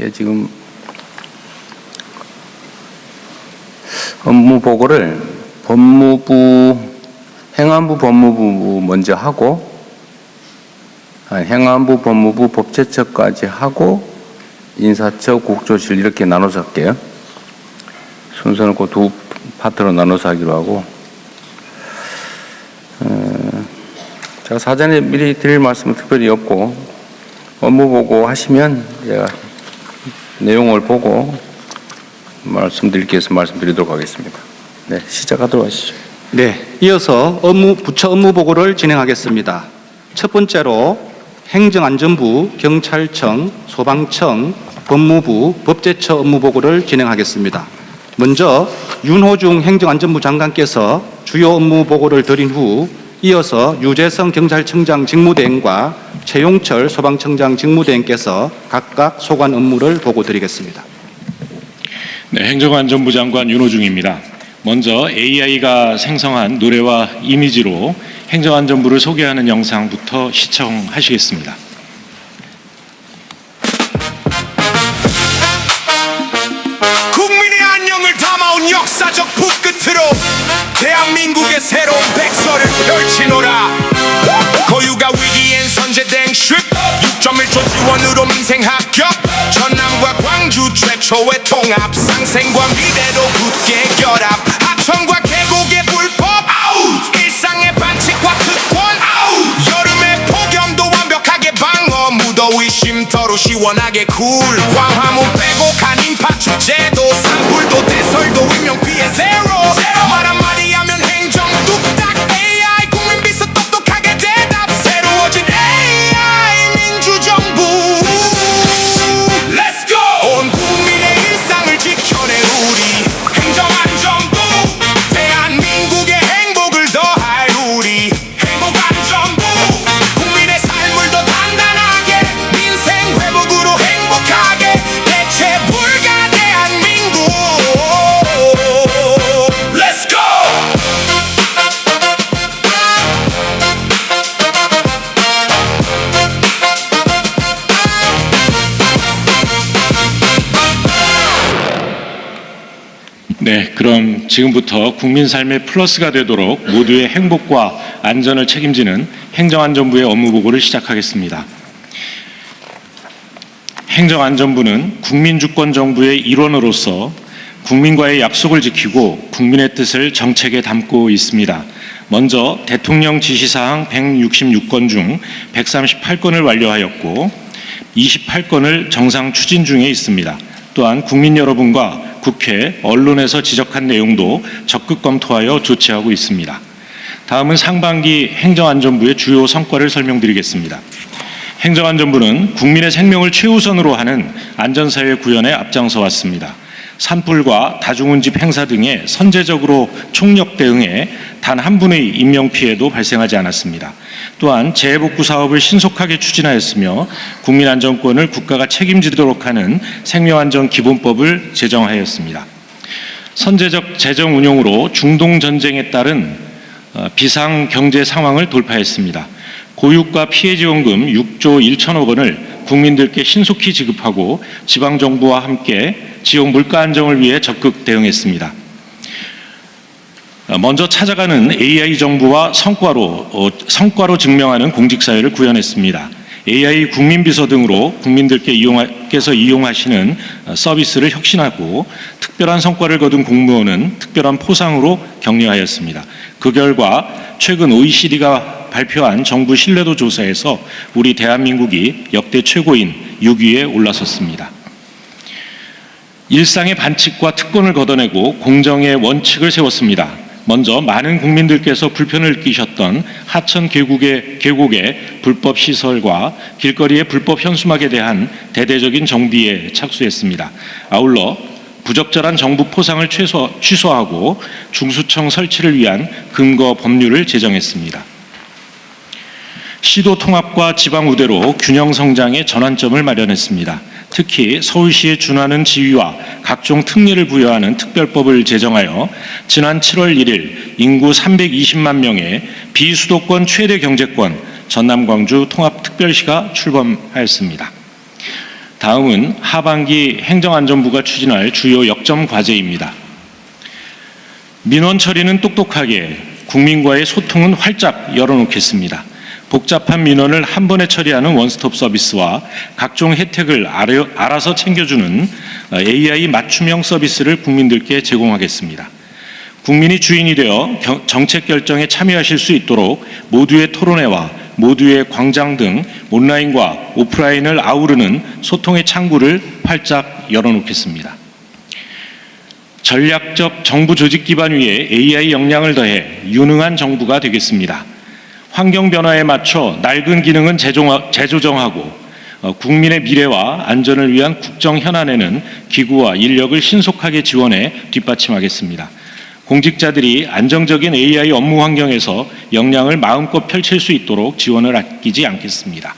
예, 지금 업무 보고를 법무부, 행안부 법무부 먼저 하고, 행안부 법무부 법제처까지 하고 인사처 국조실 이렇게 나눠서 할게요. 순서는 그 두 파트로 나눠서 하기로 하고, 제가 사전에 미리 드릴 말씀은 특별히 없고, 업무 보고 하시면 제가 내용을 보고 말씀드릴 게 있어서 말씀드리도록 하겠습니다. 네, 시작하도록 하시죠. 네, 이어서 부처 업무 보고를 진행하겠습니다. 첫 번째로 행정안전부, 경찰청, 소방청, 법무부, 법제처 업무 보고를 진행하겠습니다. 먼저 윤호중 행정안전부 장관께서 주요 업무 보고를 드린 후 이어서 유재성 경찰청장 직무대행과 최용철 소방청장 직무대행께서 각각 소관 업무를 보고 드리겠습니다. 네, 행정안전부 장관 윤호중입니다. 먼저 AI가 생성한 노래와 이미지로 행정안전부를 소개하는 영상부터 시청하시겠습니다. 국민의 안녕을 담아온 역사적 북끝으로 대한민국의 새로운 백서를 펼치노라. 고유가 위기엔 선제된 슈 6.1조 지원으로 민생 합격, 전남과 광주 최초의 통합, 상생과 미래로 굳게 결합, 하천과 계곡의 불법 아웃, 일상의 반칙과 특권 아웃, 여름의 폭염도 완벽하게 방어, 무더위 쉼터로 시원하게 쿨, 광화문 빼곡한 인파 축제도 산불도 대설도 인명 피해 제로, 말 한마디 하면 행정 뚝딱 AI 국민 비서 똑똑하게 대답, 새로워진 AI 민주정부 Let's go! 온 국민의 일상을 지켜내 우리 행정안전부, 대한민국의 행복을 더할 우리 행복안전부, 국민의 삶을 더 단단하게, 민생 회복으로 행복하게, 대체 불가 대한민국 Let's go! 네, 그럼 지금부터 국민 삶의 플러스가 되도록 모두의 행복과 안전을 책임지는 행정안전부의 업무 보고를 시작하겠습니다. 행정안전부는 국민주권정부의 일원으로서 국민과의 약속을 지키고 국민의 뜻을 정책에 담고 있습니다. 먼저 대통령 지시사항 166건 중 138건을 완료하였고 28건을 정상 추진 중에 있습니다. 또한 국민 여러분과 국회, 언론에서 지적한 내용도 적극 검토하여 조치하고 있습니다. 다음은 상반기 행정안전부의 주요 성과를 설명드리겠습니다. 행정안전부는 국민의 생명을 최우선으로 하는 안전사회 구현에 앞장서 왔습니다. 산불과 다중운집 행사 등에 선제적으로 총력 대응해 단 한 분의 인명피해도 발생하지 않았습니다. 또한 재해복구 사업을 신속하게 추진하였으며 국민안전권을 국가가 책임지도록 하는 생명안전기본법을 제정하였습니다. 선제적 재정 운용으로 중동전쟁에 따른 비상경제 상황을 돌파했습니다. 고유가 피해지원금 6조 1천억 원을 국민들께 신속히 지급하고 지방정부와 함께 지역 물가 안정을 위해 적극 대응했습니다. 먼저 찾아가는 AI 정부와 성과로 증명하는 공직사회를 구현했습니다. AI 국민비서 등으로 국민들께서 이용하시는 서비스를 혁신하고 특별한 성과를 거둔 공무원은 특별한 포상으로 격려하였습니다. 그 결과 최근 OECD가 발표한 정부 신뢰도 조사에서 우리 대한민국이 역대 최고인 6위에 올라섰습니다. 일상의 반칙과 특권을 걷어내고 공정의 원칙을 세웠습니다. 먼저 많은 국민들께서 불편을 느끼셨던 하천 계곡의 불법 시설과 길거리의 불법 현수막에 대한 대대적인 정비에 착수했습니다. 아울러 부적절한 정부 포상을 취소하고 중수청 설치를 위한 근거 법률을 제정했습니다. 시도 통합과 지방 우대로 균형 성장의 전환점을 마련했습니다. 특히 서울시에 준하는 지위와 각종 특례를 부여하는 특별법을 제정하여 지난 7월 1일 인구 320만 명의 비수도권 최대 경제권 전남 광주 통합특별시가 출범하였습니다. 다음은 하반기 행정안전부가 추진할 주요 역점 과제입니다. 민원 처리는 똑똑하게, 국민과의 소통은 활짝 열어놓겠습니다. 복잡한 민원을 한 번에 처리하는 원스톱 서비스와 각종 혜택을 알아서 챙겨주는 AI 맞춤형 서비스를 국민들께 제공하겠습니다. 국민이 주인이 되어 정책 결정에 참여하실 수 있도록 모두의 토론회와 모두의 광장 등 온라인과 오프라인을 아우르는 소통의 창구를 활짝 열어놓겠습니다. 전략적 정부 조직 기반 위에 AI 역량을 더해 유능한 정부가 되겠습니다. 환경 변화에 맞춰 낡은 기능은 재조정하고 국민의 미래와 안전을 위한 국정 현안에는 기구와 인력을 신속하게 지원해 뒷받침하겠습니다. 공직자들이 안정적인 AI 업무 환경에서 역량을 마음껏 펼칠 수 있도록 지원을 아끼지 않겠습니다.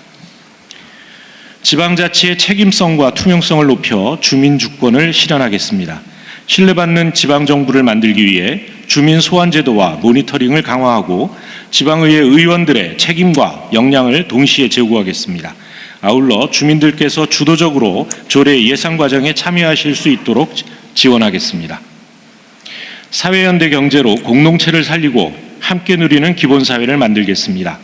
지방자치의 책임성과 투명성을 높여 주민 주권을 실현하겠습니다. 신뢰받는 지방정부를 만들기 위해 주민 소환 제도와 모니터링을 강화하고 지방의회 의원들의 책임과 역량을 동시에 제고하겠습니다. 아울러 주민들께서 주도적으로 조례 예산 과정에 참여하실 수 있도록 지원하겠습니다. 사회연대 경제로 공동체를 살리고 함께 누리는 기본사회를 만들겠습니다.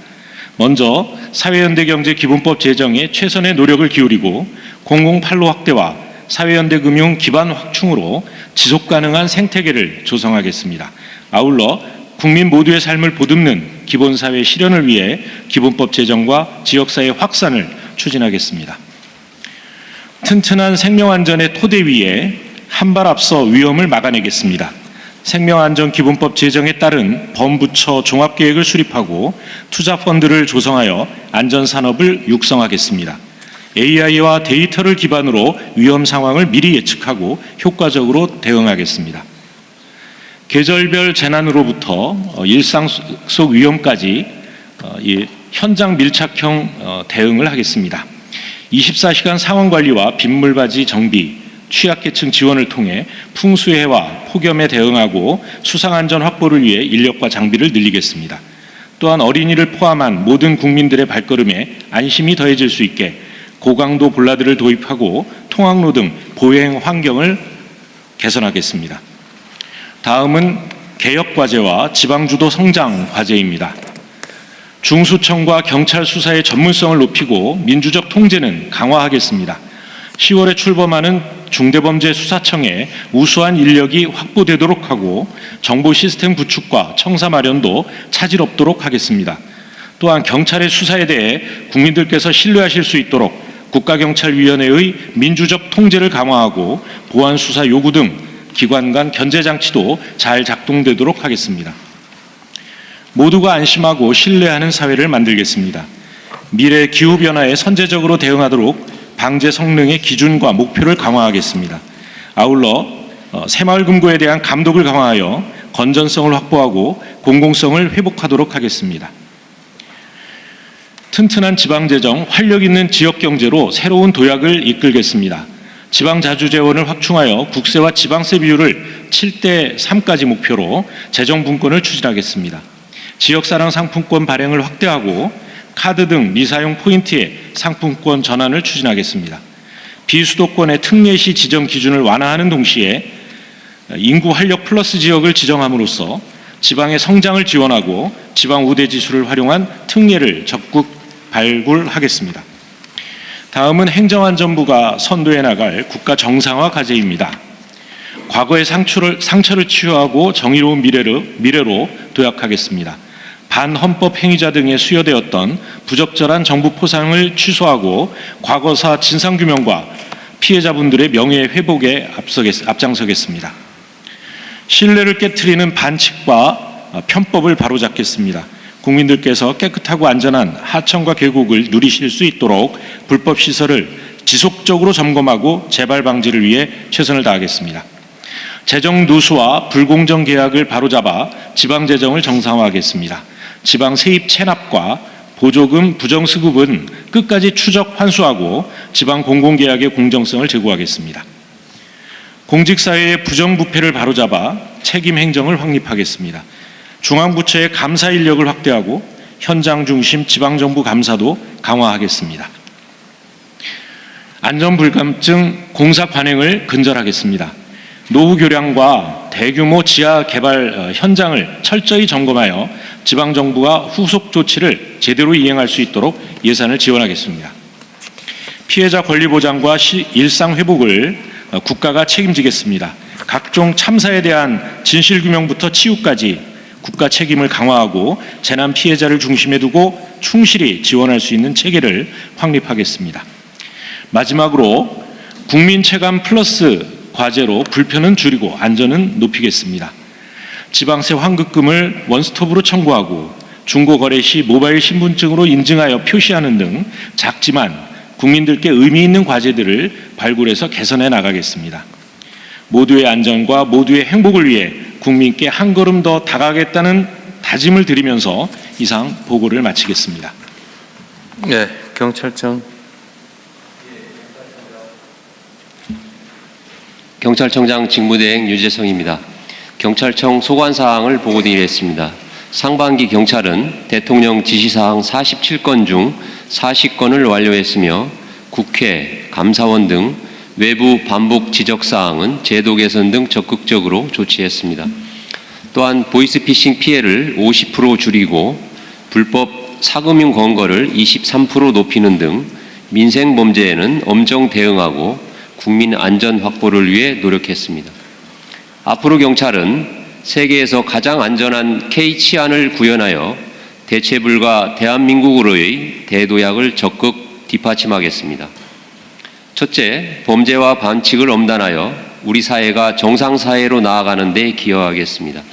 먼저 사회연대 경제 기본법 제정에 최선의 노력을 기울이고 공공판로 확대와 사회연대 금융 기반 확충으로 지속가능한 생태계를 조성하겠습니다. 아울러 국민 모두의 삶을 보듬는 기본사회 실현을 위해 기본법 제정과 지역사회 확산을 추진하겠습니다. 튼튼한 생명안전의 토대 위에 한 발 앞서 위험을 막아내겠습니다. 생명안전기본법 제정에 따른 범부처 종합계획을 수립하고 투자펀드를 조성하여 안전산업을 육성하겠습니다. AI와 데이터를 기반으로 위험 상황을 미리 예측하고 효과적으로 대응하겠습니다. 계절별 재난으로부터 일상 속 위험까지 현장 밀착형 대응을 하겠습니다. 24시간 상황관리와 빗물바지 정비, 취약계층 지원을 통해 풍수해와 폭염에 대응하고 수상안전 확보를 위해 인력과 장비를 늘리겠습니다. 또한 어린이를 포함한 모든 국민들의 발걸음에 안심이 더해질 수 있게 고강도 볼라드를 도입하고 통학로 등 보행 환경을 개선하겠습니다. 다음은 개혁과제와 지방주도 성장 과제입니다. 중수청과 경찰 수사의 전문성을 높이고 민주적 통제는 강화하겠습니다. 10월에 출범하는 중대범죄수사청에 우수한 인력이 확보되도록 하고 정보 시스템 구축과 청사 마련도 차질 없도록 하겠습니다. 또한 경찰의 수사에 대해 국민들께서 신뢰하실 수 있도록 국가경찰위원회의 민주적 통제를 강화하고 보안수사 요구 등 기관 간 견제장치도 잘 작동되도록 하겠습니다. 모두가 안심하고 신뢰하는 사회를 만들겠습니다. 미래 기후변화에 선제적으로 대응하도록 방제 성능의 기준과 목표를 강화하겠습니다. 아울러 새마을금고에 대한 감독을 강화하여 건전성을 확보하고 공공성을 회복하도록 하겠습니다. 튼튼한 지방재정, 활력 있는 지역경제로 새로운 도약을 이끌겠습니다. 지방자주재원을 확충하여 국세와 지방세 비율을 7대3까지 목표로 재정분권을 추진하겠습니다. 지역사랑 상품권 발행을 확대하고 카드 등 미사용 포인트의 상품권 전환을 추진하겠습니다. 비수도권의 특례시 지정 기준을 완화하는 동시에 인구 활력 플러스 지역을 지정함으로써 지방의 성장을 지원하고 지방 우대지수를 활용한 특례를 적극 발굴하겠습니다. 다음은 행정안전부가 선도해 나갈 국가 정상화 과제입니다. 과거의 상처를 치유하고 정의로운 미래로 도약하겠습니다. 반헌법 행위자 등에 수여되었던 부적절한 정부 포상을 취소하고 과거사 진상규명과 피해자분들의 명예 회복에 앞장서겠습니다. 신뢰를 깨트리는 반칙과 편법을 바로잡겠습니다. 국민들께서 깨끗하고 안전한 하천과 계곡을 누리실 수 있도록 불법 시설을 지속적으로 점검하고 재발 방지를 위해 최선을 다하겠습니다. 재정 누수와 불공정 계약을 바로잡아 지방재정을 정상화하겠습니다. 지방 세입 체납과 보조금 부정수급은 끝까지 추적 환수하고 지방 공공계약의 공정성을 제고하겠습니다. 공직사회의 부정부패를 바로잡아 책임 행정을 확립하겠습니다. 중앙부처의 감사 인력을 확대하고 현장 중심 지방정부 감사도 강화하겠습니다. 안전불감증 공사 관행을 근절하겠습니다. 노후 교량과 대규모 지하 개발 현장을 철저히 점검하여 지방정부가 후속 조치를 제대로 이행할 수 있도록 예산을 지원하겠습니다. 피해자 권리 보장과 일상 회복을 국가가 책임지겠습니다. 각종 참사에 대한 진실규명부터 치유까지 국가 책임을 강화하고 재난 피해자를 중심에 두고 충실히 지원할 수 있는 체계를 확립하겠습니다. 마지막으로 국민 체감 플러스 과제로 불편은 줄이고 안전은 높이겠습니다. 지방세 환급금을 원스톱으로 청구하고 중고거래 시 모바일 신분증으로 인증하여 표시하는 등 작지만 국민들께 의미 있는 과제들을 발굴해서 개선해 나가겠습니다. 모두의 안전과 모두의 행복을 위해 국민께 한 걸음 더 다가가겠다는 다짐을 드리면서 이상 보고를 마치겠습니다. 네, 경찰청. 경찰청장 직무대행 유재성입니다. 경찰청 소관사항을 보고드리겠습니다. 상반기 경찰은 대통령 지시사항 47건 중 40건을 완료했으며 국회, 감사원 등 외부 반복 지적사항은 제도 개선 등 적극적으로 조치했습니다. 또한 보이스피싱 피해를 50% 줄이고 불법 사금융 검거를 23% 높이는 등 민생 범죄에는 엄정 대응하고 국민 안전 확보를 위해 노력했습니다. 앞으로 경찰은 세계에서 가장 안전한 K치안을 구현하여 대체불가 대한민국으로의 대도약을 적극 뒷받침하겠습니다. 첫째, 범죄와 반칙을 엄단하여 우리 사회가 정상사회로 나아가는 데 기여하겠습니다.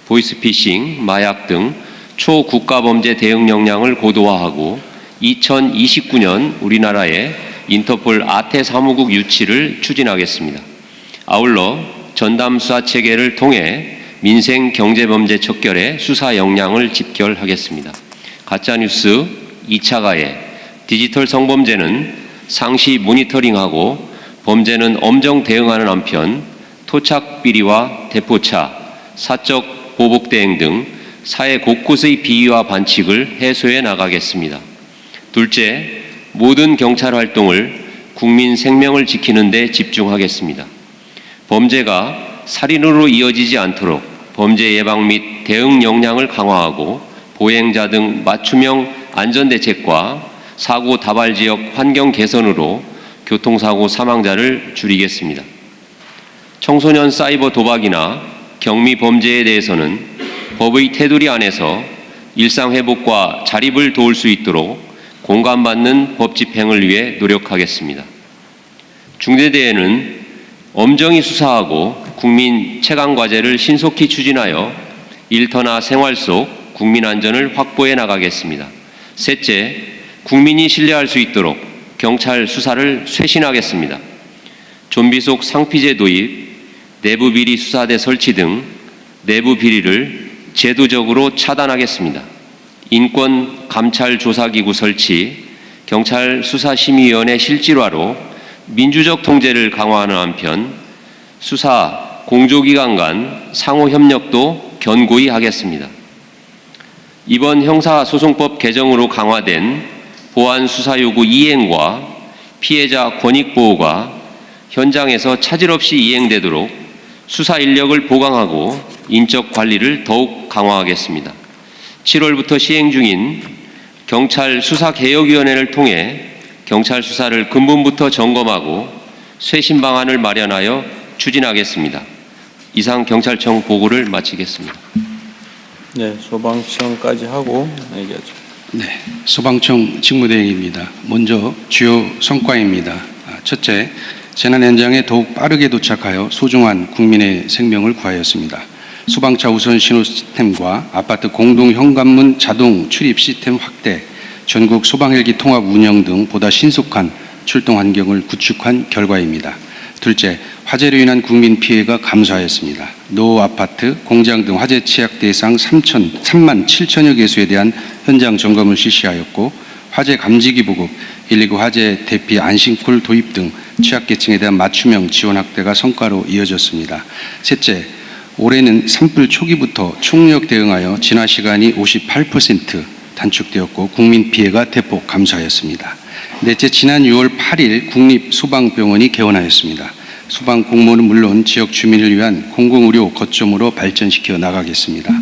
보이스피싱, 마약 등 초국가범죄 대응 역량을 고도화하고 2029년 우리나라에 인터폴 아태 사무국 유치를 추진하겠습니다. 아울러 전담 수사 체계를 통해 민생 경제범죄 척결에 수사 역량을 집결하겠습니다. 가짜뉴스, 2차 가해, 디지털 성범죄는 상시 모니터링하고 범죄는 엄정 대응하는 한편 토착 비리와 대포차, 사적 보복 대행 등 사회 곳곳의 비위와 반칙을 해소해 나가겠습니다. 둘째, 모든 경찰 활동을 국민 생명을 지키는 데 집중하겠습니다. 범죄가 살인으로 이어지지 않도록 범죄 예방 및 대응 역량을 강화하고 보행자 등 맞춤형 안전대책과 사고 다발 지역 환경 개선으로 교통사고 사망자를 줄이겠습니다. 청소년 사이버 도박이나 경미 범죄에 대해서는 법의 테두리 안에서 일상회복과 자립을 도울 수 있도록 공감받는 법 집행을 위해 노력하겠습니다. 중대대에는 엄정히 수사하고 국민 체감과제를 신속히 추진하여 일터나 생활 속 국민 안전을 확보해 나가겠습니다. 셋째, 국민이 신뢰할 수 있도록 경찰 수사를 쇄신하겠습니다. 좀비 속 상피제 도입, 내부 비리 수사대 설치 등 내부 비리를 제도적으로 차단하겠습니다. 인권 감찰 조사기구 설치, 경찰 수사심의위원회 실질화로 민주적 통제를 강화하는 한편 수사 공조기관 간 상호 협력도 견고히 하겠습니다. 이번 형사소송법 개정으로 강화된 보안 수사 요구 이행과 피해자 권익 보호가 현장에서 차질 없이 이행되도록 수사 인력을 보강하고 인적 관리를 더욱 강화하겠습니다. 7월부터 시행 중인 경찰 수사개혁위원회를 통해 경찰 수사를 근본부터 점검하고 쇄신 방안을 마련하여 추진하겠습니다. 이상 경찰청 보고를 마치겠습니다. 네, 소방청까지 하고 얘기하죠. 네, 소방청 직무대행입니다. 먼저 주요 성과입니다. 첫째, 재난 현장에 더욱 빠르게 도착하여 소중한 국민의 생명을 구하였습니다. 소방차 우선 신호 시스템과 아파트 공동 현관문 자동 출입 시스템 확대, 전국 소방헬기 통합 운영 등 보다 신속한 출동 환경을 구축한 결과입니다. 둘째, 화재로 인한 국민 피해가 감소하였습니다. 노후 아파트, 공장 등 화재 취약 대상 3만 7천여 개소에 대한 현장 점검을 실시하였고 화재 감지기 보급, 119 화재 대피 안심콜 도입 등 취약계층에 대한 맞춤형 지원 확대가 성과로 이어졌습니다. 셋째, 올해는 산불 초기부터 총력 대응하여 진화 시간이 58% 단축되었고 국민 피해가 대폭 감소하였습니다. 넷째, 지난 6월 8일 국립소방병원이 개원하였습니다. 소방 공무원은 물론 지역 주민을 위한 공공의료 거점으로 발전시켜 나가겠습니다.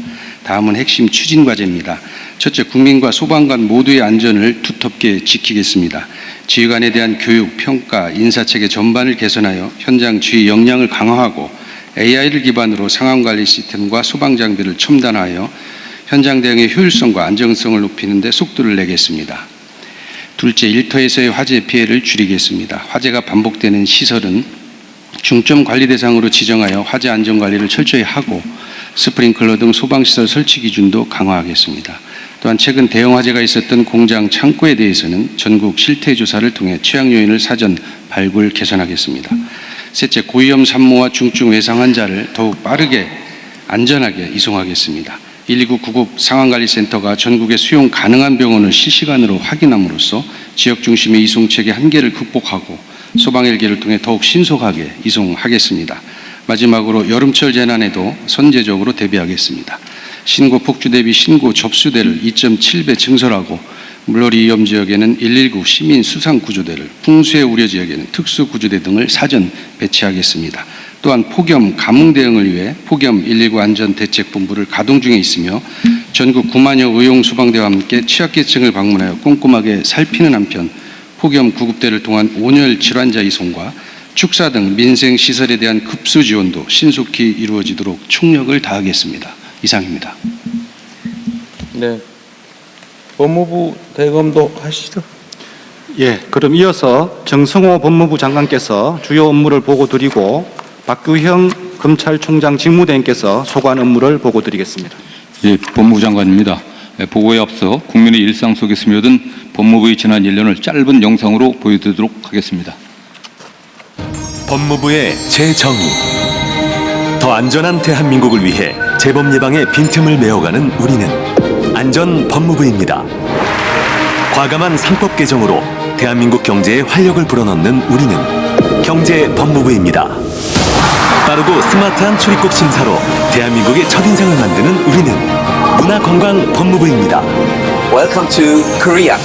다음은 핵심 추진 과제입니다. 첫째, 국민과 소방관 모두의 안전을 두텁게 지키겠습니다. 지휘관에 대한 교육, 평가, 인사체계 전반을 개선하여 현장 지휘 역량을 강화하고 AI를 기반으로 상황관리 시스템과 소방 장비를 첨단화하여 현장 대응의 효율성과 안정성을 높이는 데 속도를 내겠습니다. 둘째, 일터에서의 화재 피해를 줄이겠습니다. 화재가 반복되는 시설은 중점 관리 대상으로 지정하여 화재 안전 관리를 철저히 하고 스프링클러 등 소방시설 설치 기준도 강화하겠습니다. 또한 최근 대형 화재가 있었던 공장 창고에 대해서는 전국 실태 조사를 통해 취약 요인을 사전 발굴 개선하겠습니다. 셋째, 고위험 산모와 중증 외상 환자를 더욱 빠르게 안전하게 이송하겠습니다. 129 구급 상황관리센터가 전국에 수용 가능한 병원을 실시간으로 확인함으로써 지역 중심의 이송 체계 한계를 극복하고 소방 헬기를 통해 더욱 신속하게 이송하겠습니다. 마지막으로 여름철 재난에도 선제적으로 대비하겠습니다. 신고 폭주 대비 신고 접수대를 2.7배 증설하고 물놀이 위험 지역에는 119 시민 수상 구조대를, 풍수의 우려 지역에는 특수 구조대 등을 사전 배치하겠습니다. 또한 폭염 가뭄 대응을 위해 폭염 119 안전대책본부를 가동 중에 있으며 전국 9만여 의용 소방대와 함께 취약계층을 방문하여 꼼꼼하게 살피는 한편 폭염 구급대를 통한 온열 질환자 이송과 축사 등 민생 시설에 대한 급수 지원도 신속히 이루어지도록 총력을 다하겠습니다. 이상입니다. 네. 법무부 대검도 하시죠. 예, 그럼 이어서 정성호 법무부 장관께서 주요 업무를 보고드리고 박규형 검찰총장 직무대행께서 소관 업무를 보고드리겠습니다. 예, 법무부 장관입니다. 보고에 앞서 국민의 일상 속에 스며든 법무부의 지난 1년을 짧은 영상으로 보여드리도록 하겠습니다. 법무부의 재정의. 더 안전한 대한민국을 위해 재범 예방에 빈틈을 메워가는 우리는 안전법무부입니다. 과감한 상법 개정으로 대한민국 경제에 활력을 불어넣는 우리는 경제법무부입니다. 빠르고 스마트한 출입국 심사로 대한민국의 첫인상을 만드는 우리는 문화관광법무부입니다. Welcome to Korea.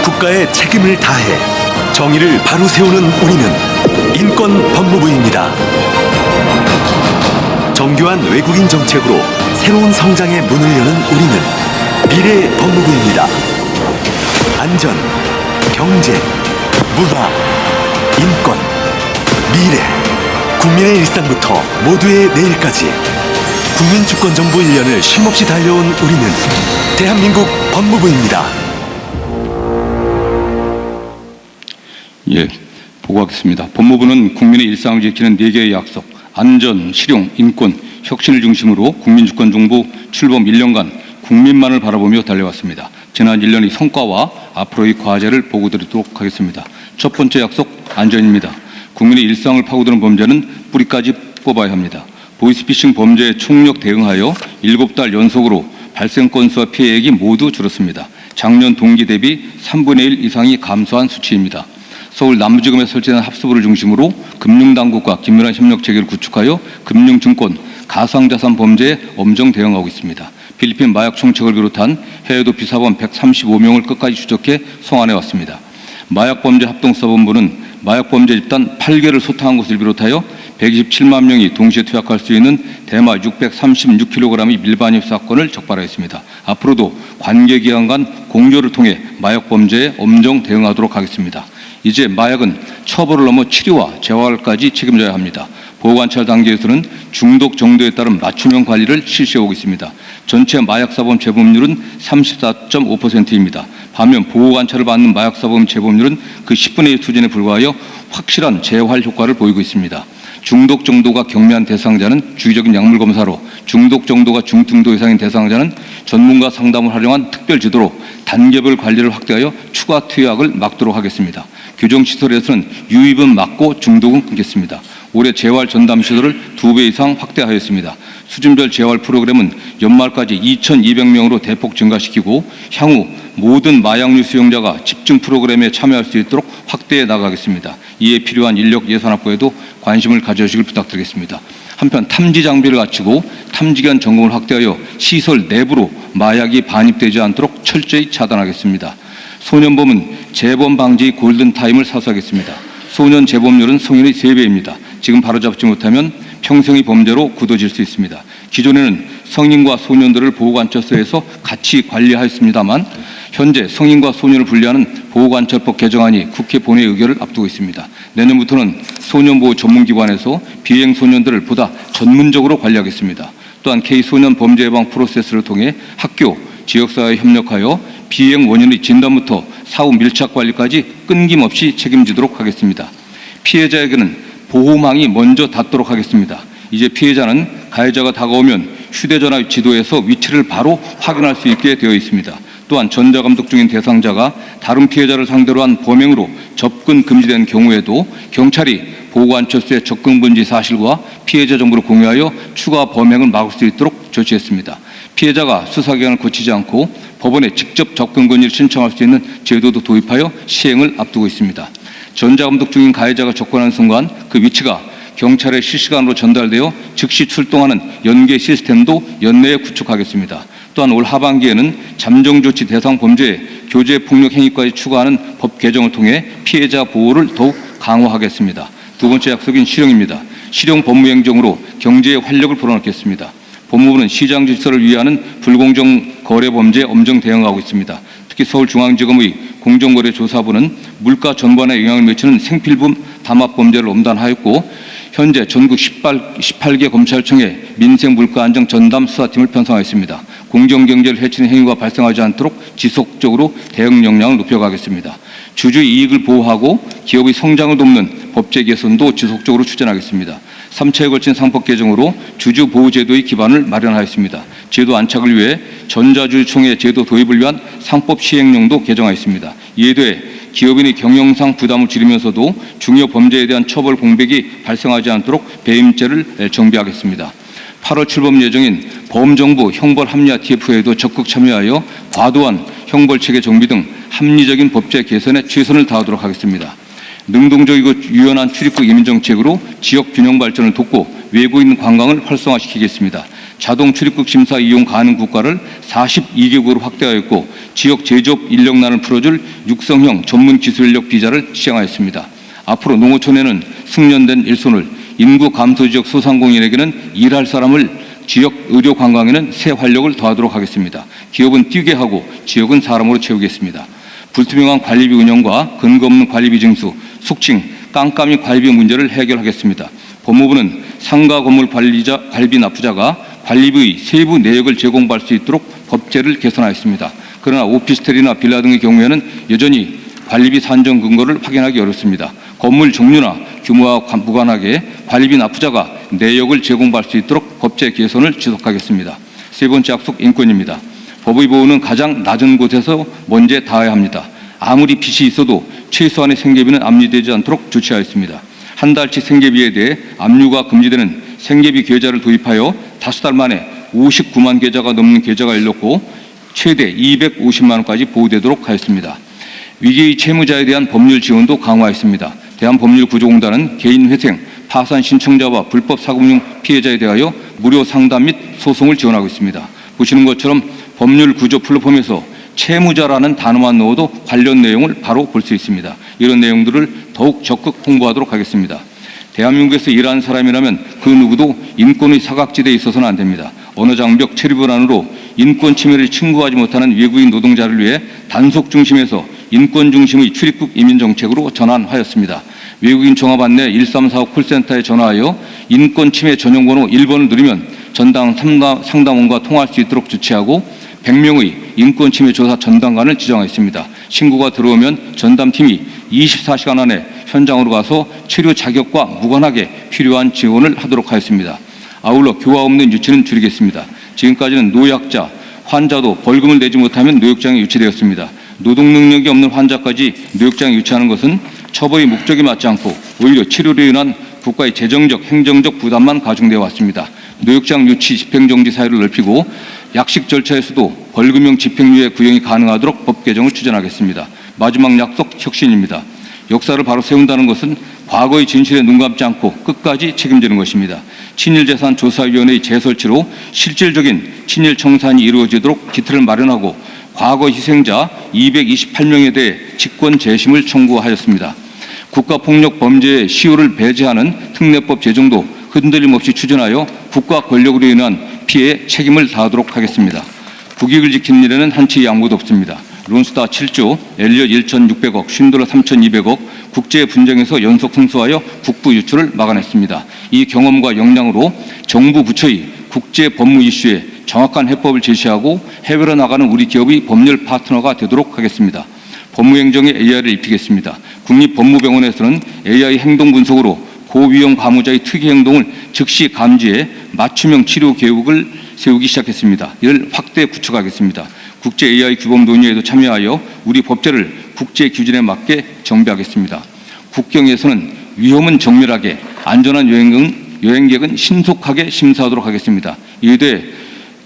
국가의 책임을 다해 정의를 바로 세우는 우리는 인권법무부입니다. 정교한 외국인 정책으로 새로운 성장의 문을 여는 우리는 미래법무부입니다. 안전, 경제, 문화, 인권, 미래, 국민의 일상부터 모두의 내일까지 국민주권정부 1년을 쉼없이 달려온 우리는 대한민국 법무부입니다. 예, 보고하겠습니다. 법무부는 국민의 일상을 지키는 4개의 약속, 안전, 실용, 인권, 혁신을 중심으로 국민주권정부 출범 1년간 국민만을 바라보며 달려왔습니다. 지난 1년의 성과와 앞으로의 과제를 보고드리도록 하겠습니다. 첫 번째 약속, 안전입니다. 국민의 일상을 파고드는 범죄는 뿌리까지 뽑아야 합니다. 보이스피싱 범죄에 총력 대응하여 7달 연속으로 발생 건수와 피해액이 모두 줄었습니다. 작년 동기 대비 3분의 1 이상이 감소한 수치입니다. 서울 남부지검에 설치된 합수부를 중심으로 금융당국과 긴밀한 협력 체계를 구축하여 금융증권, 가상자산 범죄에 엄정 대응하고 있습니다. 필리핀 마약 총책을 비롯한 해외 도피 사범 135명을 끝까지 추적해 송환해 왔습니다. 마약범죄 합동수사본부는 마약범죄 집단 8개를 소탕한 것을 비롯하여 127만 명이 동시에 투약할 수 있는 대마 636kg의 밀반입 사건을 적발하였습니다. 앞으로도 관계기관 간 공조를 통해 마약범죄에 엄정 대응하도록 하겠습니다. 이제 마약은 처벌을 넘어 치료와 재활까지 책임져야 합니다. 보호관찰 단계에서는 중독 정도에 따른 맞춤형 관리를 실시하고 있습니다. 전체 마약사범 재범률은 34.5%입니다. 반면 보호관찰을 받는 마약사범 재범률은 그 10분의 1 수준에 불과하여 확실한 재활 효과를 보이고 있습니다. 중독 정도가 경미한 대상자는 주기적인 약물 검사로, 중독 정도가 중등도 이상인 대상자는 전문가 상담을 활용한 특별 지도로 단계별 관리를 확대하여 추가 투약을 막도록 하겠습니다. 교정시설에서는 유입은 막고 중독은 끊겠습니다. 올해 재활 전담 시설을 2배 이상 확대하였습니다. 수준별 재활 프로그램은 연말까지 2,200명으로 대폭 증가시키고 향후 모든 마약류 수용자가 집중 프로그램에 참여할 수 있도록 확대해 나가겠습니다. 이에 필요한 인력 예산 확보에도 관심을 가져주시길 부탁드리겠습니다. 한편 탐지 장비를 갖추고 탐지견 점검을 확대하여 시설 내부로 마약이 반입되지 않도록 철저히 차단하겠습니다. 소년범은 재범 방지 골든타임을 사수하겠습니다. 소년 재범률은 성인의 3배입니다. 지금 바로잡지 못하면 평생의 범죄로 굳어질 수 있습니다. 기존에는 성인과 소년들을 보호관찰소에서 같이 관리하였습니다만 현재 성인과 소년을 분리하는 보호관찰법 개정안이 국회 본회의 의결을 앞두고 있습니다. 내년부터는 소년보호 전문기관에서 비행 소년들을 보다 전문적으로 관리하겠습니다. 또한 K소년 범죄 예방 프로세스를 통해 학교, 지역사회에 협력하여 비행 원인의 진단부터 사후 밀착 관리까지 끊김없이 책임지도록 하겠습니다. 피해자에게는 보호망이 먼저 닿도록 하겠습니다. 이제 피해자는 가해자가 다가오면 휴대전화 지도에서 위치를 바로 확인할 수 있게 되어 있습니다. 또한 전자감독 중인 대상자가 다른 피해자를 상대로 한 범행으로 접근 금지된 경우에도 경찰이 보호관찰소의 접근 금지 사실과 피해자 정보를 공유하여 추가 범행을 막을 수 있도록 조치했습니다. 피해자가 수사기관을 거치지 않고 법원에 직접 접근 금지를 신청할 수 있는 제도도 도입하여 시행을 앞두고 있습니다. 전자감독 중인 가해자가 접근하는 순간 그 위치가 경찰에 실시간으로 전달되어 즉시 출동하는 연계 시스템도 연내에 구축하겠습니다. 또한 올 하반기에는 잠정조치 대상 범죄에 교제폭력 행위까지 추가하는 법 개정을 통해 피해자 보호를 더욱 강화하겠습니다. 두 번째 약속인 실형입니다. 실형 법무행정으로 경제에 활력을 불어넣겠습니다. 법무부는 시장 질서를 위하는 불공정 거래 범죄에 엄정 대응하고 있습니다. 특히 서울중앙지검의 공정거래조사부는 물가 전반에 영향을 미치는 생필품 담합 범죄를 엄단하였고 현재 전국 18개 검찰청에 민생 물가 안정 전담 수사팀을 편성하였습니다. 공정경제를 해치는 행위가 발생하지 않도록 지속적으로 대응 역량을 높여가겠습니다. 주주의 이익을 보호하고 기업의 성장을 돕는 법제 개선도 지속적으로 추진하겠습니다. 3차에 걸친 상법 개정으로 주주 보호 제도의 기반을 마련하였습니다. 제도 안착을 위해 전자주주총회 제도 도입을 위한 상법 시행령도 개정하였습니다. 이에 대해 기업인의 경영상 부담을 줄이면서도 중요 범죄에 대한 처벌 공백이 발생하지 않도록 배임죄를 정비하겠습니다. 8월 출범 예정인 범정부 형벌 합리화 TF에도 적극 참여하여 과도한 형벌 체계 정비 등 합리적인 법제 개선에 최선을 다하도록 하겠습니다. 능동적이고 유연한 출입국 이민 정책으로 지역 균형 발전을 돕고 외국인 관광을 활성화시키겠습니다. 자동 출입국 심사 이용 가능 국가를 42개국으로 확대하였고 지역 제조업 인력난을 풀어줄 육성형 전문 기술 인력 비자를 시행하였습니다. 앞으로 농어촌에는 숙련된 일손을, 인구 감소 지역 소상공인에게는 일할 사람을, 지역 의료 관광에는 새 활력을 더하도록 하겠습니다. 기업은 뛰게 하고 지역은 사람으로 채우겠습니다. 불투명한 관리비 운영과 근거 없는 관리비 징수, 숙칭, 깜깜이 관리비 문제를 해결하겠습니다. 법무부는 상가 건물 관리비 납부자가 관리비의 세부 내역을 제공받을 수 있도록 법제를 개선하였습니다. 그러나 오피스텔이나 빌라 등의 경우에는 여전히 관리비 산정 근거를 확인하기 어렵습니다. 건물 종류나 규모와 무관하게 관리비 납부자가 내역을 제공받을 수 있도록 법제 개선을 지속하겠습니다. 세 번째 약속 인권입니다. 법의 보호는 가장 낮은 곳에서 먼저 닿아야 합니다. 아무리 빚이 있어도 최소한의 생계비는 압류되지 않도록 조치하였습니다. 한 달치 생계비에 대해 압류가 금지되는 생계비 계좌를 도입하여 5달 만에 59만 계좌가 넘는 계좌가 열렸고 최대 250만 원까지 보호되도록 하였습니다. 위기의 채무자에 대한 법률 지원도 강화했습니다. 대한법률구조공단은 개인회생, 파산 신청자와 불법 사금융 피해자에 대하여 무료 상담 및 소송을 지원하고 있습니다. 보시는 것처럼 법률구조 플랫폼에서 채무자라는 단어만 넣어도 관련 내용을 바로 볼 수 있습니다. 이런 내용들을 더욱 적극 홍보하도록 하겠습니다. 대한민국에서 일하는 사람이라면 그 누구도 인권의 사각지대에 있어서는 안 됩니다. 어느 장벽 체류을 안으로 인권 침해를 청구하지 못하는 외국인 노동자를 위해 단속 중심에서 인권 중심의 출입국 이민 정책으로 전환하였습니다. 외국인 종합 안내 1345 콜센터에 전화하여 인권 침해 전용 번호 1번을 누르면 전담 상담원과 통화할 수 있도록 조치하고 100명의 인권 침해 조사 전담관을 지정했습니다. 신고가 들어오면 전담팀이 24시간 안에 현장으로 가서 치료 자격과 무관하게 필요한 지원을 하도록 하였습니다. 아울러 교화 없는 유치는 줄이겠습니다. 지금까지는 노약자, 환자도 벌금을 내지 못하면 노역장에 유치되었습니다. 노동 능력이 없는 환자까지 노역장에 유치하는 것은 처벌의 목적에 맞지 않고 오히려 치료로 인한 국가의 재정적, 행정적 부담만 가중되어 왔습니다. 노역장 유치 집행정지 사유를 넓히고 약식 절차에서도 벌금형 집행유예 구형이 가능하도록 법 개정을 추진하겠습니다. 마지막 약속 혁신입니다. 역사를 바로 세운다는 것은 과거의 진실에 눈 감지 않고 끝까지 책임지는 것입니다. 친일재산조사위원회의 재설치로 실질적인 친일 청산이 이루어지도록 기틀을 마련하고 과거 희생자 228명에 대해 직권 재심을 청구하였습니다. 국가폭력 범죄의 시효를 배제하는 특례법 제정도 흔들림 없이 추진하여 국가 권력으로 인한 피해에 책임을 다하도록 하겠습니다. 국익을 지키는 일에는 한치 양보도 없습니다. 론스타 7조, 엘리엇 1,600억, 쉰들러 3,200억, 국제 분쟁에서 연속 승소하여 국부 유출을 막아냈습니다. 이 경험과 역량으로 정부 부처의 국제 법무 이슈에 정확한 해법을 제시하고 해외로 나가는 우리 기업의 법률 파트너가 되도록 하겠습니다. 법무행정에 AI를 입히겠습니다. 국립법무병원에서는 AI 행동 분석으로 고위험 가무자의 특이 행동을 즉시 감지해 맞춤형 치료 계획을 세우기 시작했습니다. 이를 확대 구축하겠습니다. 국제 AI 규범 논의에도 참여하여 우리 법제를 국제 기준에 맞게 정비하겠습니다. 국경에서는 위험은 정밀하게, 안전한 여행객은 신속하게 심사하도록 하겠습니다. 이에 대해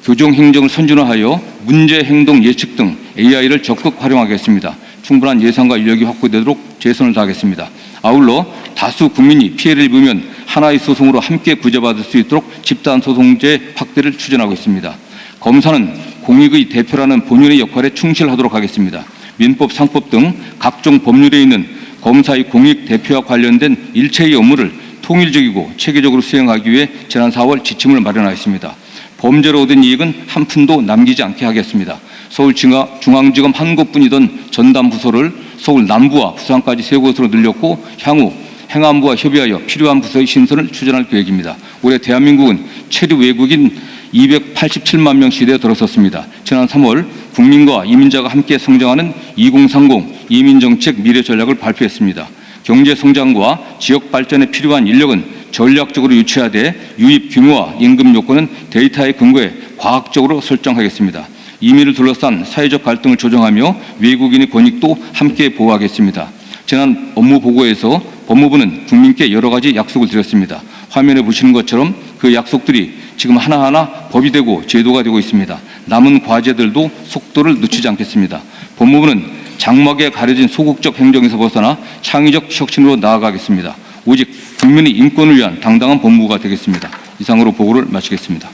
교정행정을 선진화하여 문제행동 예측 등 AI를 적극 활용하겠습니다. 충분한 예산과 인력이 확보되도록 최선을 다하겠습니다. 아울러 다수 국민이 피해를 입으면 하나의 소송으로 함께 구제받을 수 있도록 집단소송제 확대를 추진하고 있습니다. 검사는 공익의 대표라는 본연의 역할에 충실하도록 하겠습니다. 민법, 상법 등 각종 법률에 있는 검사의 공익 대표와 관련된 일체의 업무를 통일적이고 체계적으로 수행하기 위해 지난 4월 지침을 마련하였습니다. 범죄로 얻은 이익은 한 푼도 남기지 않게 하겠습니다. 서울중앙지검 한 곳뿐이던 전담 부서를 서울 남부와 부산까지 3곳으로 늘렸고 향후 행안부와 협의하여 필요한 부서의 신설을 추진할 계획입니다. 올해 대한민국은 체류 외국인 287만 명 시대에 들어섰습니다. 지난 3월 국민과 이민자가 함께 성장하는 2030 이민정책 미래전략을 발표했습니다. 경제성장과 지역 발전에 필요한 인력은 전략적으로 유치하되 유입 규모와 임금 요건은 데이터에 근거해 과학적으로 설정하겠습니다. 이민을 둘러싼 사회적 갈등을 조정하며 외국인의 권익도 함께 보호하겠습니다. 지난 업무 보고에서 법무부는 국민께 여러 가지 약속을 드렸습니다. 화면에 보시는 것처럼 그 약속들이 지금 하나하나 법이 되고 제도가 되고 있습니다. 남은 과제들도 속도를 늦추지 않겠습니다. 법무부는 장막에 가려진 소극적 행정에서 벗어나 창의적 혁신으로 나아가겠습니다. 오직 국민의 인권을 위한 당당한 법무부가 되겠습니다. 이상으로 보고를 마치겠습니다.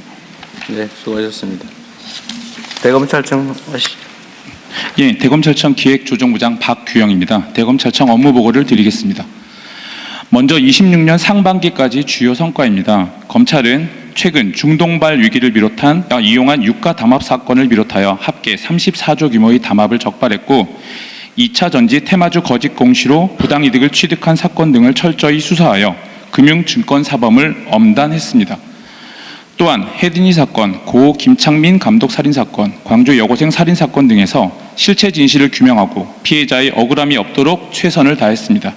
네, 수고하셨습니다. 대검찰청 예, 대검찰청 기획조정부장 박규영입니다. 대검찰청 업무 보고를 드리겠습니다. 먼저 26년 상반기까지 주요 성과입니다. 검찰은 최근 중동발 위기를 비롯한 이용한 유가 담합 사건을 비롯하여 합계 34조 규모의 담합을 적발했고 2차 전지 테마주 거짓 공시로 부당이득을 취득한 사건 등을 철저히 수사하여 금융증권사범을 엄단했습니다. 또한 헤드니 사건, 고 김창민 감독 살인 사건, 광주 여고생 살인 사건 등에서 실체 진실을 규명하고 피해자의 억울함이 없도록 최선을 다했습니다.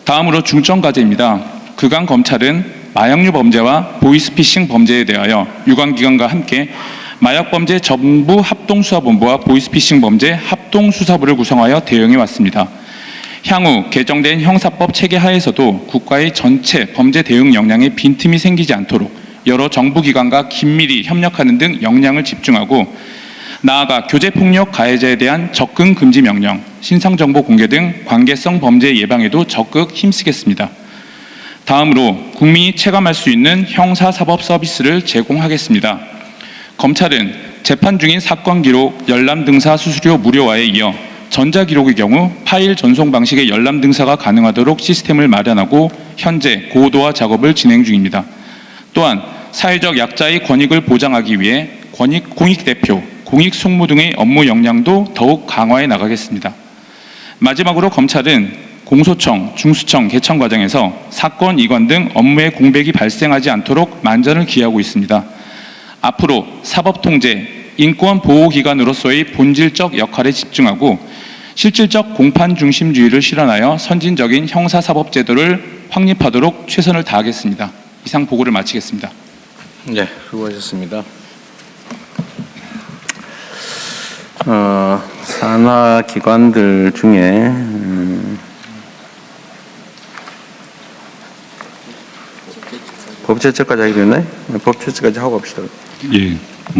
다음으로 중점 과제입니다. 그간 검찰은 마약류 범죄와 보이스피싱 범죄에 대하여 유관기관과 함께 마약범죄 전부 합동수사본부와 보이스피싱 범죄 합동수사부를 구성하여 대응해 왔습니다. 향후 개정된 형사법 체계 하에서도 국가의 전체 범죄 대응 역량에 빈틈이 생기지 않도록 여러 정부기관과 긴밀히 협력하는 등 역량을 집중하고 나아가 교제폭력 가해자에 대한 접근 금지 명령, 신상정보 공개 등 관계성 범죄 예방에도 적극 힘쓰겠습니다. 다음으로 국민이 체감할 수 있는 형사사법 서비스를 제공하겠습니다. 검찰은 재판 중인 사건 기록, 열람 등사 수수료 무료화에 이어 전자기록의 경우 파일 전송 방식의 열람 등사가 가능하도록 시스템을 마련하고 현재 고도화 작업을 진행 중입니다. 또한 사회적 약자의 권익을 보장하기 위해 공익대표, 공익송무 등의 업무 역량도 더욱 강화해 나가겠습니다. 마지막으로 검찰은 공소청, 중수청 개청 과정에서 사건 이관 등 업무의 공백이 발생하지 않도록 만전을 기하고 있습니다. 앞으로 사법통제, 인권보호기관으로서의 본질적 역할에 집중하고 실질적 공판 중심주의를 실현하여 선진적인 형사사법제도를 확립하도록 최선을 다하겠습니다. 이상 보고를 마치겠습니다. 네, 수고하셨습니다. 산하 기관들 중에 법제처까지 하기로 했나요? 법제처까지 하고 갑시다. 예,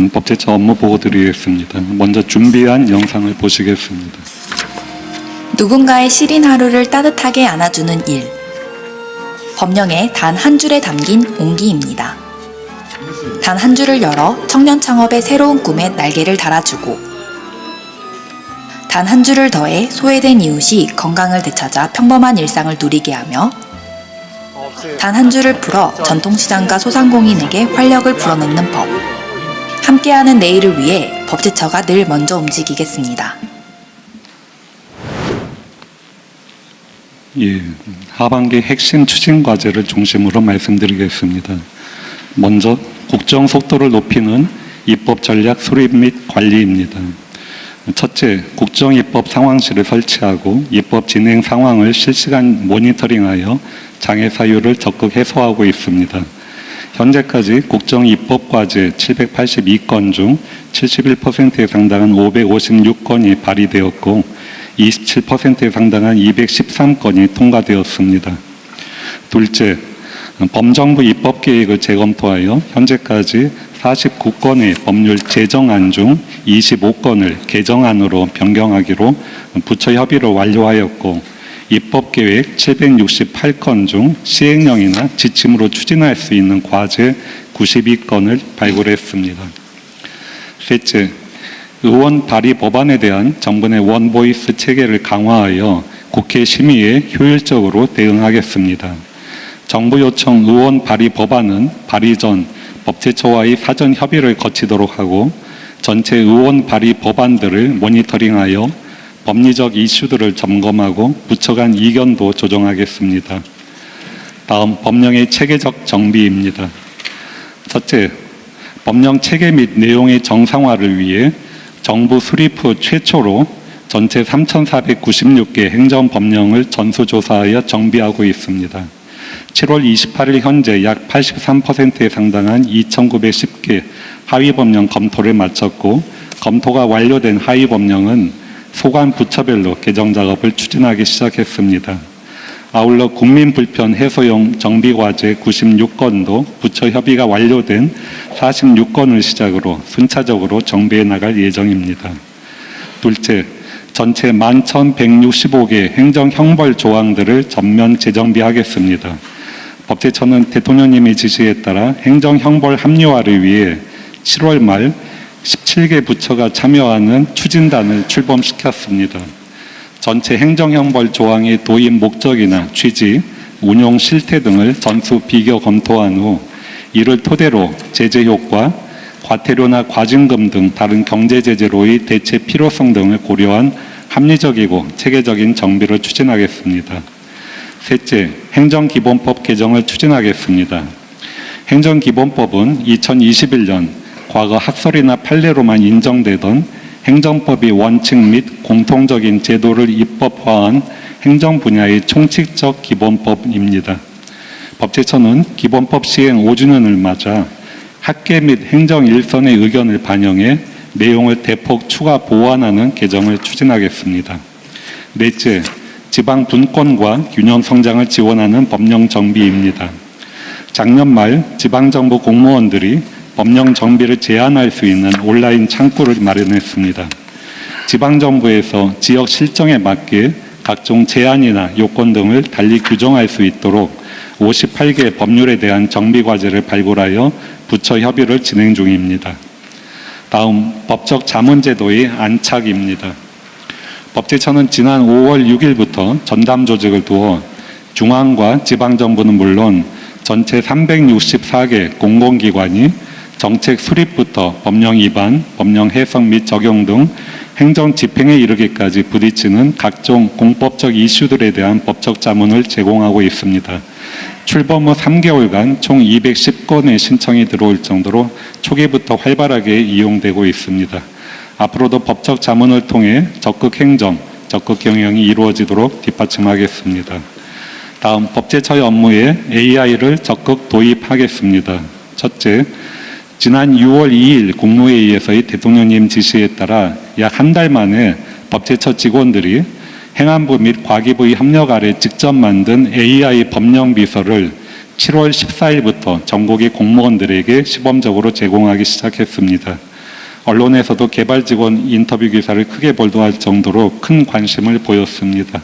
법제처 업무 보고 드리겠습니다. 먼저 준비한 영상을 보시겠습니다. 누군가의 시린 하루를 따뜻하게 안아주는 일. 법령에 단 한 줄에 담긴 온기입니다. 단 한 줄을 열어 청년 창업의 새로운 꿈에 날개를 달아주고 단 한 주를 더해 소외된 이웃이 건강을 되찾아 평범한 일상을 누리게 하며 단 한 주를 풀어 전통시장과 소상공인에게 활력을 불어넣는 법. 함께하는 내일을 위해 법제처가 늘 먼저 움직이겠습니다. 예, 하반기 핵심 추진 과제를 중심으로 말씀드리겠습니다. 먼저 국정 속도를 높이는 입법 전략 수립 및 관리입니다. 첫째, 국정입법 상황실을 설치하고 입법 진행 상황을 실시간 모니터링하여 장애 사유를 적극 해소하고 있습니다. 현재까지 국정입법 과제 782건 중 71%에 상당한 556건이 발의되었고 27%에 상당한 213건이 통과되었습니다. 둘째, 범정부 입법 계획을 재검토하여 현재까지 49건의 법률 제정안 중 25건을 개정안으로 변경하기로 부처 협의를 완료하였고 입법 계획 768건 중 시행령이나 지침으로 추진할 수 있는 과제 92건을 발굴했습니다. 셋째, 의원 발의 법안에 대한 정부의 원보이스 체계를 강화하여 국회 심의에 효율적으로 대응하겠습니다. 정부 요청 의원 발의 법안은 발의 전 법제처와의 사전 협의를 거치도록 하고 전체 의원 발의 법안들을 모니터링하여 법리적 이슈들을 점검하고 부처 간 이견도 조정하겠습니다. 다음 법령의 체계적 정비입니다. 첫째, 법령 체계 및 내용의 정상화를 위해 정부 수립 후 최초로 전체 3,496개 행정법령을 전수조사하여 정비하고 있습니다. 7월 28일 현재 약 83%에 상당한 2,910개 하위법령 검토를 마쳤고 검토가 완료된 하위법령은 소관 부처별로 개정 작업을 추진하기 시작했습니다. 아울러 국민불편 해소용 정비과제 96건도 부처 협의가 완료된 46건을 시작으로 순차적으로 정비해 나갈 예정입니다. 둘째, 전체 11,165개 행정형벌 조항들을 전면 재정비하겠습니다. 법제처는 대통령님의 지시에 따라 행정형벌 합리화를 위해 7월 말 17개 부처가 참여하는 추진단을 출범시켰습니다. 전체 행정형벌 조항의 도입 목적이나 취지, 운용 실태 등을 전수 비교 검토한 후 이를 토대로 제재 효과, 과태료나 과징금 등 다른 경제제재로의 대체 필요성 등을 고려한 합리적이고 체계적인 정비를 추진하겠습니다. 셋째, 행정기본법 개정을 추진하겠습니다. 행정기본법은 2021년 과거 학설이나 판례로만 인정되던 행정법의 원칙 및 공통적인 제도를 입법화한 행정 분야의 총칙적 기본법입니다. 법제처는 기본법 시행 5주년을 맞아 학계 및 행정 일선의 의견을 반영해 내용을 대폭 추가 보완하는 개정을 추진하겠습니다. 넷째, 지방 분권과 균형 성장을 지원하는 법령 정비입니다. 작년 말 지방정부 공무원들이 법령 정비를 제안할 수 있는 온라인 창구를 마련했습니다. 지방정부에서 지역 실정에 맞게 각종 제한이나 요건 등을 달리 규정할 수 있도록 58개 법률에 대한 정비과제를 발굴하여 부처 협의를 진행 중입니다. 다음, 법적 자문제도의 안착입니다. 법제처는 지난 5월 6일부터 전담 조직을 두어 중앙과 지방정부는 물론 전체 364개 공공기관이 정책 수립부터 법령 위반, 법령 해석 및 적용 등 행정 집행에 이르기까지 부딪히는 각종 공법적 이슈들에 대한 법적 자문을 제공하고 있습니다. 출범 후 3개월간 총 210건의 신청이 들어올 정도로 초기부터 활발하게 이용되고 있습니다. 앞으로도 법적 자문을 통해 적극 행정, 적극 경영이 이루어지도록 뒷받침하겠습니다. 다음, 법제처의 업무에 AI를 적극 도입하겠습니다. 첫째, 지난 6월 2일 국무회의에서의 대통령님 지시에 따라 약 한 달 만에 법제처 직원들이 행안부 및 과기부의 협력 아래 직접 만든 AI 법령 비서를 7월 14일부터 전국의 공무원들에게 시범적으로 제공하기 시작했습니다. 언론에서도 개발 직원 인터뷰 기사를 크게 보도할 정도로 큰 관심을 보였습니다.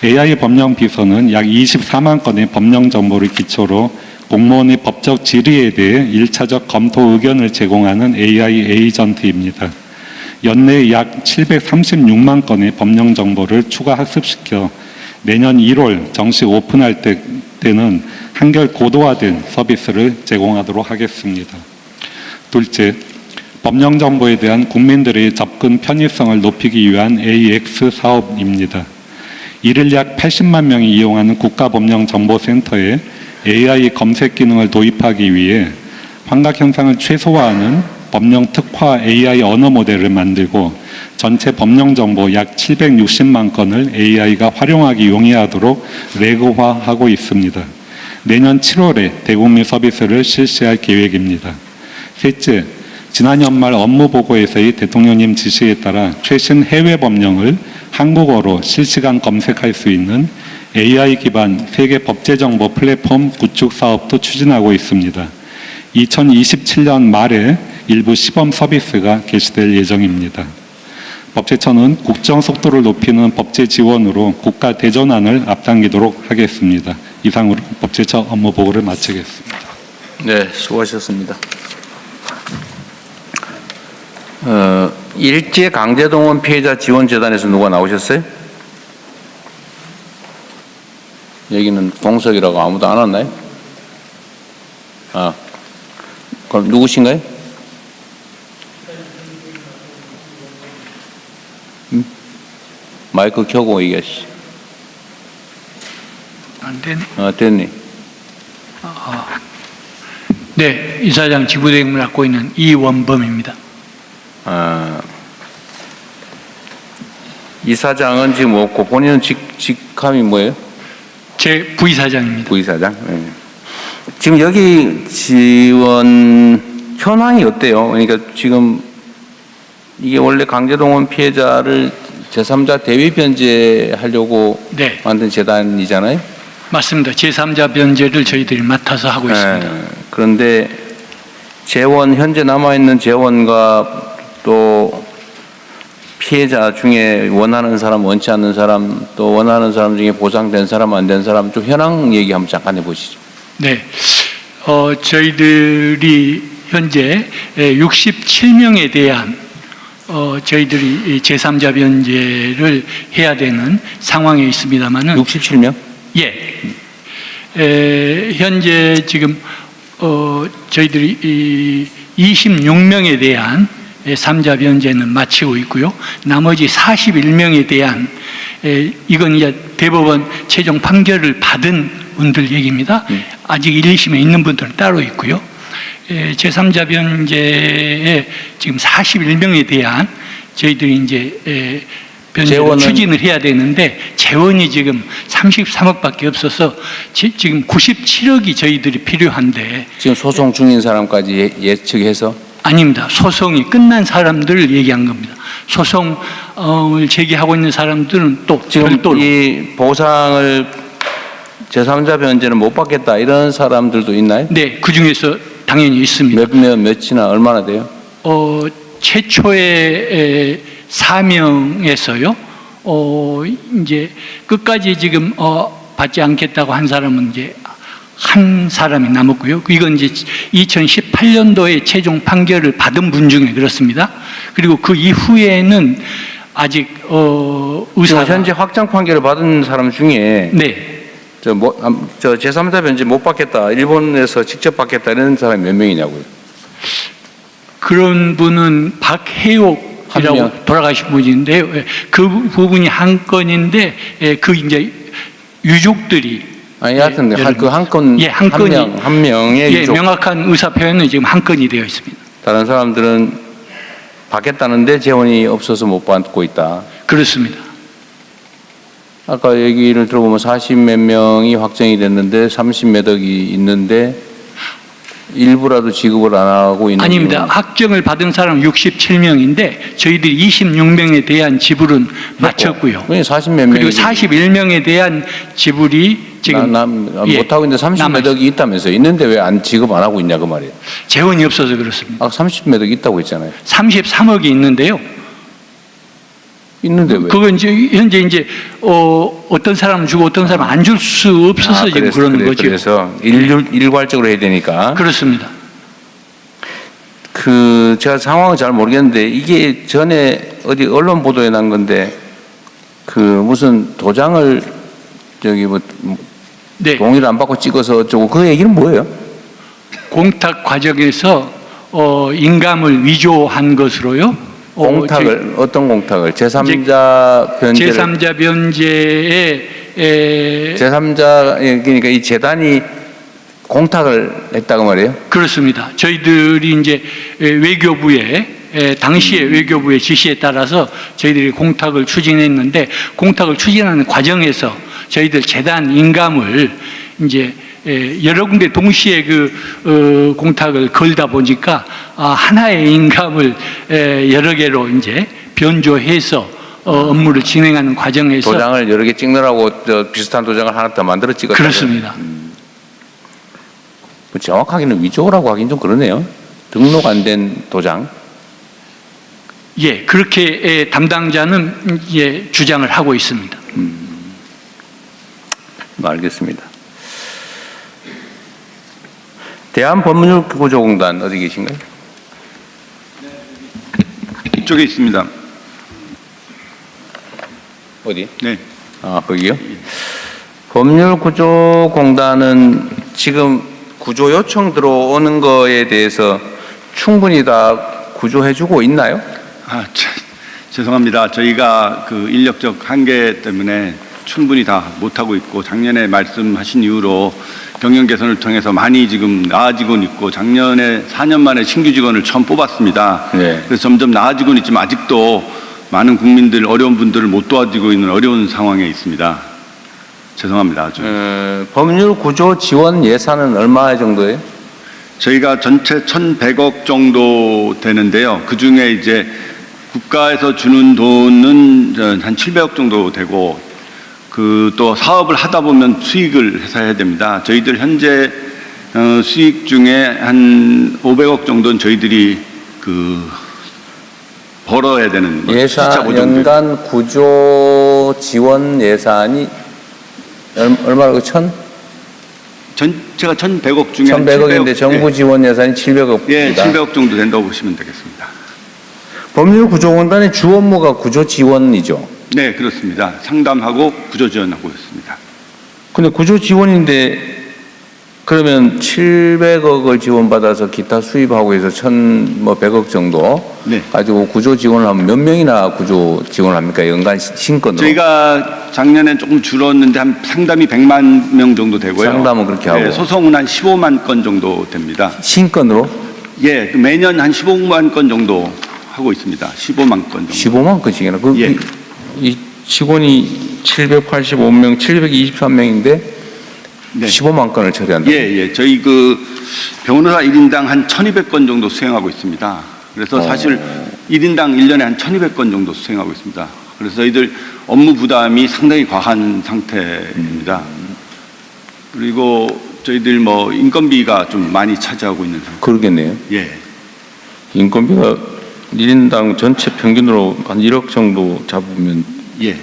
AI 법령 비서는 약 24만 건의 법령 정보를 기초로 공무원의 법적 질의에 대해 1차적 검토 의견을 제공하는 AI 에이전트입니다. 연내 약 736만 건의 법령 정보를 추가 학습시켜 내년 1월 정시 오픈할 때는 한결 고도화된 서비스를 제공하도록 하겠습니다. 둘째, 법령 정보에 대한 국민들의 접근 편의성을 높이기 위한 AX 사업입니다. 이를 약 80만 명이 이용하는 국가법령정보센터에 AI 검색 기능을 도입하기 위해 환각 현상을 최소화하는 법령 특화 AI 언어 모델을 만들고 전체 법령 정보 약 760만 건을 AI가 활용하기 용이하도록 레고화하고 있습니다. 내년 7월에 대국민 서비스를 실시할 계획입니다. 셋째, 지난 연말 업무보고에서의 대통령님 지시에 따라 최신 해외 법령을 한국어로 실시간 검색할 수 있는 AI 기반 세계 법제정보 플랫폼 구축 사업도 추진하고 있습니다. 2027년 말에 일부 시범 서비스가 개시될 예정입니다. 법제처는 국정 속도를 높이는 법제 지원으로 국가 대전환을 앞당기도록 하겠습니다. 이상으로 법제처 업무 보고를 마치겠습니다. 네, 수고하셨습니다. 일제 강제동원 피해자 지원재단에서 누가 나오셨어요? 여기는 동석이라고 아무도 안 왔나요? 아, 그럼 누구신가요? 마이크 켜고 얘기하시. 안 되네. 됐니? 네, 이사장 지구대행을 맡고 있는 이원범입니다. 이사장은 지금 없고 본인은 직함이 뭐예요? 제 부이사장입니다. 부이사장. 네. 지금 여기 지원 현황이 어때요? 그러니까 지금 이게 원래 강제동원 피해자를 제3자 대위 변제하려고 네. 만든 재단이잖아요. 맞습니다. 제3자 변제를 저희들이 맡아서 하고 있습니다. 그런데 재원 현재 남아있는 재원과 또 피해자 중에 원하는 사람, 원치 않는 사람, 또 원하는 사람 중에 보상된 사람, 안 된 사람 좀 현황 얘기 한번 잠깐 해보시죠. 네, 저희들이 현재 67명에 대한 저희들이 제3자 변제를 해야 되는 상황에 있습니다만은 67명? 예. 현재 지금 저희들이 26명에 대한 3자 변제는 마치고 있고요. 나머지 41명에 대한 이건 이제 대법원 최종 판결을 받은 분들 얘기입니다. 아직 1, 2심에 있는 분들은 따로 있고요. 제3자 변제에 지금 41명에 대한 저희들이 이제 변제를 추진을 해야 되는데 재원이 지금 33억밖에 없어서 지금 97억이 저희들이 필요한데 지금 소송 중인 사람까지 예측해서? 아닙니다. 소송이 끝난 사람들을 얘기한 겁니다. 소송을 제기하고 있는 사람들은 또 지금 별도로 이 보상을 제3자 변제는 못 받겠다 이런 사람들도 있나요? 네, 그 중에서 당연히 있습니다. 몇이나 얼마나 돼요? 최초에 4명에서요. 이제 끝까지 지금 받지 않겠다고 한 사람은 이제 한 사람이 남았고요. 이건 이제 2018년도에 최종 판결을 받은 분 중에 그렇습니다. 그리고 그 이후에는 아직 의사 현재 확정 판결을 받은 사람 중에 네. 저 제3자 변제 못 받겠다, 일본에서 직접 받겠다 이런 사람이 몇 명이냐고요? 그런 분은 박혜옥이라고 돌아가신 분인데 그 부분이 한 건인데 그 이제 유족들이 하여튼 그 한 건, 한 명의 유족. 명확한 의사 표현은 지금 한 건이 되어 있습니다. 다른 사람들은 받겠다는데 재원이 없어서 못 받고 있다. 그렇습니다. 아까 얘기를 들어보면 40몇 명이 확정이 됐는데 30몇 억이 있는데 일부라도 지급을 안 하고 있는. 아닙니다. 이유는? 확정을 받은 사람은 67명인데 저희들이 26명에 대한 지불은 마쳤고요. 40몇 명. 그리고 41명에 대한 지불이 지금 못하고 있는데 30몇 억이 있다면서요. 있는데 왜 안 지급 안 하고 있냐 그 말이에요. 재원이 없어서 그렇습니다. 30몇 억이 있다고 했잖아요. 33억이 있는데요. 있는데 왜? 그건 이제 현재 이제 어떤 사람은 주고 어떤 사람은 안 줄 수 없어서 지금 그러는 거죠. 그래서 일괄적으로 해야 되니까. 그렇습니다. 제가 상황을 잘 모르겠는데 이게 전에 어디 언론 보도에 난 건데 무슨 도장을 네. 동의를 안 받고 찍어서 어쩌고 그 얘기는 뭐예요? 공탁 과정에서 인감을 위조한 것으로요. 공탁을 어떤 공탁을 제3자 변제를 제3자 변제에 제3자 그러니까 이 재단이 공탁을 했다고 말이에요? 그렇습니다. 저희들이 이제 외교부에 당시의 외교부의 지시에 따라서 저희들이 공탁을 추진했는데 공탁을 추진하는 과정에서 저희들 재단 인감을 이제 여러 군데 동시에 공탁을 걸다 보니까 하나의 인감을 여러 개로 이제 변조해서 업무를 진행하는 과정에서 도장을 여러 개 찍느라고 비슷한 도장을 하나 더 만들어 찍었다. 그렇습니다. 정확하게는 위조라고 하긴 좀 그러네요. 등록 안 된 도장. 예, 그렇게 담당자는 주장을 하고 있습니다. 알겠습니다. 대한법률구조공단 어디 계신가요? 이쪽에 있습니다. 어디? 네. 거기요? 법률구조공단은 지금 구조 요청 들어오는 거에 대해서 충분히 다 구조해주고 있나요? 죄송합니다. 저희가 인력적 한계 때문에 충분히 다 못하고 있고 작년에 말씀하신 이후로 경영 개선을 통해서 많이 지금 나아지고는 있고 작년에 4년 만에 신규 직원을 처음 뽑았습니다. 네. 그래서 점점 나아지고는 있지만 아직도 많은 국민들 어려운 분들을 못 도와주고 있는 어려운 상황에 있습니다. 죄송합니다. 법률구조 지원 예산은 얼마 정도예요? 저희가 전체 1,100억 정도 되는데요. 그 중에 이제 국가에서 주는 돈은 한 700억 정도 되고 또 사업을 하다 보면 수익을 해서 해야 됩니다. 저희들 현재 수익 중에 한 500억 정도는 저희들이 벌어야 되는 연간 구조 지원 예산이 얼마라고 제가 1,100억 중에 1,100억인데 정부 지원 예산이 700억입니다. 예, 700억 정도 된다고 보시면 되겠습니다. 법률구조공단의 주 업무가 구조 지원이죠? 네, 그렇습니다. 상담하고 구조 지원하고 있습니다. 근데 구조 지원인데 그러면 700억을 지원받아서 기타 수입하고 해서 1,100억 정도 가지고 구조 지원을 하면 몇 명이나 구조 지원을 합니까? 연간 신건으로? 저희가 작년에 조금 줄었는데 한 상담이 100만 명 정도 되고요. 상담은 그렇게 하고. 네, 소송은 한 15만 건 정도 됩니다. 신건으로? 예, 매년 한 15만 건 정도 하고 있습니다. 15만 건 정도. 15만 건씩이나? 예. 이 직원이 785명, 723명인데 네. 15만 건을 처리한다. 예. 저희 변호사 1인당 한 1,200건 정도 수행하고 있습니다. 그래서 사실 1인당 1년에 한 1,200건 정도 수행하고 있습니다. 그래서 저희들 업무 부담이 상당히 과한 상태입니다. 그리고 저희들 인건비가 좀 많이 차지하고 있는 상태. 그러겠네요. 예. 인건비가 1인당 전체 평균으로 한 1억 정도 잡으면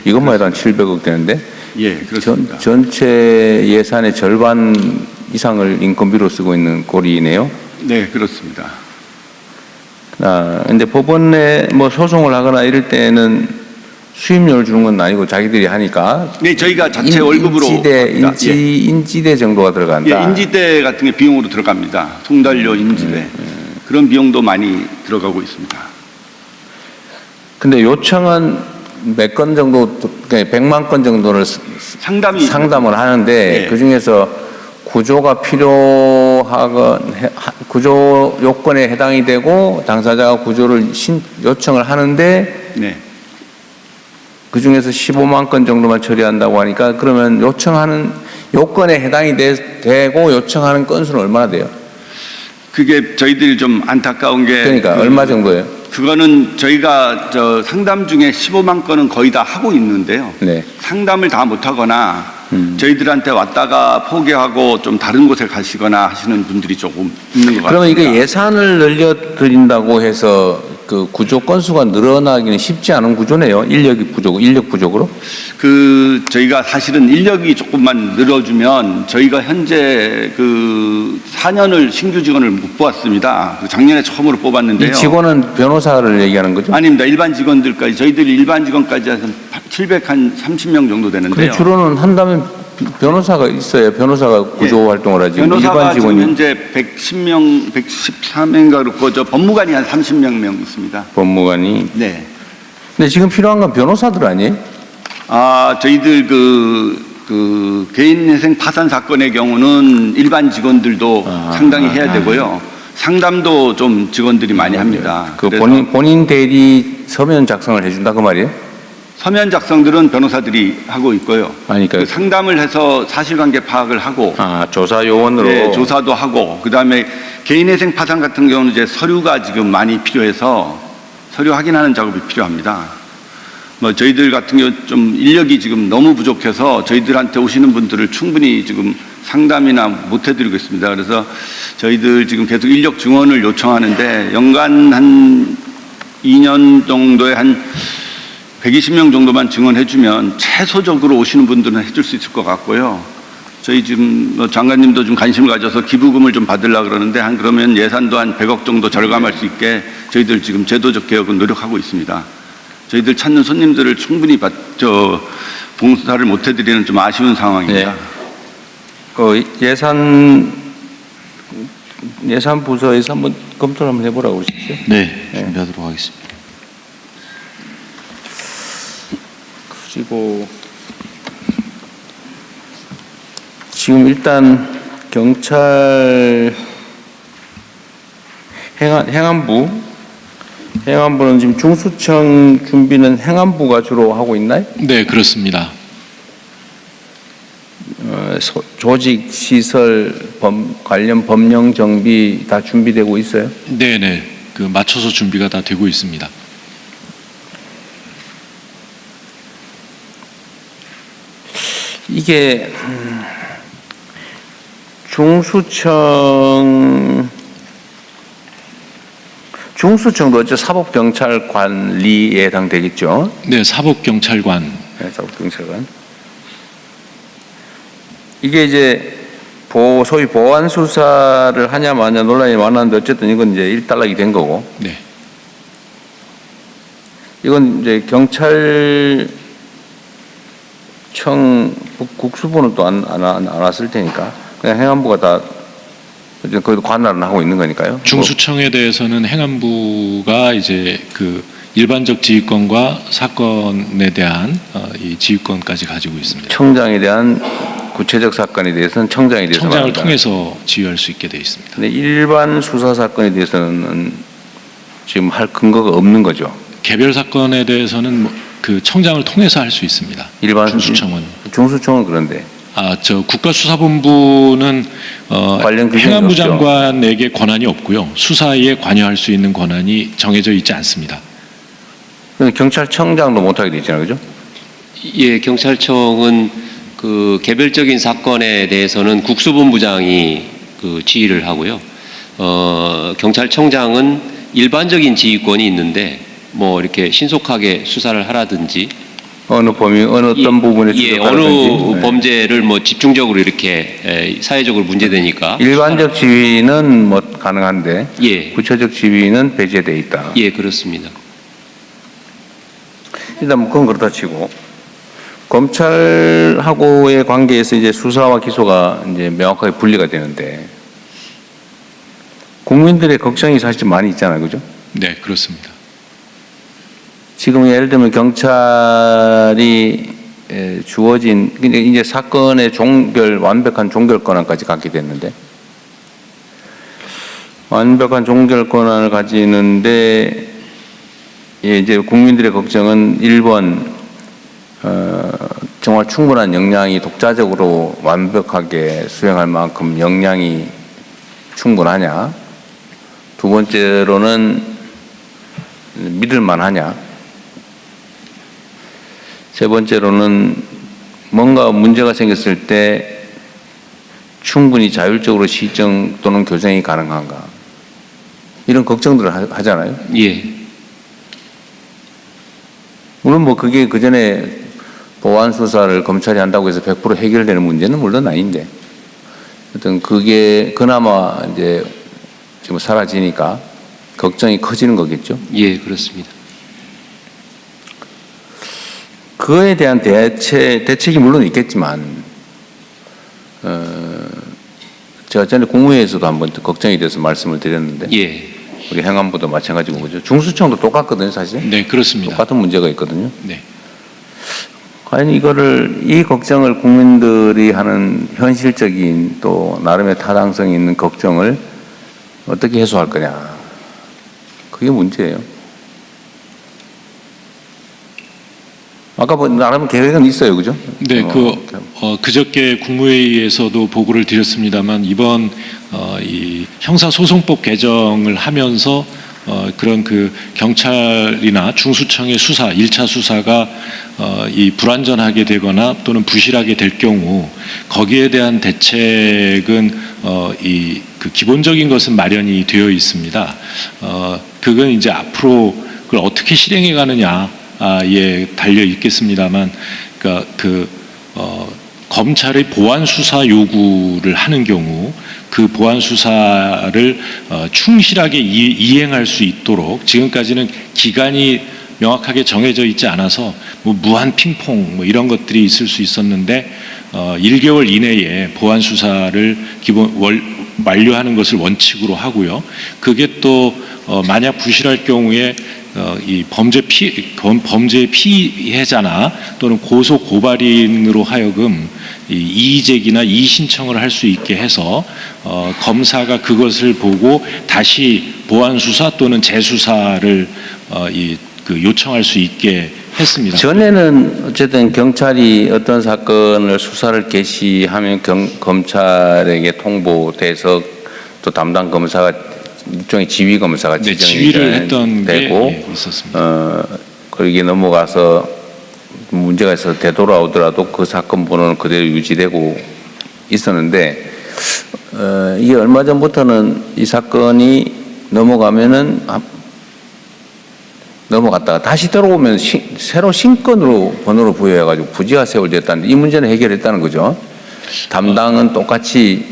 이것만 해도 한 700억 되는데 예, 그렇습니다. 전체 예산의 절반 이상을 인건비로 쓰고 있는 꼴이네요. 네, 그렇습니다. 근데 법원에 소송을 하거나 이럴 때는 수임료를 주는 건 아니고 자기들이 하니까. 네, 저희가 자체 월급으로. 인지대 정도가 들어간다. 예, 인지대 같은 게 비용으로 들어갑니다. 송달료, 인지대. 그런 비용도 많이 들어가고 있습니다. 근데 요청은 몇 건 정도, 100만 건 정도를 상담을 하는데 그 중에서 구조가 구조 요건에 해당이 되고 당사자가 구조를 요청을 하는데 그 중에서 15만 건 정도만 처리한다고 하니까 그러면 요청하는 요건에 해당이 되고 요청하는 건수는 얼마나 돼요? 그게 저희들이 좀 안타까운 게 그러니까 얼마 정도예요? 그거는 저희가 상담 중에 15만 건은 거의 다 하고 있는데요. 상담을 다 못하거나 저희들한테 왔다가 포기하고 좀 다른 곳에 가시거나 하시는 분들이 조금 있는 것 같습니다. 그러면 이게 예산을 늘려드린다고 해서 구조 건수가 늘어나기는 쉽지 않은 구조네요. 인력 부족으로. 저희가 사실은 인력이 조금만 늘어주면 저희가 현재 4년을 신규 직원을 못 뽑았습니다. 작년에 처음으로 뽑았는데요. 이 직원은 변호사를 얘기하는 거죠? 아닙니다. 일반 직원들까지 저희들이 일반 직원까지 해서 730명 정도 되는데요. 근데 주로는 한다면 변호사가 있어야 변호사가 구조 활동을 하지. 변호사가 일반 직원이 지금 현재 110명, 113명인가 그렇고 저 법무관이 한 30명 있습니다. 법무관이. 네. 근데 지금 필요한 건 변호사들 아니에요? 저희들 개인회생 파산 사건의 경우는 일반 직원들도 상당히 해야 되고요. 상담도 좀 직원들이 많이 합니다. 그 그래서 본인 대리 서면 작성을 해준다 그 말이에요? 서면 작성들은 변호사들이 하고 있고요. 그러니까 그 상담을 해서 사실관계 파악을 하고 조사 요원으로. 네, 조사도 하고 그다음에 개인회생 파산 같은 경우는 이제 서류가 지금 많이 필요해서 서류 확인하는 작업이 필요합니다. 뭐 저희들 같은 경우 좀 인력이 지금 너무 부족해서 저희들한테 오시는 분들을 충분히 지금 상담이나 못 해드리고 있습니다. 그래서 저희들 지금 계속 인력 증원을 요청하는데 연간 한 2년 정도에 한 120명 정도만 증원해주면 최소적으로 오시는 분들은 해줄 수 있을 것 같고요. 저희 지금 장관님도 좀 관심을 가져서 기부금을 좀 받으려고 그러는데 그러면 예산도 한 100억 정도 절감할 수 있게 저희들 지금 제도적 개혁은 노력하고 있습니다. 저희들 찾는 손님들을 충분히 봉사를 못 해드리는 좀 아쉬운 상황입니다. 네. 예산 부서에서 한번 검토를 한번 해보라고 그러십시오. 네, 준비하도록 하겠습니다. 그리고 지금 일단 경찰 행안부는 지금 중수청 준비는 행안부가 주로 하고 있나요? 네, 그렇습니다. 조직, 시설, 관련 법령 정비 다 준비되고 있어요? 네네, 맞춰서 준비가 다 되고 있습니다. 이게 중수청도 어째 사법경찰관리에 해당되겠죠? 네, 사법경찰관. 네, 사법경찰관. 이게 이제 소위 보안 수사를 하냐 마냐 논란이 많았는데 어쨌든 이건 이제 일단락이 된 거고. 네. 이건 이제 경찰청 국수부는 또 안 왔을 테니까 그냥 행안부가 다 거기도 관할은 하고 있는 거니까요. 중수청에 대해서는 행안부가 이제 일반적 지휘권과 사건에 대한 이 지휘권까지 가지고 있습니다. 청장에 대한 구체적 사건에 대해서는 청장에 대해서 청장을 통해서 지휘할 수 있게 되어 있습니다. 근데 일반 수사 사건에 대해서는 지금 할 근거가 없는 거죠. 개별 사건에 대해서는 청장을 통해서 할 수 있습니다. 일반 중수청은 그런데. 국가수사본부는 관련 행안부 장관에게 권한이 없고요. 수사에 관여할 수 있는 권한이 정해져 있지 않습니다. 경찰청장도 못하게 돼 있잖아요, 그죠? 예, 경찰청은 개별적인 사건에 대해서는 국수본부장이 지휘를 하고요. 경찰청장은 일반적인 지휘권이 있는데 이렇게 신속하게 수사를 하라든지 어떤 부분에 어느 범죄를 집중적으로 이렇게 사회적으로 문제되니까 일반적 지휘는 가능한데 구체적 지휘는 배제돼 있다. 예, 그렇습니다. 일단 그건 그렇다 치고 검찰하고의 관계에서 이제 수사와 기소가 이제 명확하게 분리가 되는데 국민들의 걱정이 사실 좀 많이 있잖아요, 그죠? 네, 그렇습니다. 지금 예를 들면 경찰이 주어진 이제 사건의 완벽한 종결 권한까지 갖게 됐는데 완벽한 종결 권한을 가지는데 이제 국민들의 걱정은 1번 정말 충분한 역량이 독자적으로 완벽하게 수행할 만큼 역량이 충분하냐, 두 번째로는 믿을 만하냐, 세 번째로는 뭔가 문제가 생겼을 때 충분히 자율적으로 시정 또는 교정이 가능한가, 이런 걱정들을 하잖아요. 예. 물론 그게 그 전에 보안 수사를 검찰이 한다고 해서 100% 해결되는 문제는 물론 아닌데 어떤 그게 그나마 이제 지금 사라지니까 걱정이 커지는 거겠죠? 예, 그렇습니다. 그에 대한 대책이 물론 있겠지만, 제가 전에 국무회의에서도 한번 걱정이 돼서 말씀을 드렸는데, 예. 우리 행안부도 마찬가지고 그죠? 중수청도 똑같거든요, 사실. 네, 그렇습니다. 똑같은 문제가 있거든요. 네. 과연 이 걱정을 국민들이 하는 현실적인 또 나름의 타당성이 있는 걱정을 어떻게 해소할 거냐. 그게 문제예요. 아까 뭐 나름 계획은 있어요, 그죠? 네, 그저께 국무회의에서도 보고를 드렸습니다만 이번 이 형사소송법 개정을 하면서 그런 그 경찰이나 중수청의 수사, 1차 수사가 이 불완전하게 되거나 또는 부실하게 될 경우 거기에 대한 대책은 이 그 기본적인 것은 마련이 되어 있습니다. 그건 이제 앞으로 그걸 어떻게 실행해 가느냐에 달려 있겠습니다만, 그러니까 검찰의 보안 수사 요구를 하는 경우 그 보안 수사를 충실하게 이행할 수 있도록, 지금까지는 기간이 명확하게 정해져 있지 않아서 뭐 무한 핑퐁 뭐 이런 것들이 있을 수 있었는데 1개월 이내에 보안 수사를 완료하는 것을 원칙으로 하고요. 그게 또 만약 부실할 경우에 이 범죄 피해자나 또는 고소 고발인으로 하여금 이의 제기나 이의 신청을 할 수 있게 해서 검사가 그것을 보고 다시 보안 수사 또는 재수사를 요청할 수 있게 했습니다. 전에는 어쨌든 경찰이 어떤 사건을 수사를 개시하면 검찰에게 통보돼서 또 담당 검사가 일종의 지휘 검사가 네, 지정이 지휘를 했던 되고 게 있었습니다. 거기에 넘어가서 문제가 있어서 되돌아오더라도 그 사건 번호는 그대로 유지되고 있었는데 이게 얼마 전부터는 이 사건이 넘어갔다가 다시 들어오면 새로 신건으로 번호를 부여해가지고 부지가 세월됐다는데 이 문제는 해결했다는 거죠. 담당은 똑같이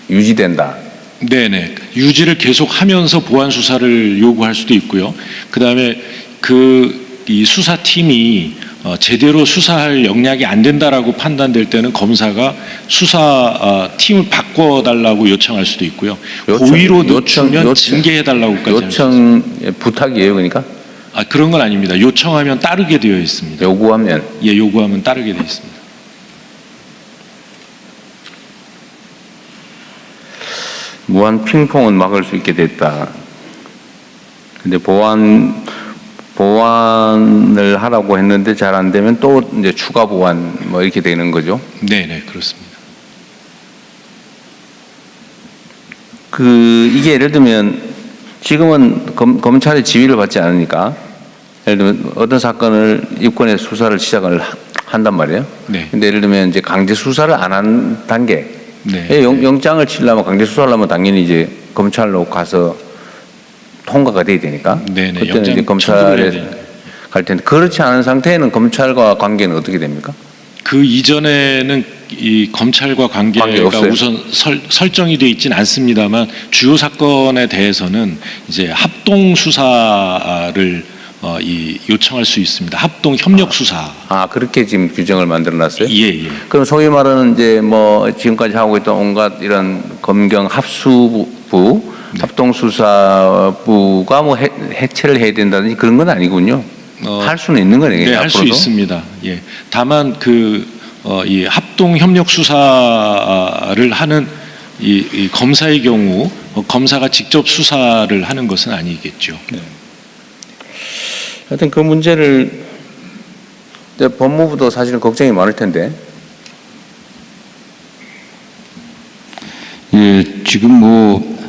유지된다. 네네. 유지를 계속하면서 보안 수사를 요구할 수도 있고요. 그다음에 이 수사팀이 제대로 수사할 역량이 안 된다라고 판단될 때는 검사가 수사팀을 바꿔달라고 요청할 수도 있고요. 고의로 늦추면 징계해달라고까지 요청 부탁이에요, 그러니까? 그런 건 아닙니다. 요청하면 따르게 되어 있습니다. 요구하면? 예, 요구하면 따르게 되어 있습니다. 무한 핑퐁은 막을 수 있게 됐다. 근데 보완을 하라고 했는데 잘 안 되면 또 이제 추가 보완 뭐 이렇게 되는 거죠. 네, 그렇습니다. 이게 예를 들면 지금은 검찰의 지휘를 받지 않으니까 예를 들면 어떤 사건을 입건해 수사를 시작을 한단 말이에요. 네. 근데 예를 들면 이제 강제 수사를 안 한 단계. 네. 영장을 치려면 강제 수사를 하면 당연히 이제 검찰로 가서 통과가 돼야 되니까. 네네. 그때는 이제 검찰에 갈 텐데 그렇지 않은 상태에는 검찰과 관계는 어떻게 됩니까? 그 이전에는 이 검찰과 관계가 우선 설정이 되어 있지는 않습니다만 주요 사건에 대해서는 이제 합동 수사를 요청할 수 있습니다. 합동 협력 수사. 그렇게 지금 규정을 만들어놨어요? 예. 그럼 소위 말하는 이제 뭐 지금까지 하고 있던 온갖 이런 검경 합수부, 네. 합동수사부가 뭐 해체를 해야 된다든지 그런 건 아니군요. 할 수는 있는 거네요. 네, 할 수 있습니다. 예. 다만 이 합동 협력 수사를 하는 이 검사의 경우 검사가 직접 수사를 하는 것은 아니겠죠. 네. 하여튼 그 문제를 법무부도 사실은 걱정이 많을 텐데. 예, 지금 뭐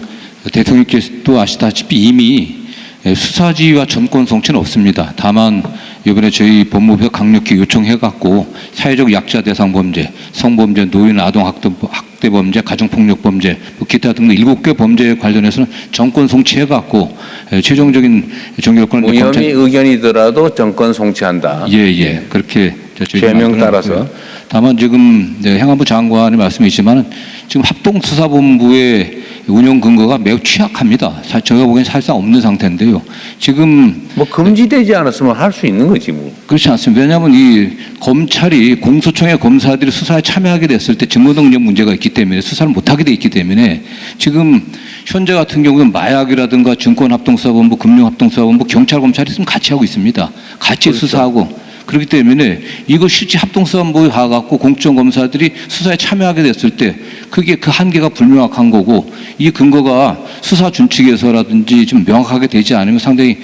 대통령께서도 아시다시피 이미 수사지휘와 전권 성취는 없습니다. 다만 이번에 저희 법무부가 강력히 요청해갖고 사회적 약자 대상 범죄, 성범죄, 노인 아동 학대 범죄, 가정폭력 범죄, 뭐 기타 등등 7개 범죄에 관련해서는 정권 송치해갖고 최종적인 종결권을 무혐의 의견이더라도 정권 송치한다. 예. 그렇게 죄명 따라서. 다만 지금 행안부 장관의 말씀이지만 지금 합동수사본부의 운영 근거가 매우 취약합니다. 저희가 보기엔 사실상 없는 상태인데요. 지금 뭐 금지되지 않았으면 할 수 있는 거지 뭐. 그렇지 않습니다. 왜냐하면 이 검찰이 공소청의 검사들이 수사에 참여하게 됐을 때 직무능력 문제가 있기 때문에 수사를 못하게 돼 있기 때문에 지금 현재 같은 경우는 마약이라든가 증권합동수사본부, 금융합동수사본부, 경찰, 검찰이 지금 같이 하고 있습니다. 같이 그렇죠. 수사하고 그렇기 때문에 이거 실제 합동수사본부에 가갖고 공적검사들이 수사에 참여하게 됐을 때 그게 그 한계가 불명확한 거고 이 근거가 수사 준칙에서라든지 좀 명확하게 되지 않으면 상당히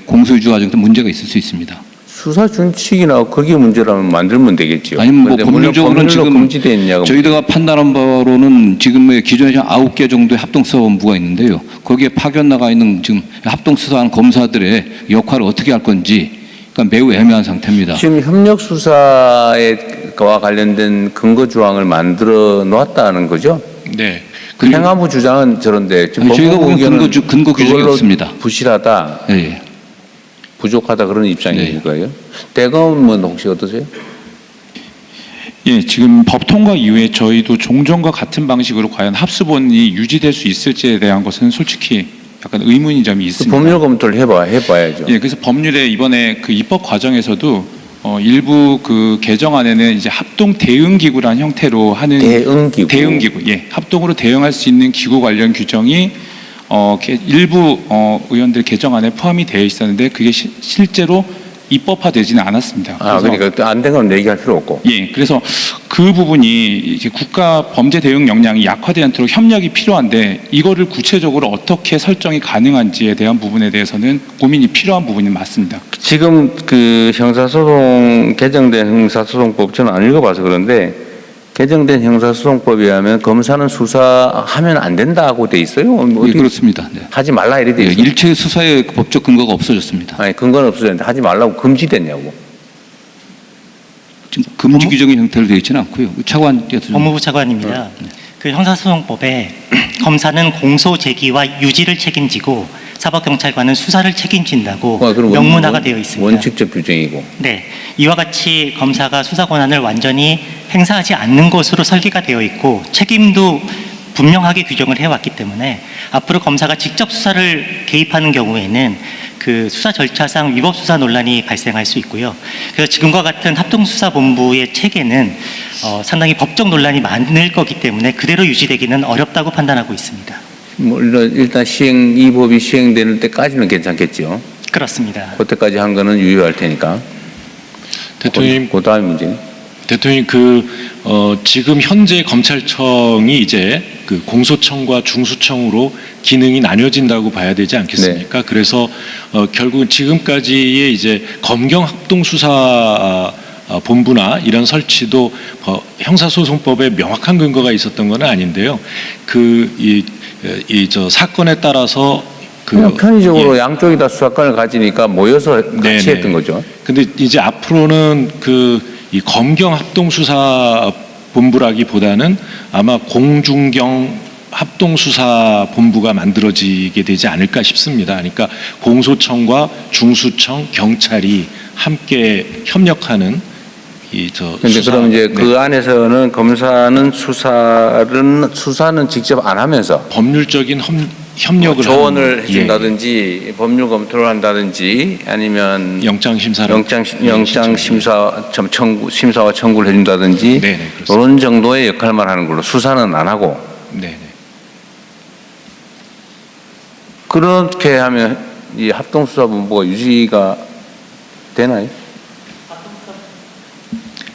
공소유지 과정에서 문제가 있을 수 있습니다. 수사 준칙이나 거기에 문제라면 만들면 되겠죠. 아니면 뭐 그런데 물론 법률적으로는 지금 금지되어 있냐고. 저희가 판단한 바로는 지금의 기존에 9개 정도의 합동수사본부가 있는데요. 거기에 파견 나가 있는 지금 합동수사하는 검사들의 역할을 어떻게 할 건지 그러니까 매우 애매한 상태입니다. 지금 협력 수사와 관련된 근거 조항을 만들어 놓았다는 거죠? 네. 그 행안부 주장은 저런데 지금 아니, 저희가 보기엔 법무부 근거 규정이 그걸로 없습니다. 부실하다, 예. 부족하다 그런 입장이신 네. 거예요? 대검은 혹시 어떠세요? 예, 지금 법 통과 이후에 저희도 종전과 같은 방식으로 과연 합수본이 유지될 수 있을지에 대한 것은 솔직히 약간 의문인 점이 있습니다. 법률 검토를 해봐야죠. 예, 그래서 법률에 이번에 그 입법 과정에서도 일부 그 개정안에는 이제 합동 대응 기구라는 형태로 하는 대응 기구, 예, 합동으로 대응할 수 있는 기구 관련 규정이 일부 의원들 개정안에 포함이 되어 있었는데 그게 실제로 입법화되지는 않았습니다. 아, 그러니까 안 된 건 얘기할 필요 없고. 예, 그래서 그 부분이 이제 국가 범죄 대응 역량이 약화되지 않도록 협력이 필요한데 이거를 구체적으로 어떻게 설정이 가능한지에 대한 부분에 대해서는 고민이 필요한 부분이 맞습니다. 지금 그 개정된 형사소송법 저는 안 읽어봐서 그런데 개정된 형사소송법에 의하면 검사는 수사하면 안 된다고 돼 있어요. 예, 그렇습니다. 네. 하지 말라 이래 돼 있어요. 일체 수사의 법적 근거가 없어졌습니다. 아니 근거는 없어졌는데 하지 말라고 금지됐냐고. 지금 금지 규정의 형태로 되어 있지는 않고요. 차관께서 법무부 차관입니다. 그 형사소송법에 검사는 공소 제기와 유지를 책임지고 사법경찰관은 수사를 책임진다고 명문화가 되어 있습니다. 원칙적 규정이고. 네, 이와 같이 검사가 수사 권한을 완전히 행사하지 않는 것으로 설계가 되어 있고 책임도 분명하게 규정을 해왔기 때문에 앞으로 검사가 직접 수사를 개입하는 경우에는 그 수사 절차상 위법 수사 논란이 발생할 수 있고요. 그래서 지금과 같은 합동수사본부의 체계는 상당히 법적 논란이 많을 거기 때문에 그대로 유지되기는 어렵다고 판단하고 있습니다. 뭐 일단 이 법이 시행되는 때까지는 괜찮겠죠. 그렇습니다. 그때까지 한 거는 유효할 테니까. 대통령님, 그 다음 문제는? 대통령님 지금 현재 검찰청이 이제 그 공소청과 중수청으로 기능이 나뉘어진다고 봐야 되지 않겠습니까? 네. 그래서 결국은 지금까지의 이제 검경합동수사 본부나 이런 설치도 형사소송법에 명확한 근거가 있었던 건 아닌데요. 저 사건에 따라서 그냥 편의적으로 양쪽이 다 수사권을 가지니까 모여서 같이 했던 거죠. 근데 이제 앞으로는 이 검경합동수사 본부라기보다는 아마 공중경 합동수사본부가 만들어지게 되지 않을까 싶습니다. 그러니까 공소청과 중수청, 경찰이 함께 협력하는 그런데 그럼 이제 그 안에서는 검사는 수사는 직접 안 하면서 법률적인 협력을 조언을 해준다든지 법률 검토를 한다든지 아니면 심사와 청구를 해준다든지 그런 정도의 역할만 하는 걸로 수사는 안 하고. 네. 그렇게 하면 이 합동수사본부가 유지가 되나요?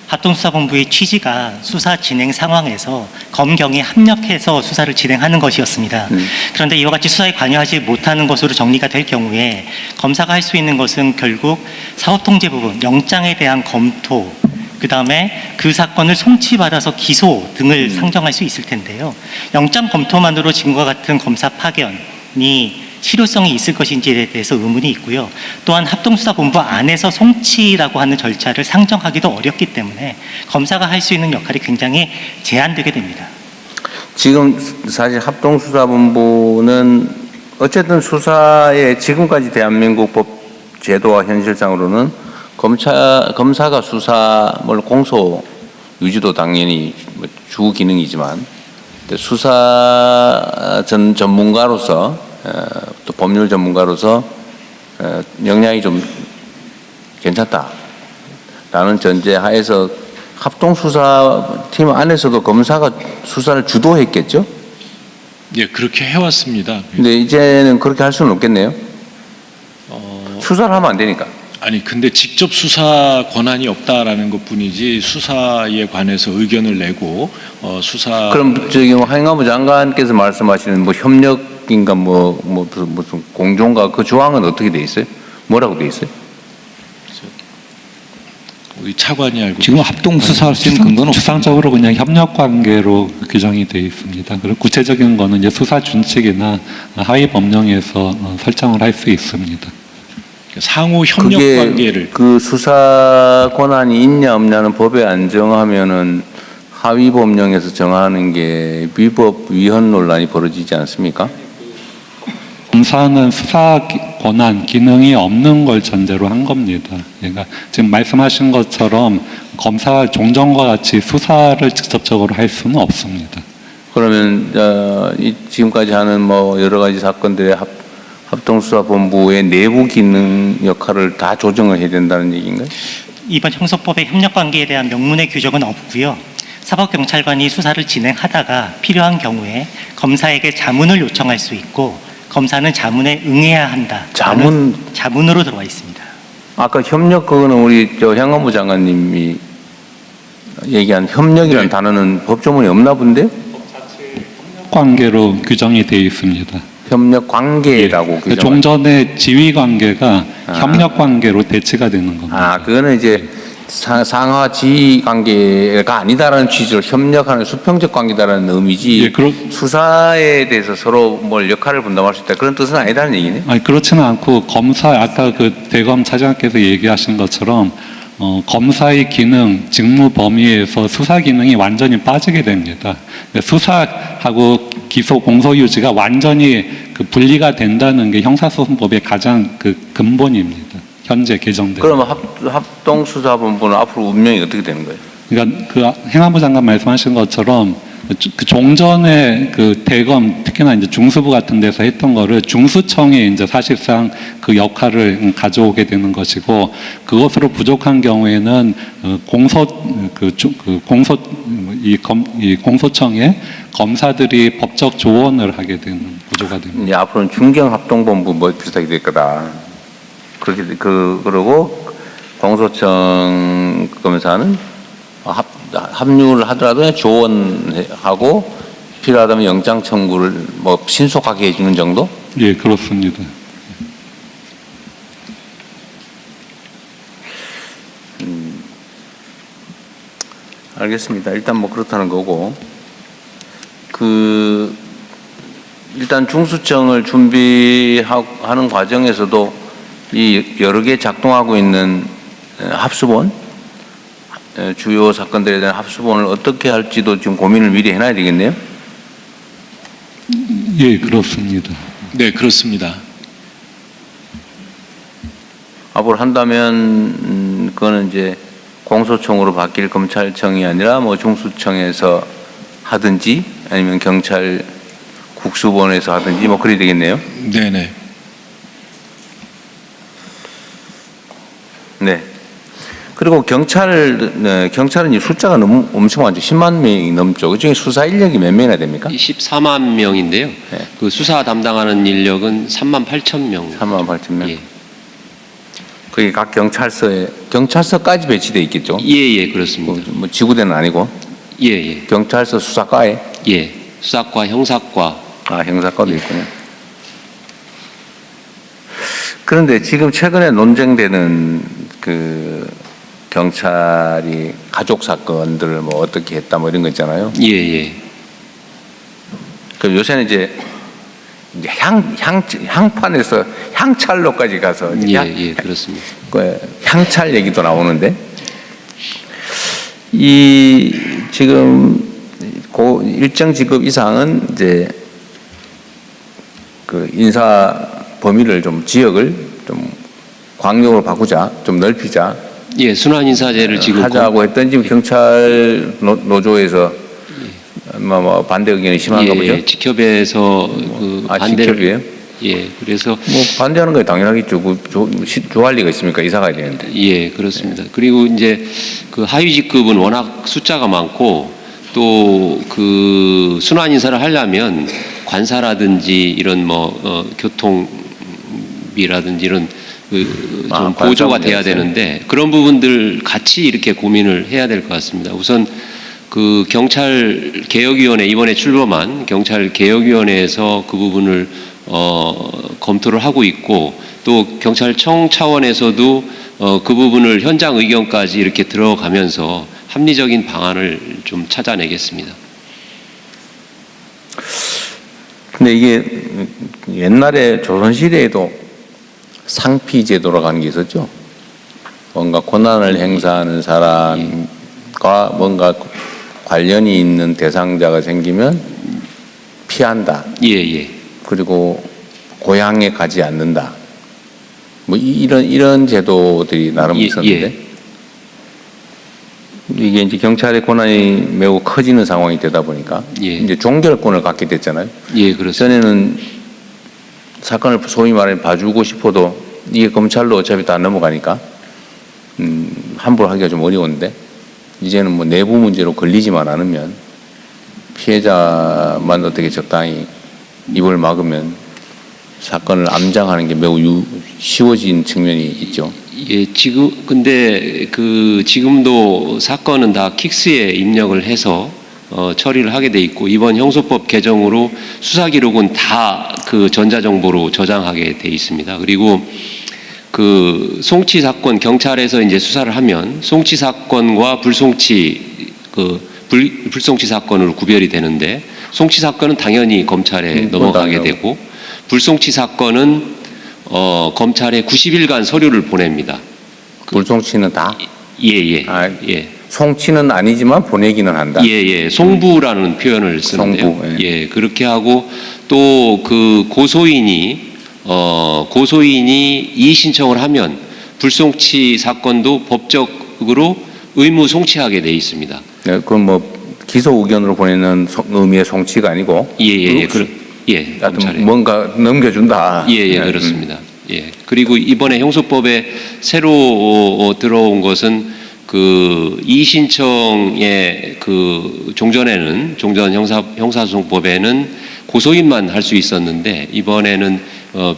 합동수사본부의 취지가 수사 진행 상황에서 검경이 합력해서 수사를 진행하는 것이었습니다. 그런데 이와 같이 수사에 관여하지 못하는 것으로 정리가 될 경우에 검사가 할 수 있는 것은 결국 사법통제 부분, 영장에 대한 검토, 그 다음에 그 사건을 송치받아서 기소 등을 상정할 수 있을 텐데요. 영장 검토만으로 지금과 같은 검사 파견이 실효성이 있을 것인지에 대해서 의문이 있고요. 또한 합동수사본부 안에서 송치라고 하는 절차를 상정하기도 어렵기 때문에 검사가 할 수 있는 역할이 굉장히 제한되게 됩니다. 지금 사실 합동수사본부는 어쨌든 수사에 지금까지 대한민국 법 제도와 현실상으로는 검사가 공소 유지도 당연히 뭐 주 기능이지만 수사 전문가로서 또 법률 전문가로서 역량이 좀 괜찮다라는 전제 하에서 합동수사팀 안에서도 검사가 수사를 주도했겠죠? 예, 그렇게 해왔습니다. 근데 이제는 그렇게 할 수는 없겠네요. 수사를 하면 안 되니까. 아니 근데 직접 수사 권한이 없다라는 것뿐이지 수사에 관해서 의견을 내고 수사. 그럼 저기 행안부 장관께서 말씀하시는 뭐 협력인가 무슨 공조인가 그 조항은 어떻게 돼 있어요? 뭐라고 돼 있어요? 우리 차관이 알고 지금 합동 수사할 수 있는 근거는 추상적으로 그냥 협력 관계로 규정이 되어 있습니다. 그리고 구체적인 거는 이제 수사 준칙이나 하위 법령에서 설정을 할 수 있습니다. 상호 협력 관계를 그 수사 권한이 있냐 없냐는 법에 안 정하면은 하위 법령에서 정하는 게 위법 위헌 논란이 벌어지지 않습니까? 검사는 수사 권한 기능이 없는 걸 전제로 한 겁니다. 그러니까 지금 말씀하신 것처럼 검사가 종전과 같이 수사를 직접적으로 할 수는 없습니다. 그러면 지금까지 하는 뭐 여러 가지 사건들의 합동수사본부의 내부 기능 역할을 다 조정을 해야 된다는 얘기인가요? 이번 형사법의 협력관계에 대한 명문의 규정은 없고요. 사법경찰관이 수사를 진행하다가 필요한 경우에 검사에게 자문을 요청할 수 있고 검사는 자문에 응해야 한다. 자문으로 들어와 있습니다. 아까 협력 그거는 우리 행안부 장관님이 얘기한 협력이라는 단어는 법조문에 없나 본데? 관계로 규정이 되어 있습니다. 협력 관계라고 규정. 종전의 지위 관계가 협력 관계로 대치가 되는 겁니다. 그거는 이제 상하 지위 관계가 아니다라는 취지로 협력하는 수평적 관계다라는 의미지. 수사에 대해서 서로 뭘 역할을 분담할 수 있다 그런 뜻은 아니다는 얘기네. 아니 그렇지는 않고 검사 아까 그 대검 차장께서 얘기하신 것처럼 검사의 기능, 직무 범위에서 수사 기능이 완전히 빠지게 됩니다. 수사하고 기소 공소 유지가 완전히 그 분리가 된다는 게 형사소송법의 가장 그 근본입니다. 현재 개정된. 그러면 합동수사본부는 앞으로 운명이 어떻게 되는 거예요? 그러니까 그 행안부 장관 말씀하신 것처럼 그 종전에 그 대검 특히나 이제 중수부 같은 데서 했던 거를 중수청이 이제 사실상 그 역할을 가져오게 되는 것이고 그것으로 부족한 경우에는 공소청에 검사들이 법적 조언을 하게 되는 구조가 됩니다. 이제 앞으로는 중경합동본부 뭐 비슷하게 될 거다. 그렇게 그러고 공소청 검사는 합류를 하더라도 조언하고 필요하다면 영장 청구를 뭐 신속하게 해주는 정도? 예, 그렇습니다. 알겠습니다. 일단 뭐 그렇다는 거고 일단 중수청을 준비하는 과정에서도 이 여러 개 작동하고 있는 합수본 주요 사건들에 대한 합수본을 어떻게 할지도 지금 고민을 미리 해놔야 되겠네요. 예, 그렇습니다. 네, 그렇습니다. 앞으로 한다면 그거는 이제 공소청으로 바뀔 검찰청이 아니라 뭐 중수청에서 하든지 아니면 경찰 국수본에서 하든지 뭐 그래야 되겠네요. 네네. 네. 그리고 경찰은 이 숫자가 너무 엄청 많죠. 10만 명이 넘죠. 그중에 수사 인력이 몇 명이나 됩니까? 14만 명인데요. 네. 그 수사 담당하는 인력은 3만 8천 명. 3만 8천 명. 예. 거기 각 경찰서까지 배치돼 있겠죠? 예, 그렇습니다. 뭐 지구대는 아니고? 예. 경찰서 수사과에? 예. 수사과, 형사과. 형사과도 있군요. 그런데 지금 최근에 논쟁되는 그 경찰이 가족 사건들을 뭐 어떻게 했다 뭐 이런 거 있잖아요. 예. 그럼 요새는 이제 향판에서 향찰로까지 가서 예, 그렇습니다. 향찰 얘기도 나오는데 이 지금 일정 직급 이상은 이제 그 인사 범위를 좀 지역을 좀 광역으로 바꾸자, 좀 넓히자 예, 순환 인사제를 지금 하자고 했던 지금 경찰 노조에서 뭐 반대 의견이 심한가 보죠? 예, 직협에서 그 반대를 직협이에요? 예, 그래서 뭐 반대하는 거에 당연하겠죠. 조할 리가 있습니까? 이사 가야 되는데. 예, 그렇습니다. 그리고 이제 그 하위 직급은 워낙 숫자가 많고 또 그 순환 인사를 하려면 관사라든지 이런 뭐 교통비라든지 이런 좀 보조가 돼야 되는데 그런 부분들 같이 이렇게 고민을 해야 될 것 같습니다. 우선 그 경찰 개혁위원회 이번에 출범한 경찰 개혁위원회에서 그 부분을 검토를 하고 있고 또 경찰청 차원에서도 그 부분을 현장 의견까지 이렇게 들어가면서 합리적인 방안을 좀 찾아내겠습니다. 근데 이게 옛날에 조선시대에도 상피 제도라고 하는 게 있었죠. 뭔가 권한을 행사하는 사람과 뭔가 관련이 있는 대상자가 생기면 피한다. 예. 그리고 고향에 가지 않는다. 뭐 이런 제도들이 나름 있었는데 이게 이제 경찰의 권한이 매우 커지는 상황이 되다 보니까 이제 종결권을 갖게 됐잖아요. 예, 그렇습니다. 전에는 사건을 소위 말해 봐주고 싶어도 이게 검찰로 어차피 다 넘어가니까 함부로 하기가 좀 어려운데 이제는 뭐 내부 문제로 걸리지만 않으면 피해자만 어떻게 적당히 입을 막으면 사건을 암장하는 게 매우 쉬워진 측면이 있죠. 예, 근데 지금도 사건은 다 킥스에 입력을 해서 처리를 하게 돼 있고 이번 형소법 개정으로 수사 기록은 다 그 전자정보로 저장하게 돼 있습니다. 그리고 그 송치 사건 경찰에서 이제 수사를 하면 송치 사건과 불송치 불송치 사건으로 구별이 되는데 송치 사건은 당연히 검찰에 넘어가게 되고 불송치 사건은 검찰에 90일간 서류를 보냅니다. 불송치는 다? 예. 송치는 아니지만 보내기는 한다. 예. 송부라는 표현을 쓰는데요. 송부, 예, 그렇게 하고 또 그 고소인이 이의 신청을 하면 불송치 사건도 법적으로 의무 송치하게 돼 있습니다. 네, 그건 뭐 기소 의견으로 보내는 의미의 송치가 아니고. 하여튼 뭔가 넘겨준다. 예, 그렇습니다. 예. 그리고 이번에 형소법에 새로 들어온 것은 그 이의 신청의 그 종전 형사소송법에는 고소인만 할 수 있었는데 이번에는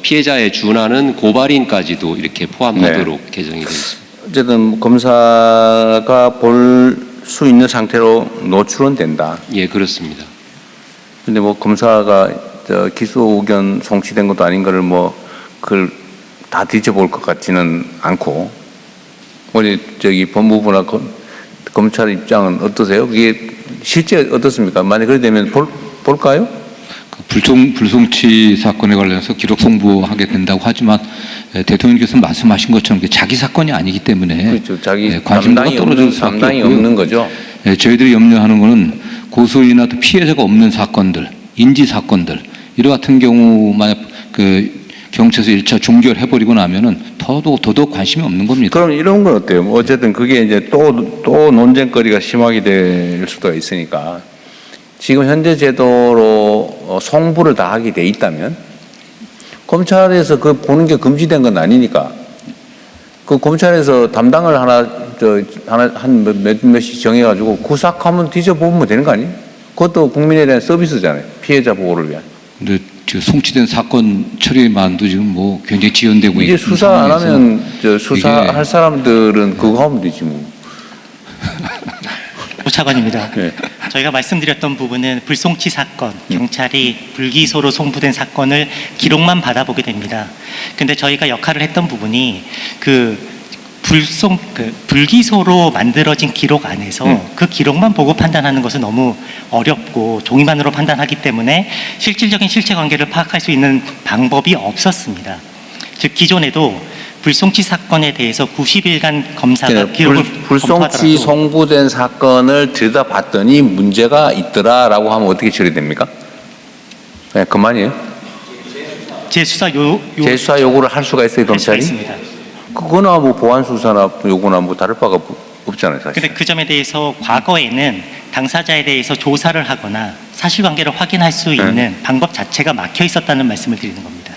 피해자에 준하는 고발인까지도 이렇게 포함하도록 개정이 되어 있습니다. 어쨌든 검사가 볼 수 있는 상태로 노출은 된다. 예, 그렇습니다. 근데 뭐 검사가 기소 의견 송치된 것도 아닌 거를 뭐 그걸 다 뒤져볼 것 같지는 않고 우리 법무부나 검찰 입장은 어떠세요? 그게 실제 어떻습니까? 만약 그래 되면 볼까요? 불송치 사건에 관련해서 기록 송부하게 된다고 하지만 대통령께서 말씀하신 것처럼 자기 사건이 아니기 때문에 그렇죠. 자기 관심도가 떨어질 수밖에 담당이 없고요. 없는 거죠. 저희들이 염려하는 것은 고소인이나 또 피해자가 없는 사건들, 인지 사건들 이러 같은 경우 만약 경찰에서 1차 종결해버리고 나면은 더더욱 관심이 없는 겁니다. 그럼 이런 건 어때요? 어쨌든 그게 이제 또 논쟁거리가 심하게 될 수도 있으니까 지금 현재 제도로 송부를 다 하게 돼 있다면 검찰에서 그 보는 게 금지된 건 아니니까 그 검찰에서 담당을 한 몇씩 정해가지고 그 사건만 뒤져보면 되는 거 아니에요? 그것도 국민에 대한 서비스잖아요. 피해자 보호를 위한. 근데 송치된 사건 처리만도 지금 뭐 굉장히 지연되고 이제 수사 안 하면 수사할 사람들은 그거 하면 되지 뭐. 차관입니다. 저희가 말씀드렸던 부분은 불송치 사건, 경찰이 불기소로 송부된 사건을 기록만 받아보게 됩니다. 근데 저희가 역할을 했던 부분이 불기소로 만들어진 기록 안에서 그 기록만 보고 판단하는 것은 너무 어렵고 종이만으로 판단하기 때문에 실질적인 실체관계를 파악할 수 있는 방법이 없었습니다. 즉 기존에도 불송치 사건에 대해서 90일간 검사가 기록을 불송치 송부된 사건을 들여다봤더니 문제가 있더라라고 하면 어떻게 처리됩니까? 네, 그만이에요. 재수사 재수사 요구를 할 수가 있어요, 검찰이? 있습니다. 그거나 뭐 보안 수사나 요거나 뭐 다를 바가 없잖아요, 사실. 근데 그 점에 대해서 과거에는 당사자에 대해서 조사를 하거나 사실관계를 확인할 수 있는 방법 자체가 막혀 있었다는 말씀을 드리는 겁니다.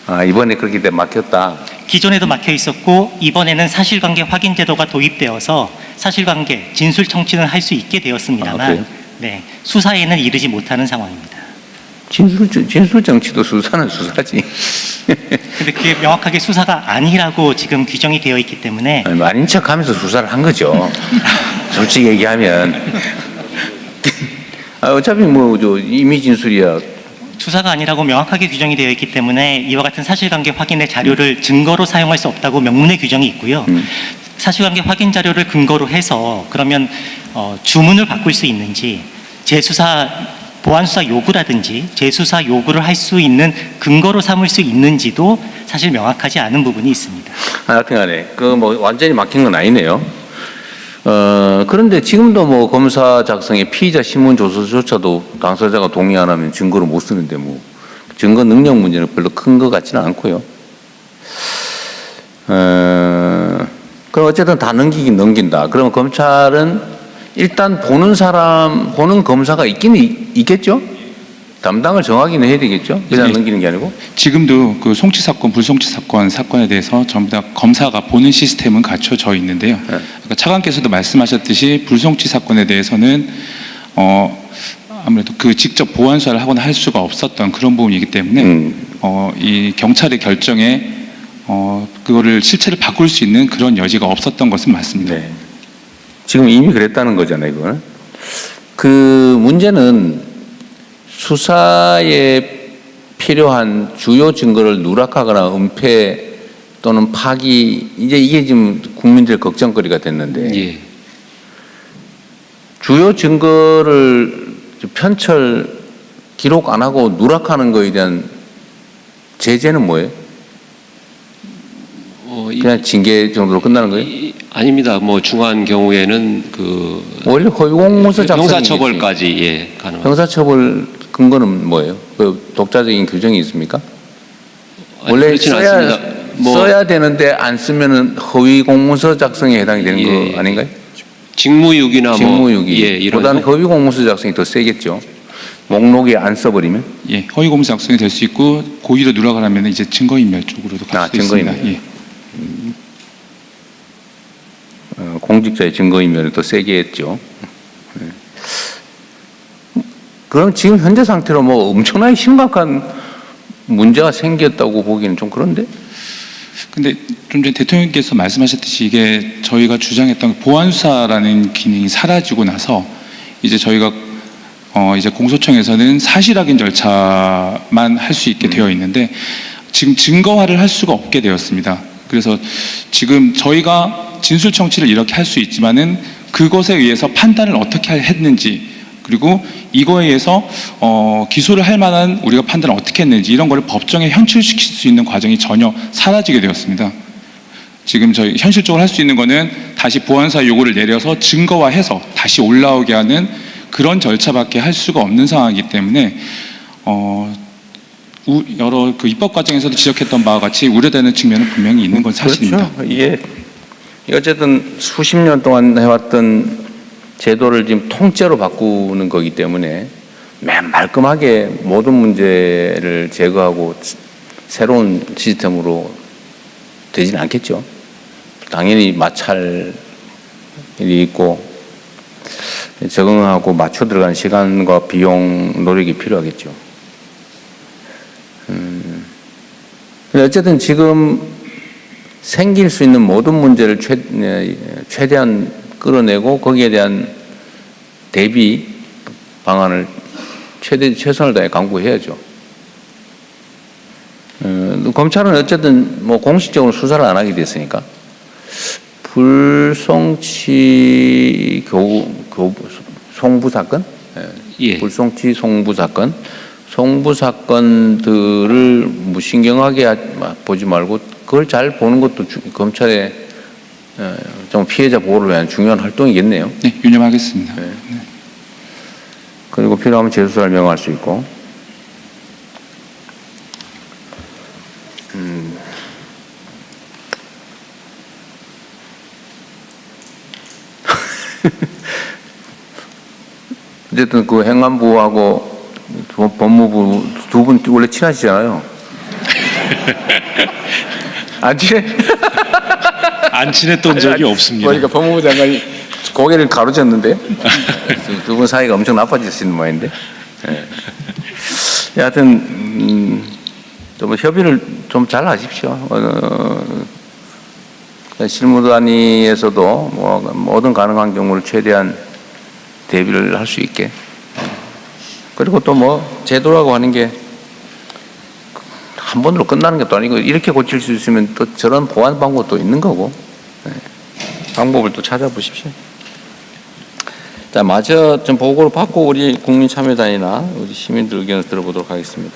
아, 이번에 그렇게 돼 막혔다. 기존에도 막혀 있었고 이번에는 사실관계 확인 제도가 도입되어서 사실관계 진술 청취는 할 수 있게 되었습니다만 네, 수사에는 이르지 못하는 상황입니다. 진술 정치도 수사는 수사지. 근데 그게 명확하게 수사가 아니라고 지금 규정이 되어 있기 때문에 아니, 아닌 척하면서 수사를 한 거죠. 솔직히 얘기하면. 어차피 뭐 저 이미 진술이야. 수사가 아니라고 명확하게 규정이 되어 있기 때문에 이와 같은 사실관계 확인의 자료를 증거로 사용할 수 없다고 명문의 규정이 있고요. 사실관계 확인 자료를 근거로 해서 그러면 주문을 바꿀 수 있는지 재수사 보안수사 요구라든지 재수사 요구를 할 수 있는 근거로 삼을 수 있는지도 사실 명확하지 않은 부분이 있습니다. 하여튼간에 그 뭐 완전히 막힌 건 아니네요. 그런데 지금도 뭐 검사 작성에 피의자 신문 조서조차도 당사자가 동의 안 하면 증거로 못 쓰는데 뭐 증거 능력 문제는 별로 큰 것 같지는 않고요. 그럼 어쨌든 다 넘기긴 넘긴다. 그러면 검찰은 일단 보는 검사가 있겠죠? 담당을 정하기는 해야 되겠죠? 그냥 넘기는 게 아니고? 지금도 그 송치 사건, 불송치 사건에 대해서 전부 다 검사가 보는 시스템은 갖춰져 있는데요. 그러니까 차관께서도 말씀하셨듯이 불송치 사건에 대해서는 아무래도 그 직접 보안 수사를 하거나 할 수가 없었던 그런 부분이기 때문에 이 경찰의 결정에 그거를 실체를 바꿀 수 있는 그런 여지가 없었던 것은 맞습니다. 네. 지금 이미 그랬다는 거잖아요, 이거는. 그 문제는 수사에 필요한 주요 증거를 누락하거나 은폐 또는 파기, 이제 이게 지금 국민들의 걱정거리가 됐는데, 주요 증거를 편철, 기록 안 하고 누락하는 거에 대한 제재는 뭐예요? 그냥 징계 정도로 끝나는 거예요? 아닙니다. 뭐 중한 경우에는 원래 허위공문서 작성이 형사처벌까지 가능합니다. 형사처벌 근거는 뭐예요? 그 독자적인 규정이 있습니까? 원래 그렇지는 않습니다. 써야 되는데 안 쓰면은 허위공문서 작성에 해당이 되는 거 아닌가요? 직무유기나 직무유기. 이런 보다는 허위공문서 작성이 더 세겠죠. 목록에 안 써버리면? 허위공문서 작성이 될 수 있고 고의로 누락을 하면 이제 증거인멸 쪽으로도 갈 수 있습니다. 공직자의 증거인멸을 더 세게 했죠. 그럼 지금 현재 상태로 뭐 엄청나게 심각한 문제가 생겼다고 보기는 좀 그런데? 근데 좀 전에 대통령께서 말씀하셨듯이 이게 저희가 주장했던 보안수사라는 기능이 사라지고 나서 이제 저희가 이제 공소청에서는 사실 확인 절차만 할 수 있게 되어 있는데 지금 증거화를 할 수가 없게 되었습니다. 그래서 지금 저희가 진술 청취를 이렇게 할 수 있지만은 그것에 의해서 판단을 어떻게 했는지 그리고 이거에 의해서 기소를 할 만한 우리가 판단을 어떻게 했는지 이런 거를 법정에 현출시킬 수 있는 과정이 전혀 사라지게 되었습니다. 지금 저희 현실적으로 할 수 있는 거는 다시 보안사 요구를 내려서 증거화해서 다시 올라오게 하는 그런 절차밖에 할 수가 없는 상황이기 때문에 여러 그 입법 과정에서도 지적했던 바와 같이 우려되는 측면은 분명히 있는 건 사실입니다. 그렇죠. 이게 어쨌든 수십 년 동안 해왔던 제도를 지금 통째로 바꾸는 거기 때문에 맨 말끔하게 모든 문제를 제거하고 새로운 시스템으로 되지는 않겠죠. 당연히 마찰이 있고 적응하고 맞춰 들어가는 시간과 비용, 노력이 필요하겠죠. 근데 어쨌든 지금 생길 수 있는 모든 문제를 최대한 끌어내고 거기에 대한 대비 방안을 최선을 다해 강구해야죠. 검찰은 어쨌든 뭐 공식적으로 수사를 안 하게 됐으니까 불송치 송부 사건, 불송치 송부 사건들을 무신경하게 보지 말고 그걸 잘 보는 것도 검찰의 좀 피해자 보호를 위한 중요한 활동이겠네요. 네, 유념하겠습니다. 네. 그리고 필요하면 재수사를 명할 수 있고. 어쨌든 그 행안부하고 법무부 두 분 원래 친하시잖아요. 안 친해? 안 친했던 적이 없습니다. 그러니까 법무부 장관이 고개를 가로젓는데 두 분 사이가 엄청 나빠지시는 모양인데. 예. 여하튼 좀 협의를 좀 잘 하십시오. 실무단위에서도 뭐 모든 가능한 경우를 최대한 대비를 할 수 있게. 그리고 또 뭐 제도라고 하는 게 한 번으로 끝나는 것도 아니고 이렇게 고칠 수 있으면 또 저런 보완 방법도 있는 거고. 네. 방법을 또 찾아보십시오. 자, 마저 좀 보고를 받고 우리 국민참여단이나 우리 시민들 의견을 들어보도록 하겠습니다.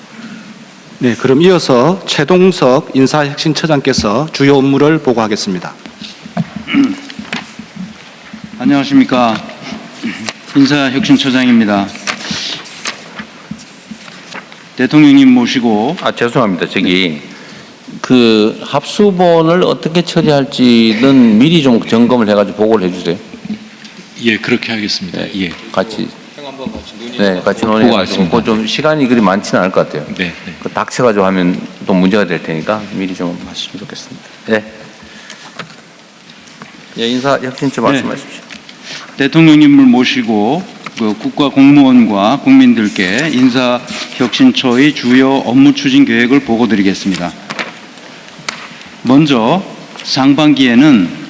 네, 그럼 이어서 최동석 인사혁신처장께서 주요 업무를 보고하겠습니다. 안녕하십니까. 인사혁신처장입니다. 대통령님 모시고. 죄송합니다. 저기 그 합수본을 어떻게 처리할지는 미리 좀 점검을 해가지고 보고를 해주세요. 예, 그렇게 하겠습니다. 예. 같이. 네, 같이 논의해가지고 좀 시간이 그리 많지는 않을 것 같아요. 네. 그 닥쳐가지고 하면 또 문제가 될 테니까 미리 좀 하시면 좋겠습니다. 네. 예, 인사혁신처 말씀하십시오. 대통령님을 모시고 그 국가 공무원과 국민들께 인사혁신처의 주요 업무 추진 계획을 보고드리겠습니다. 먼저 상반기에는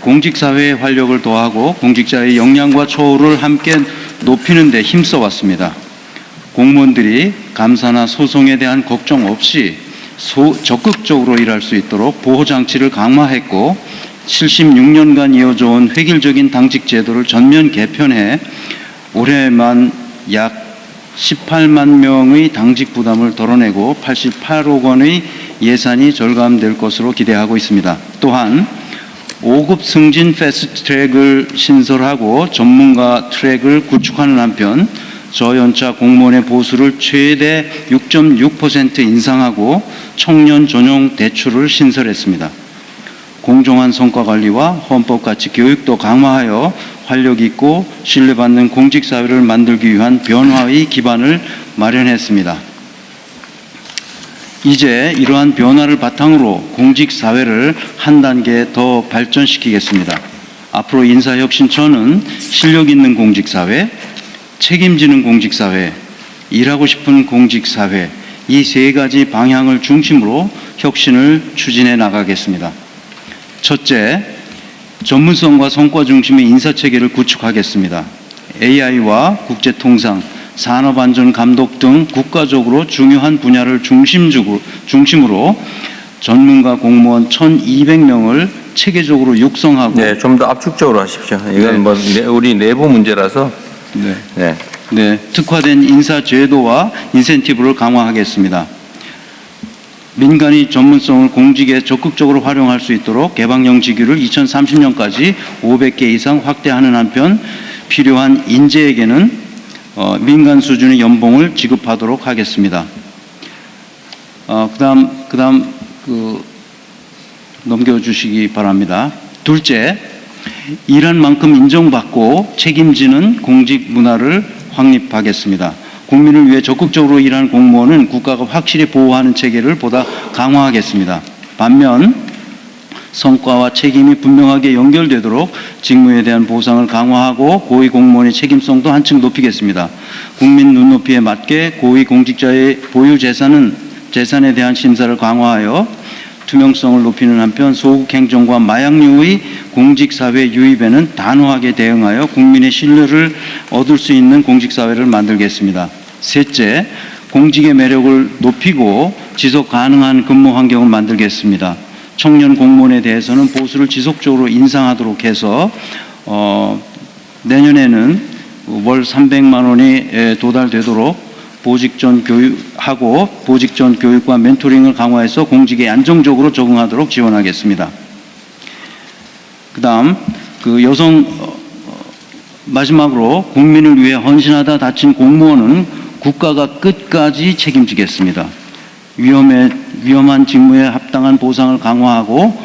공직사회의 활력을 더하고 공직자의 역량과 처우를 함께 높이는 데 힘써왔습니다. 공무원들이 감사나 소송에 대한 걱정 없이 적극적으로 일할 수 있도록 보호장치를 강화했고 76년간 이어져온 획일적인 당직 제도를 전면 개편해 올해만 약 18만 명의 당직 부담을 덜어내고 88억 원의 예산이 절감될 것으로 기대하고 있습니다. 또한 5급 승진 패스트트랙을 신설하고 전문가 트랙을 구축하는 한편 저연차 공무원의 보수를 최대 6.6% 인상하고 청년 전용 대출을 신설했습니다. 공정한 성과관리와 헌법가치 교육도 강화하여 활력 있고 신뢰받는 공직사회를 만들기 위한 변화의 기반을 마련했습니다. 이제 이러한 변화를 바탕으로 공직사회를 한 단계 더 발전시키겠습니다. 앞으로 인사혁신처는 실력 있는 공직사회, 책임지는 공직사회, 일하고 싶은 공직사회 이 세 가지 방향을 중심으로 혁신을 추진해 나가겠습니다. 첫째, 전문성과 성과 중심의 인사체계를 구축하겠습니다. AI와 국제통상, 산업안전 감독 등 국가적으로 중요한 분야를 중심으로 전문가 공무원 1,200명을 체계적으로 육성하고. 네, 좀 더 압축적으로 하십시오. 이건 뭐 우리 내부 문제라서. 네, 특화된 인사 제도와 인센티브를 강화하겠습니다. 민간이 전문성을 공직에 적극적으로 활용할 수 있도록 개방형 직위를 2030년까지 500개 이상 확대하는 한편 필요한 인재에게는 민간 수준의 연봉을 지급하도록 하겠습니다. 그다음 넘겨주시기 바랍니다. 둘째, 일한 만큼 인정받고 책임지는 공직 문화를 확립하겠습니다. 국민을 위해 적극적으로 일하는 공무원은 국가가 확실히 보호하는 체계를 보다 강화하겠습니다. 반면 성과와 책임이 분명하게 연결되도록 직무에 대한 보상을 강화하고 고위공무원의 책임성도 한층 높이겠습니다. 국민 눈높이에 맞게 고위공직자의 보유 재산에 대한 심사를 강화하여 투명성을 높이는 한편 소극 행정과 마약류의 공직사회 유입에는 단호하게 대응하여 국민의 신뢰를 얻을 수 있는 공직사회를 만들겠습니다. 셋째, 공직의 매력을 높이고 지속 가능한 근무 환경을 만들겠습니다. 청년 공무원에 대해서는 보수를 지속적으로 인상하도록 해서 내년에는 월 300만 원이 도달되도록 보직 전 교육과 멘토링을 강화해서 공직에 안정적으로 적응하도록 지원하겠습니다. 그다음 마지막으로 국민을 위해 헌신하다 다친 공무원은 국가가 끝까지 책임지겠습니다. 위험한 직무에 합당한 보상을 강화하고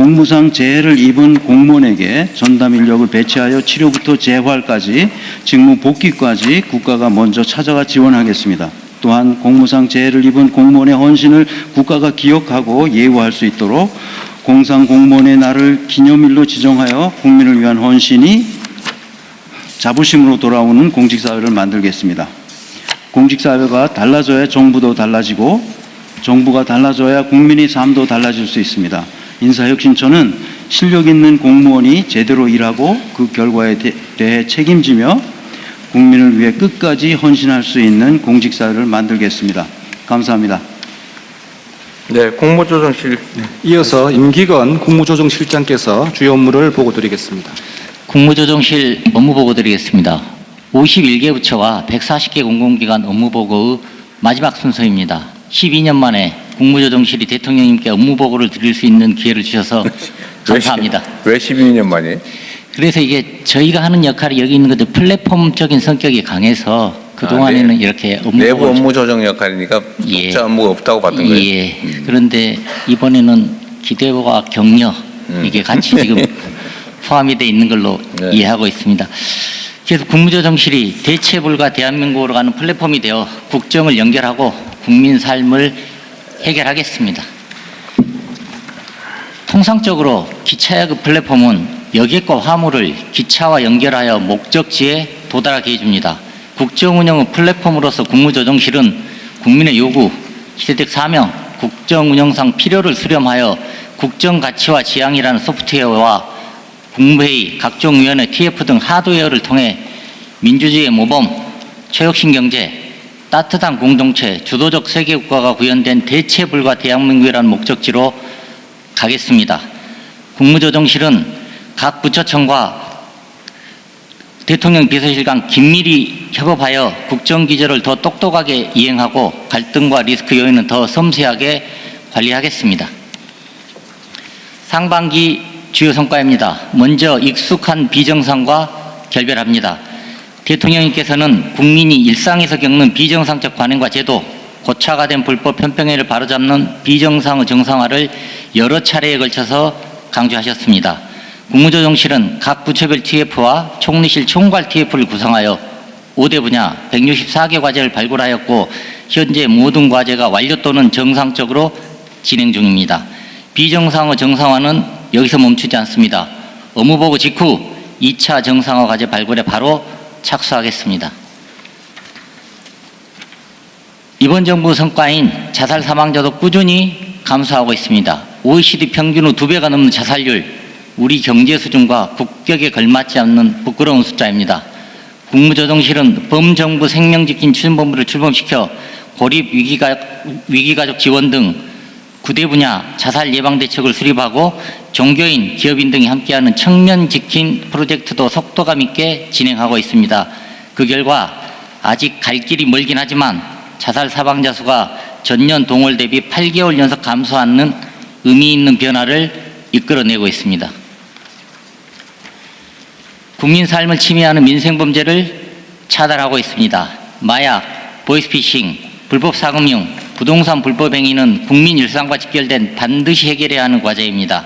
공무상 재해를 입은 공무원에게 전담 인력을 배치하여 치료부터 재활까지 직무 복귀까지 국가가 먼저 찾아가 지원하겠습니다. 또한 공무상 재해를 입은 공무원의 헌신을 국가가 기억하고 예우할 수 있도록 공상 공무원의 날을 기념일로 지정하여 국민을 위한 헌신이 자부심으로 돌아오는 공직사회를 만들겠습니다. 공직사회가 달라져야 정부도 달라지고 정부가 달라져야 국민의 삶도 달라질 수 있습니다. 인사혁신처는 실력 있는 공무원이 제대로 일하고 그 결과에 대해 책임지며 국민을 위해 끝까지 헌신할 수 있는 공직사회를 만들겠습니다. 감사합니다. 네, 국무조정실. 이어서 임기건 국무조정실장께서 주요 업무를 보고드리겠습니다. 국무조정실 업무 보고 드리겠습니다. 51개 부처와 140개 공공기관 업무 보고의 마지막 순서입니다. 12년 만에 국무조정실이 대통령님께 업무 보고를 드릴 수 있는 기회를 주셔서 감사합니다. 왜 12년 만에? 그래서 이게 저희가 하는 역할이 여기 있는 것도 플랫폼적인 성격이 강해서 그동안에는 네. 이렇게 내부 업무 조정 역할이니까 독자 업무가 없다고 봤던 거예요. 예. 그런데 이번에는 기대와 격려 이게 같이 지금 포함이 되어 있는 걸로 이해하고 있습니다. 그래서 국무조정실이 대체불가 대한민국으로 가는 플랫폼이 되어 국정을 연결하고 국민 삶을 해결하겠습니다. 통상적으로 기차역의 플랫폼은 여객과 화물을 기차와 연결하여 목적지에 도달하게 해줍니다. 국정운영의 플랫폼으로서 국무조정실은 국민의 요구, 시대적 사명, 국정운영상 필요를 수렴하여 국정가치와 지향이라는 소프트웨어와 국무회의, 각종 위원회, TF 등 하드웨어를 통해 민주주의의 모범, 초혁신 경제, 따뜻한 공동체, 주도적 세계국가가 구현된 대체불가 대한민국이라는 목적지로 가겠습니다. 국무조정실은 각 부처청과 대통령 비서실 간 긴밀히 협업하여 국정기조를 더 똑똑하게 이행하고 갈등과 리스크 요인은 더 섬세하게 관리하겠습니다. 상반기 주요 성과입니다. 먼저 익숙한 비정상과 결별합니다. 대통령님께서는 국민이 일상에서 겪는 비정상적 관행과 제도, 고차가 된 불법 편평회를 바로잡는 비정상의 정상화를 여러 차례에 걸쳐서 강조하셨습니다. 국무조정실은 각 부처별 TF와 총리실 총괄 TF를 구성하여 5대 분야 164개 과제를 발굴하였고 현재 모든 과제가 완료 또는 정상적으로 진행 중입니다. 비정상의 정상화는 여기서 멈추지 않습니다. 업무보고 직후 2차 정상화 과제 발굴에 바로 착수하겠습니다. 이번 정부 성과인 자살 사망자도 꾸준히 감소하고 있습니다. OECD 평균 후 2배가 넘는 자살률, 우리 경제 수준과 국격에 걸맞지 않는 부끄러운 숫자입니다. 국무조정실은 범정부 생명지킴 추진본부를 출범시켜 고립 위기가족 지원 등 9대 분야 자살 예방 대책을 수립하고 종교인, 기업인 등이 함께하는 청년지킴 프로젝트도 속도감 있게 진행하고 있습니다. 그 결과 아직 갈 길이 멀긴 하지만 자살 사망자 수가 전년 동월 대비 8개월 연속 감소하는 의미 있는 변화를 이끌어내고 있습니다. 국민 삶을 침해하는 민생범죄를 차단하고 있습니다. 마약, 보이스피싱, 불법 사금융, 부동산 불법 행위는 국민 일상과 직결된 반드시 해결해야 하는 과제입니다.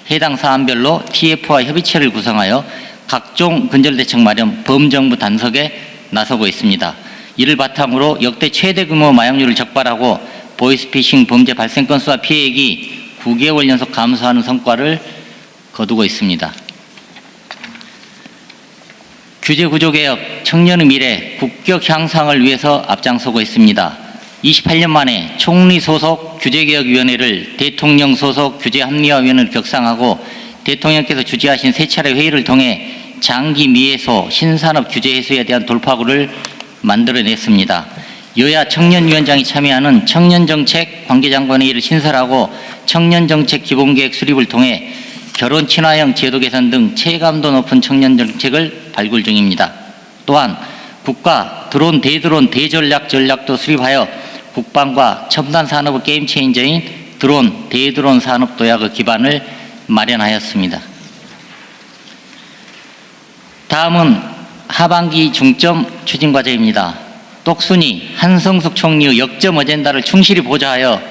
해당 사안별로 TF와 협의체를 구성하여 각종 근절대책 마련, 범정부 단속에 나서고 있습니다. 이를 바탕으로 역대 최대 규모 마약류를 적발하고 보이스피싱 범죄 발생 건수와 피해액이 9개월 연속 감소하는 성과를 거두고 있습니다. 규제구조개혁, 청년의 미래, 국격 향상을 위해서 앞장서고 있습니다. 28년 만에 총리 소속 규제개혁위원회를 대통령 소속 규제합리화위원회를 격상하고 대통령께서 주재하신 세 차례 회의를 통해 장기 미해소, 신산업 규제 해소에 대한 돌파구를 만들어냈습니다. 여야 청년위원장이 참여하는 청년정책 관계장관회의를 신설하고 청년정책 기본계획 수립을 통해 결혼 친화형 제도 개선 등 체감도 높은 청년정책을 발굴 중입니다. 또한 국가 드론, 대드론, 대전략 전략도 수립하여 국방과 첨단 산업의 게임 체인저인 드론, 대드론 산업 도약의 기반을 마련하였습니다. 다음은 하반기 중점 추진 과제입니다. 똑순이 한성숙 총리의 역점 어젠다를 충실히 보좌하여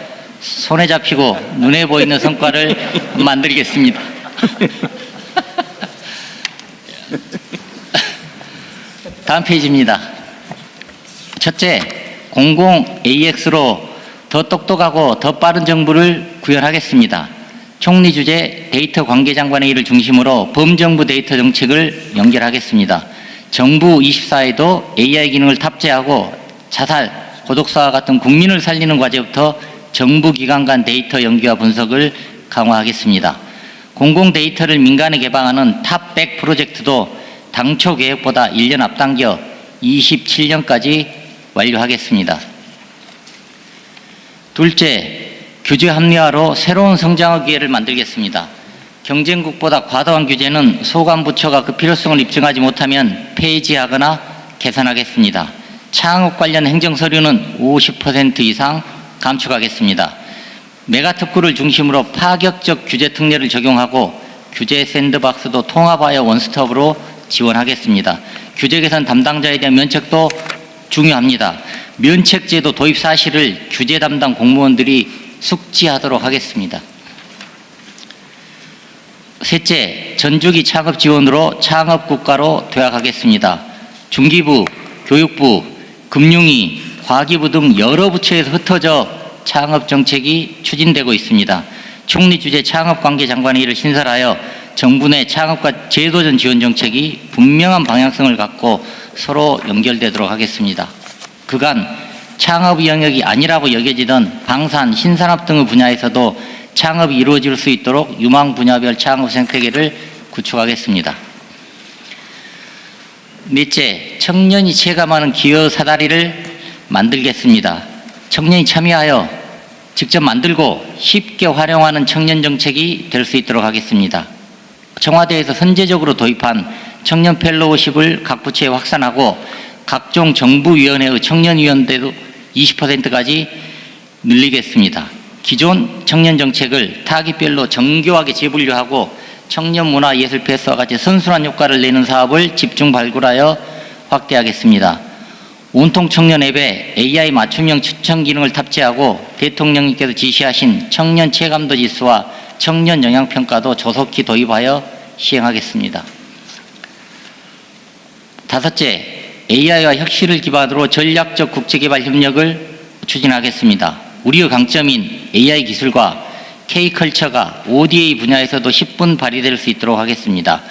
손에 잡히고 눈에 보이는 성과를 만들겠습니다. 다음 페이지입니다. 첫째, 공공 AX로 더 똑똑하고 더 빠른 정부를 구현하겠습니다. 총리 주재 데이터 관계장관의 일을 중심으로 범정부 데이터 정책을 연결하겠습니다. 정부 24에도 AI 기능을 탑재하고 자살, 고독사와 같은 국민을 살리는 과제부터 정부기관 간 데이터 연계와 분석을 강화하겠습니다. 공공 데이터를 민간에 개방하는 탑100 프로젝트도 당초 계획보다 1년 앞당겨 27년까지 완료하겠습니다. 둘째, 규제 합리화로 새로운 성장의 기회를 만들겠습니다. 경쟁국보다 과도한 규제는 소관부처가 그 필요성을 입증하지 못하면 폐지하거나 개선하겠습니다. 창업 관련 행정서류는 50% 이상 감축하겠습니다. 메가특구를 중심으로 파격적 규제 특례를 적용하고 규제 샌드박스도 통합하여 원스톱으로 지원하겠습니다. 규제 개선 담당자에 대한 면책도 중요합니다. 면책제도 도입 사실을 규제 담당 공무원들이 숙지하도록 하겠습니다. 셋째, 전주기 창업 지원으로 창업 국가로 도약하겠습니다. 중기부, 교육부, 금융위, 과기부 등 여러 부처에서 흩어져 창업 정책이 추진되고 있습니다. 총리 주재 창업관계장관의 일을 신설하여 정부 내 창업과 제도전 지원 정책이 분명한 방향성을 갖고 서로 연결되도록 하겠습니다. 그간 창업 영역이 아니라고 여겨지던 방산, 신산업 등의 분야에서도 창업이 이루어질 수 있도록 유망 분야별 창업 생태계를 구축하겠습니다. 넷째, 청년이 체감하는 기여 사다리를 만들겠습니다. 청년이 참여하여 직접 만들고 쉽게 활용하는 청년 정책이 될 수 있도록 하겠습니다. 청와대에서 선제적으로 도입한 청년 펠로우십을 각 부처에 확산하고 각종 정부위원회의 청년위원회도 20%까지 늘리겠습니다. 기존 청년 정책을 타깃별로 정교하게 재분류하고 청년 문화 예술 패스와 같이 선순환 효과를 내는 사업을 집중 발굴하여 확대하겠습니다. 온통 청년 앱에 AI 맞춤형 추천 기능을 탑재하고 대통령님께서 지시하신 청년 체감도 지수와 청년 영향평가도 조속히 도입하여 시행하겠습니다. 다섯째, AI와 혁신을 기반으로 전략적 국제개발 협력을 추진하겠습니다. 우리의 강점인 AI 기술과 K컬처가 ODA 분야에서도 10분 발휘될 수 있도록 하겠습니다.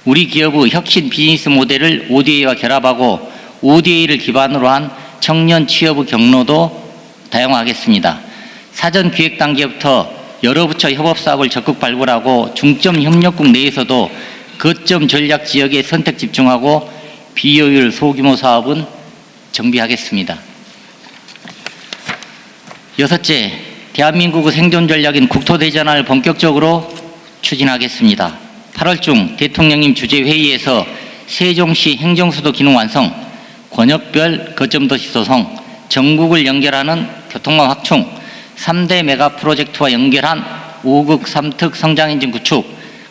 우리 기업의 혁신 비즈니스 모델을 ODA와 결합하고 ODA를 기반으로 한 청년 취업의 경로도 다양화하겠습니다. 사전 기획 단계부터 여러 부처 협업 사업을 적극 발굴하고 중점 협력국 내에서도 거점 전략 지역에 선택 집중하고 비효율 소규모 사업은 정비하겠습니다. 여섯째, 대한민국의 생존 전략인 국토대전환을 본격적으로 추진하겠습니다. 8월 중 대통령님 주재 회의에서 세종시 행정수도 기능 완성, 권역별 거점도시 조성, 전국을 연결하는 교통망 확충, 3대 메가 프로젝트와 연결한 5극 3특 성장엔진 구축,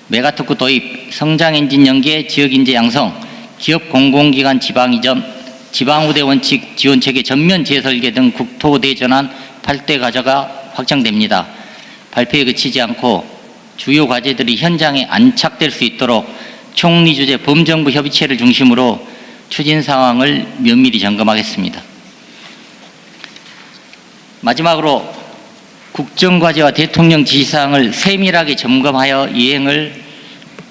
메가특구 도입, 성장엔진 연계 지역인재 양성, 기업 공공기관 지방이전, 지방우대 원칙 지원체계 전면 재설계 등 국토대전환 8대 과제가 확정됩니다. 발표에 그치지 않고 주요 과제들이 현장에 안착될 수 있도록 총리 주재 범정부 협의체를 중심으로 추진 상황을 면밀히 점검하겠습니다. 마지막으로 국정과제와 대통령 지시사항을 세밀하게 점검하여 이행을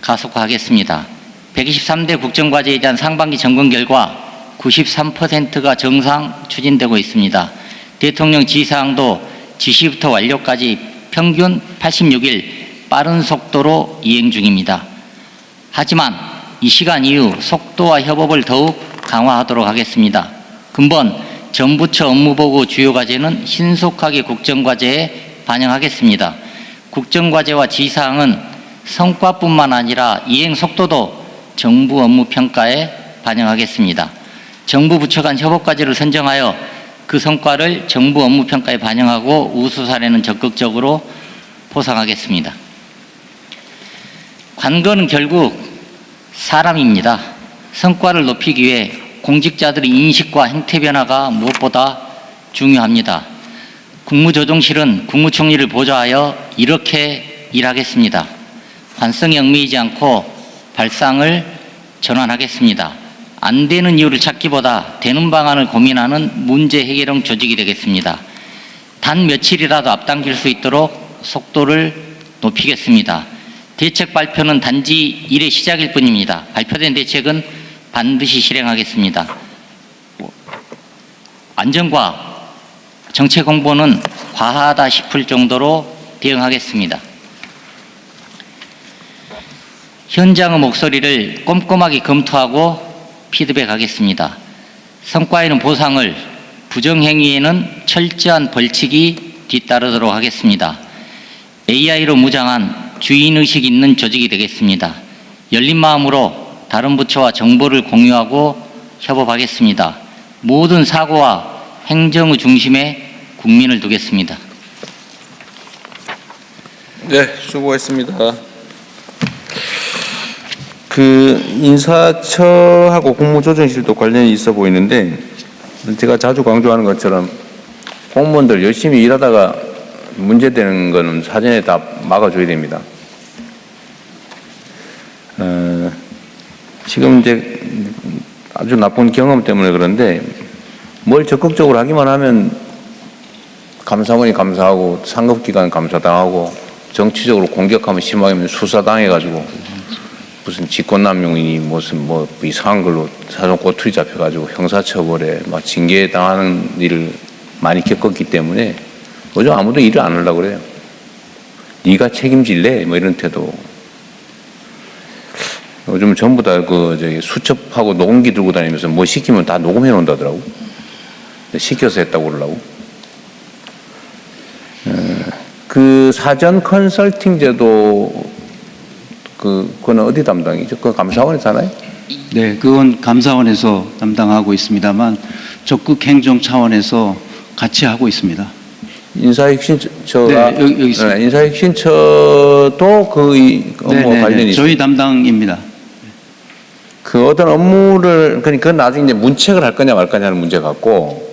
가속화하겠습니다. 123대 국정과제에 대한 상반기 점검 결과 93%가 정상 추진되고 있습니다. 대통령 지시사항도 지시부터 완료까지 평균 86일 빠른 속도로 이행 중입니다. 하지만 이 시간 이후 속도와 협업을 더욱 강화하도록 하겠습니다. 근본 정부처 업무보고 주요 과제는 신속하게 국정과제에 반영하겠습니다. 국정과제와 지시사항은 성과뿐만 아니라 이행 속도도 정부 업무 평가에 반영하겠습니다. 정부 부처 간 협업 과제를 선정하여 그 성과를 정부 업무 평가에 반영하고 우수 사례는 적극적으로 포상하겠습니다. 관건은 결국 사람입니다. 성과를 높이기 위해 공직자들의 인식과 행태 변화가 무엇보다 중요합니다. 국무조정실은 국무총리를 보좌하여 이렇게 일하겠습니다. 관성이 얽매이지 않고 발상을 전환하겠습니다. 안 되는 이유를 찾기보다 되는 방안을 고민하는 문제 해결형 조직이 되겠습니다. 단 며칠이라도 앞당길 수 있도록 속도를 높이겠습니다. 대책 발표는 단지 일의 시작일 뿐입니다. 발표된 대책은 반드시 실행하겠습니다. 안전과 정책 홍보는 과하다 싶을 정도로 대응하겠습니다. 현장의 목소리를 꼼꼼하게 검토하고 피드백하겠습니다. 성과에는 보상을, 부정행위에는 철저한 벌칙이 뒤따르도록 하겠습니다. AI로 무장한 주인의식 있는 조직이 되겠습니다. 열린 마음으로 다른 부처와 정보를 공유하고 협업하겠습니다. 모든 사고와 행정의 중심에 국민을 두겠습니다. 네, 수고했습니다. 그 인사처하고 국무조정실도 관련이 있어 보이는데, 제가 자주 강조하는 것처럼 공무원들 열심히 일하다가 문제되는 거는 사전에 다 막아줘야 됩니다. 지금 이제 아주 나쁜 경험 때문에 그런데 뭘 적극적으로 하기만 하면 감사원이 감사하고 상급기관 감사당하고 정치적으로 공격하면 심하게 수사당해가지고 무슨 직권남용이니 무슨 뭐 이상한 걸로 사전 꼬투리 잡혀가지고 형사처벌에 막 징계 당하는 일을 많이 겪었기 때문에 요즘 아무도 일을 안 하려고 그래요. 네가 책임질래? 뭐 이런 태도. 요즘 전부 다 수첩하고 녹음기 들고 다니면서 뭐 시키면 다 녹음해 놓는다더라고. 시켜서 했다고 그러려고. 그 사전 컨설팅 제도 그거는 어디 담당이죠? 그건 감사원이잖아요? 네, 그건 감사원에서 담당하고 있습니다만 적극 행정 차원에서 같이 하고 있습니다. 인사혁신처가 네, 여기 있습니다. 인사혁신처도 그 업무와 관련이 저희 담당입니다. 그 어떤 업무를 그건 나중에 이제 문책을 할 거냐 말 거냐는 문제 같고,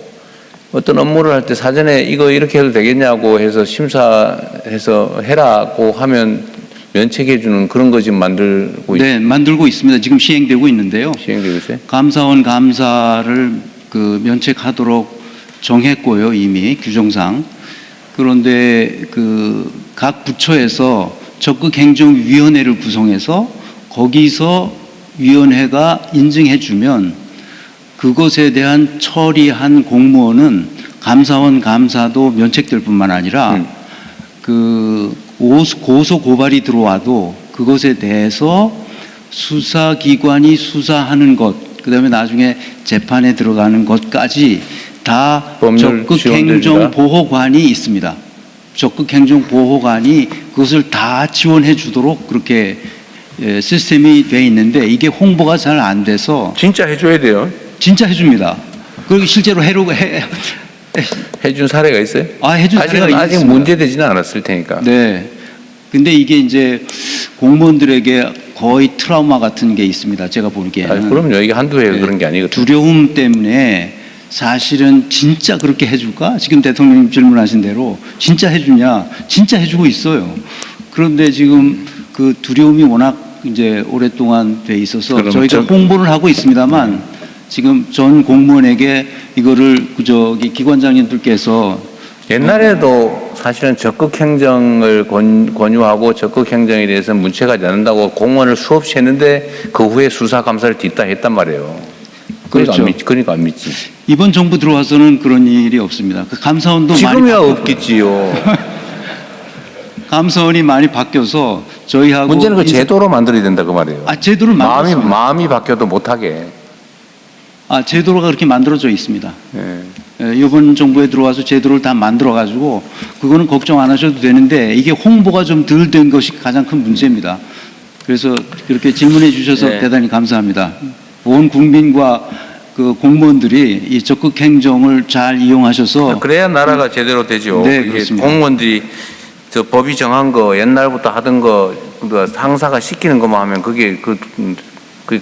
어떤 업무를 할 때 사전에 이거 이렇게 해도 되겠냐고 해서 심사해서 해라고 하면 면책해 주는 그런 거 지금 만들고 네, 만들고 있습니다. 지금 시행되고 있는데요. 시행되고 있어요? 감사원 감사를 면책하도록 정했고요, 이미 규정상. 그런데 각 부처에서 적극행정위원회를 구성해서 거기서 위원회가 인증해 주면 그것에 대한 처리한 공무원은 감사원 감사도 면책될 뿐만 아니라 고소 고발이 들어와도 그것에 대해서 수사기관이 수사하는 것, 그다음에 나중에 재판에 들어가는 것까지 다 적극행정보호관이 있습니다. 적극행정보호관이 그것을 다 지원해 주도록 그렇게 시스템이 돼 있는데, 이게 홍보가 잘 안 돼서. 진짜 해줘야 돼요. 진짜 해줍니다. 그리고 실제로 해준 사례가 있어요? 해준 사례가 아직 있습니다. 문제되지는 않았을 테니까. 네. 근데 이게 이제 공무원들에게 거의 트라우마 같은 게 있습니다. 제가 보기에는. 그럼요. 이게 한두 해가 그런 게 아니거든요. 두려움 때문에 사실은 진짜 그렇게 해줄까? 지금 대통령님 질문하신 대로 진짜 해주냐? 진짜 해주고 있어요. 그런데 지금 그 두려움이 워낙 이제 오랫동안 돼 있어서 저희가 홍보를 하고 있습니다만, 지금 전 공무원에게 이거를 기관장님들께서 옛날에도 사실은 적극 행정을 권유하고 적극 행정에 대해서 문책하지 않는다고 공무원을 수없이 했는데 그 후에 수사 감사를 뒤따 했단 말이에요. 그렇죠. 그러니까 안 믿지. 이번 정부 들어와서는 그런 일이 없습니다. 그 감사원도 지금이야 없겠지요. 감사원이 많이 바뀌어서 저희하고 문제는 그 제도로 만들어야 된다 그 말이에요. 제도를 만들었습니다. 마음이 바뀌어도 못하게. 제도가 그렇게 만들어져 있습니다. 네. 이번 정부에 들어와서 제도를 다 만들어가지고 그거는 걱정 안 하셔도 되는데, 이게 홍보가 좀 덜 된 것이 가장 큰 문제입니다. 그래서 이렇게 질문해 주셔서 대단히 감사합니다. 온 국민과 그 공무원들이 이 적극 행정을 잘 이용하셔서 그래야 나라가 제대로 되죠. 네, 그렇습니다. 공무원들이 저 법이 정한 거 옛날부터 하던 거 상사가 시키는 것만 하면 그게 그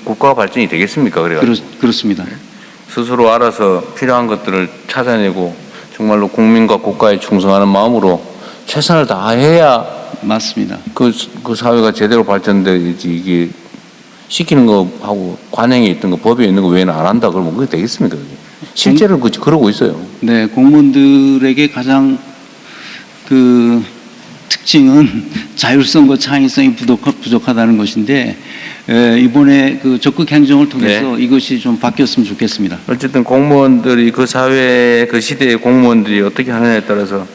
국가 발전이 되겠습니까? 그래가지고 그렇습니다. 스스로 알아서 필요한 것들을 찾아내고 정말로 국민과 국가에 충성하는 마음으로 최선을 다해야 맞습니다. 그 사회가 제대로 발전되지. 이게 시키는 거 하고 관행에 있던 거, 법에 있는 거 외에는 안 한다 그러면 그게 되겠습니까? 그게? 실제로 그러고 있어요. 네, 공무원들에게 가장 그 특징은 자율성과 창의성이 부족하다는 것인데 이번에 그 적극 행정을 통해서 이것이 좀 바뀌었으면 좋겠습니다. 어쨌든 공무원들이 그 사회 그 시대의 공무원들이 어떻게 하느냐에 따라서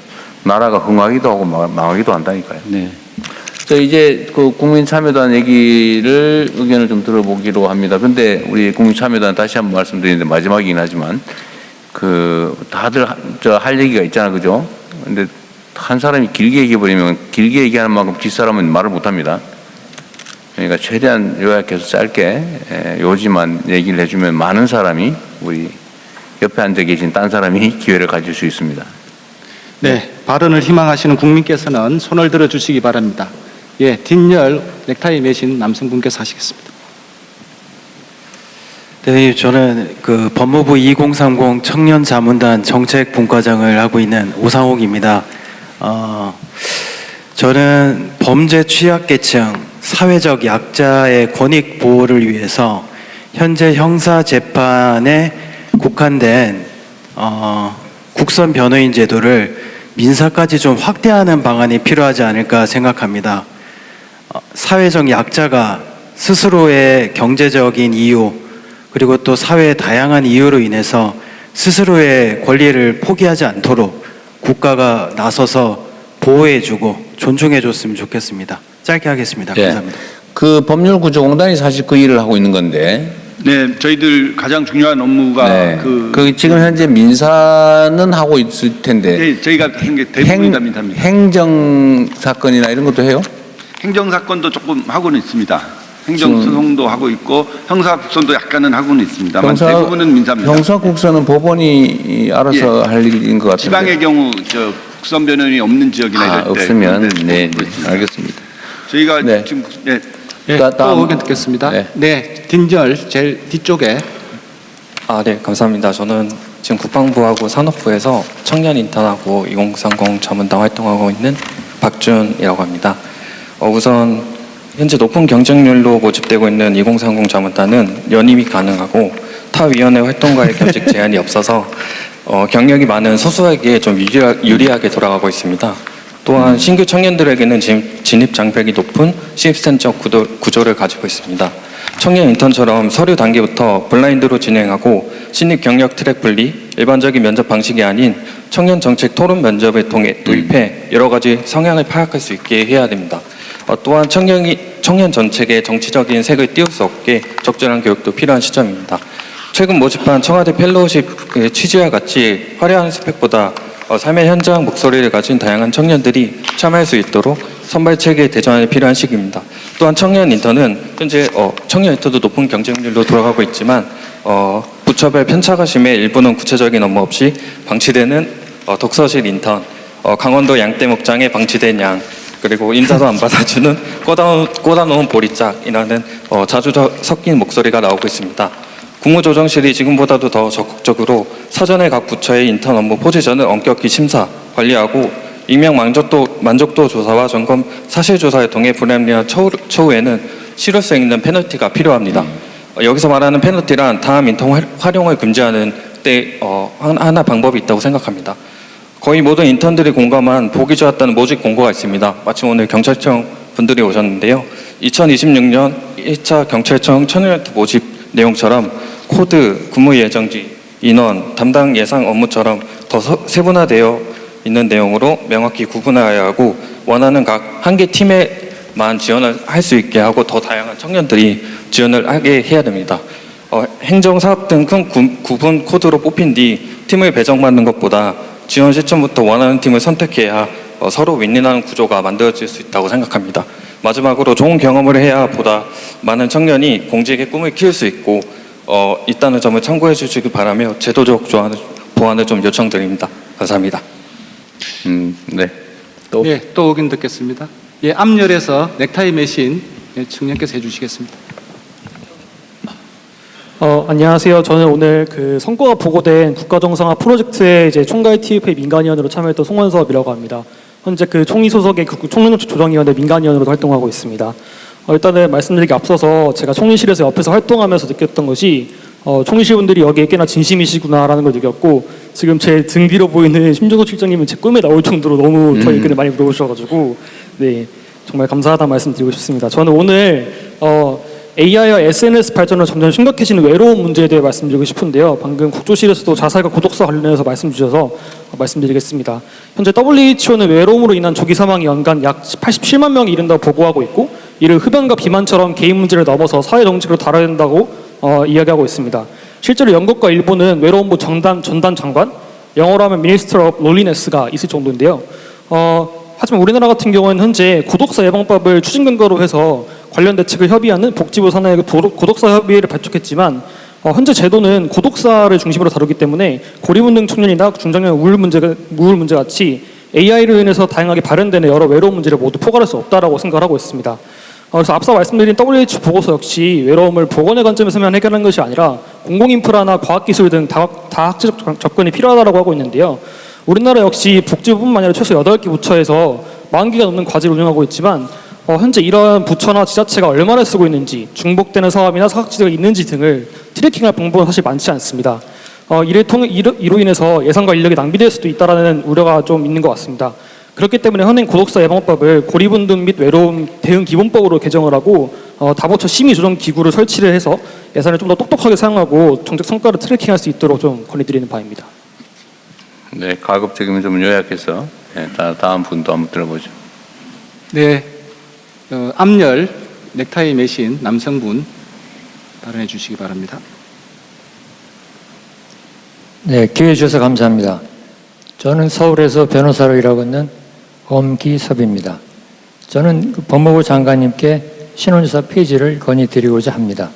나라가 흥하기도 하고 망하기도 한다니까요. 네. 자, 이제 그 국민참여단 얘기를 의견을 좀 들어보기로 합니다. 근데 우리 국민참여단 다시 한번 말씀드리는데 마지막이긴 하지만 그 다들 할 얘기가 있잖아, 그죠? 근데 한 사람이 길게 얘기해버리면 길게 얘기하는 만큼 뒷사람은 말을 못합니다. 그러니까 최대한 요약해서 짧게 요지만 얘기를 해주면 많은 사람이 우리 옆에 앉아 계신 딴 사람이 기회를 가질 수 있습니다. 네, 발언을 희망하시는 국민께서는 손을 들어주시기 바랍니다. 예, 뒷열 넥타이 매신 남성분께서 하시겠습니다. 네, 저는 그 법무부 2030 청년자문단 정책분과장을 하고 있는 오상옥입니다. 저는 범죄 취약계층, 사회적 약자의 권익 보호를 위해서 현재 형사 재판에 국한된 국선 변호인 제도를 민사까지 좀 확대하는 방안이 필요하지 않을까 생각합니다. 사회적 약자가 스스로의 경제적인 이유 그리고 또 사회의 다양한 이유로 인해서 스스로의 권리를 포기하지 않도록 국가가 나서서 보호해주고 존중해줬으면 좋겠습니다. 짧게 하겠습니다. 감사합니다. 그 법률구조공단이 사실 그 일을 하고 있는 건데. 네, 저희들 가장 중요한 업무가 그 지금 현재 민사는 하고 있을 텐데. 네, 저희가 대부분 다 민사입니다. 행정 사건이나 이런 것도 해요? 행정 사건도 조금 하고는 있습니다. 행정 소송도 하고 있고 형사 국선도 약간은 하고는 있습니다만 대부분은 민사입니다. 형사 국선은 법원이 알아서 할 일인 것 같은데. 지방의 경우 저 국선 변호인이 없는 지역이나 이럴 때 없으면 네, 알겠습니다. 저희가 지금 또 의견 듣겠습니다. 네, 뒷열 제일 뒤쪽에. 네, 감사합니다. 저는 지금 국방부하고 산업부에서 청년 인턴하고 2030 자문단 활동하고 있는 박준이라고 합니다. 우선 현재 높은 경쟁률로 모집되고 있는 2030 자문단은 연임이 가능하고 타 위원회 활동가의 겸직 제한이 없어서 경력이 많은 소수에게 좀 유리하게 돌아가고 있습니다. 또한 신규 청년들에게는 진입 장벽이 높은 신입센터 구조를 가지고 있습니다. 청년 인턴처럼 서류 단계부터 블라인드로 진행하고 신입 경력 트랙 분리, 일반적인 면접 방식이 아닌 청년 정책 토론 면접을 통해 도입해 여러 가지 성향을 파악할 수 있게 해야 됩니다. 또한 청년 전체에 정치적인 색을 띄울 수 없게 적절한 교육도 필요한 시점입니다. 최근 모집한 청와대 펠로우십의 취지와 같이 화려한 스펙보다 삶의 현장 목소리를 가진 다양한 청년들이 참여할 수 있도록 선발체계 대전이 필요한 시기입니다. 또한 청년 인턴은 현재 청년 인턴도 높은 경쟁률로 돌아가고 있지만 부처별 편차가 심해 일부는 구체적인 업무 없이 방치되는 독서실 인턴, 강원도 양떼 목장에 방치된 양, 그리고 인사도 안 받아주는 꽂아놓은 보리짝이라는 자주 섞인 목소리가 나오고 있습니다. 국무조정실이 지금보다도 더 적극적으로 사전에 각 부처의 인턴 업무 포지션을 엄격히 심사, 관리하고 익명 만족도 조사와 점검 사실조사를 통해 불합리한 처우에는 실효 수 있는 페널티가 필요합니다. 여기서 말하는 페널티란 다음 인턴 활용을 금지하는 때 하나 방법이 있다고 생각합니다. 거의 모든 인턴들이 공감한 보기 좋았다는 모집 공고가 있습니다. 마침 오늘 경찰청 분들이 오셨는데요. 2026년 1차 경찰청 청년 모집 내용처럼 코드, 근무 예정지, 인원, 담당 예상 업무처럼 더 세분화되어 있는 내용으로 명확히 구분하여야 하고 원하는 각 한 개 팀에만 지원을 할 수 있게 하고 더 다양한 청년들이 지원을 하게 해야 됩니다. 행정사업 등 큰 구분 코드로 뽑힌 뒤 팀을 배정받는 것보다 지원 시점부터 원하는 팀을 선택해야 서로 윈윈하는 구조가 만들어질 수 있다고 생각합니다. 마지막으로 좋은 경험을 해야 보다 많은 청년이 공직의 꿈을 키울 수 있고 있다는 점을 참고해 주시기 바라며 제도적 보완을 좀 요청드립니다. 감사합니다. 네. 또 의견 듣겠습니다. 예, 앞열에서 넥타이 매신 청년께서 해주시겠습니다. 안녕하세요. 저는 오늘 그 성과가 보고된 국가정상화 프로젝트의 이제 총괄 TFA 민간위원으로 참여했던 송원섭이라고 합니다. 현재 그 총리 소속의 총리조정위원회 민간위원으로 활동하고 있습니다. 일단은 말씀드리기 앞서서 제가 총리실에서 옆에서 활동하면서 느꼈던 것이 총리실 분들이 여기에 꽤나 진심이시구나라는 걸 느꼈고, 지금 제 등 뒤로 보이는 심종석 실장님은 제 꿈에 나올 정도로 너무 저희 의견을 많이 물어보셔가지고 네, 정말 감사하다는 말씀 드리고 싶습니다. 저는 오늘 AI와 SNS 발전으로 점점 심각해지는 외로움 문제에 대해 말씀드리고 싶은데요. 방금 국조실에서도 자살과 고독사 관련해서 말씀 주셔서 말씀드리겠습니다. 현재 WHO는 외로움으로 인한 조기 사망이 연간 약 87만 명이 이른다고 보고하고 있고, 이를 흡연과 비만처럼 개인 문제를 넘어서 사회 정책으로 다뤄야 된다고 이야기하고 있습니다. 실제로 영국과 일본은 외로움부 전담 장관, 영어로 하면 Minister of Loneliness가 있을 정도인데요. 하지만 우리나라 같은 경우는 현재 고독사 예방법을 추진 근거로 해서 관련 대책을 협의하는 복지부 산하의 고독사 협의회를 발족했지만, 현재 제도는 고독사를 중심으로 다루기 때문에 고리분등 청년이나 중장년 우울 문제 같이 AI로 인해서 다양하게 발현되는 여러 외로움 문제를 모두 포괄할 수 없다라고 생각을 하고 있습니다. 그래서 앞서 말씀드린 WHO 보고서 역시 외로움을 보건의 관점에서만 해결하는 것이 아니라 공공인프라나 과학기술 등 다학적 접근이 필요하다고 하고 있는데요. 우리나라 역시 복지부뿐만 아니라 최소 8개 부처에서 40개가 넘는 과제를 운영하고 있지만, 현재 이러한 부처나 지자체가 얼마나 쓰고 있는지, 중복되는 사업이나 사각지대가 있는지 등을 트래킹할 방법은 사실 많지 않습니다. 이로 인해서 예산과 인력이 낭비될 수도 있다는 우려가 좀 있는 것 같습니다. 그렇기 때문에 현행 고독사 예방법을 고리분등 및 외로움 대응 기본법으로 개정을 하고 다보처 심의 조정 기구를 설치를 해서 예산을 좀 더 똑똑하게 사용하고 정책 성과를 트래킹할 수 있도록 좀 건의드리는 바입니다. 네, 가급적이면 좀 요약해서 다음 분도 한번 들어보죠. 네, 앞열 넥타이 매신 남성분 발언해 주시기 바랍니다. 네, 기회 주셔서 감사합니다. 저는 서울에서 변호사로 일하고 있는 엄기섭입니다. 저는 법무부 장관님께 신원조사 폐지를 건의드리고자 합니다.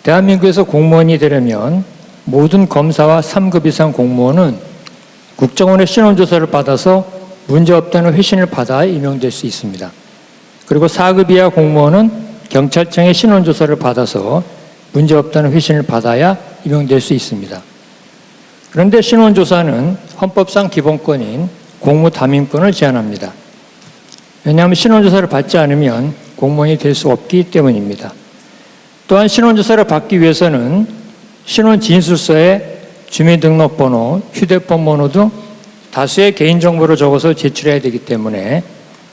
대한민국에서 공무원이 되려면 모든 검사와 3급 이상 공무원은 국정원의 신원조사를 받아서 문제없다는 회신을 받아 임용될 수 있습니다. 그리고 4급 이하 공무원은 경찰청의 신원조사를 받아서 문제없다는 회신을 받아야 임용될 수 있습니다. 그런데 신원조사는 헌법상 기본권인 공무담임권을 제한합니다. 왜냐하면 신원조사를 받지 않으면 공무원이 될 수 없기 때문입니다. 또한 신원조사를 받기 위해서는 신원진술서에 주민등록번호, 휴대폰 번호 등 다수의 개인정보를 적어서 제출해야 되기 때문에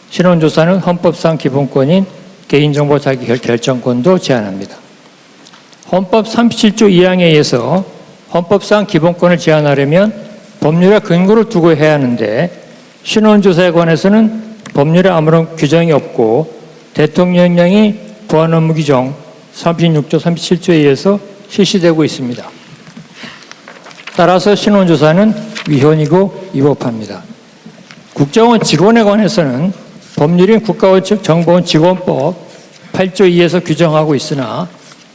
신원조사는 헌법상 기본권인 개인정보 자기 결정권도 제한합니다. 헌법 37조 2항에 의해서 헌법상 기본권을 제한하려면 법률에 근거를 두고 해야 하는데, 신원조사에 관해서는 법률에 아무런 규정이 없고 대통령령이 보안업무 규정 36조 37조에 의해서 실시되고 있습니다. 따라서 신원조사는 위헌이고 위법합니다. 국정원 직원에 관해서는 법률인 국가정보원 직원법 8조 2에서 규정하고 있으나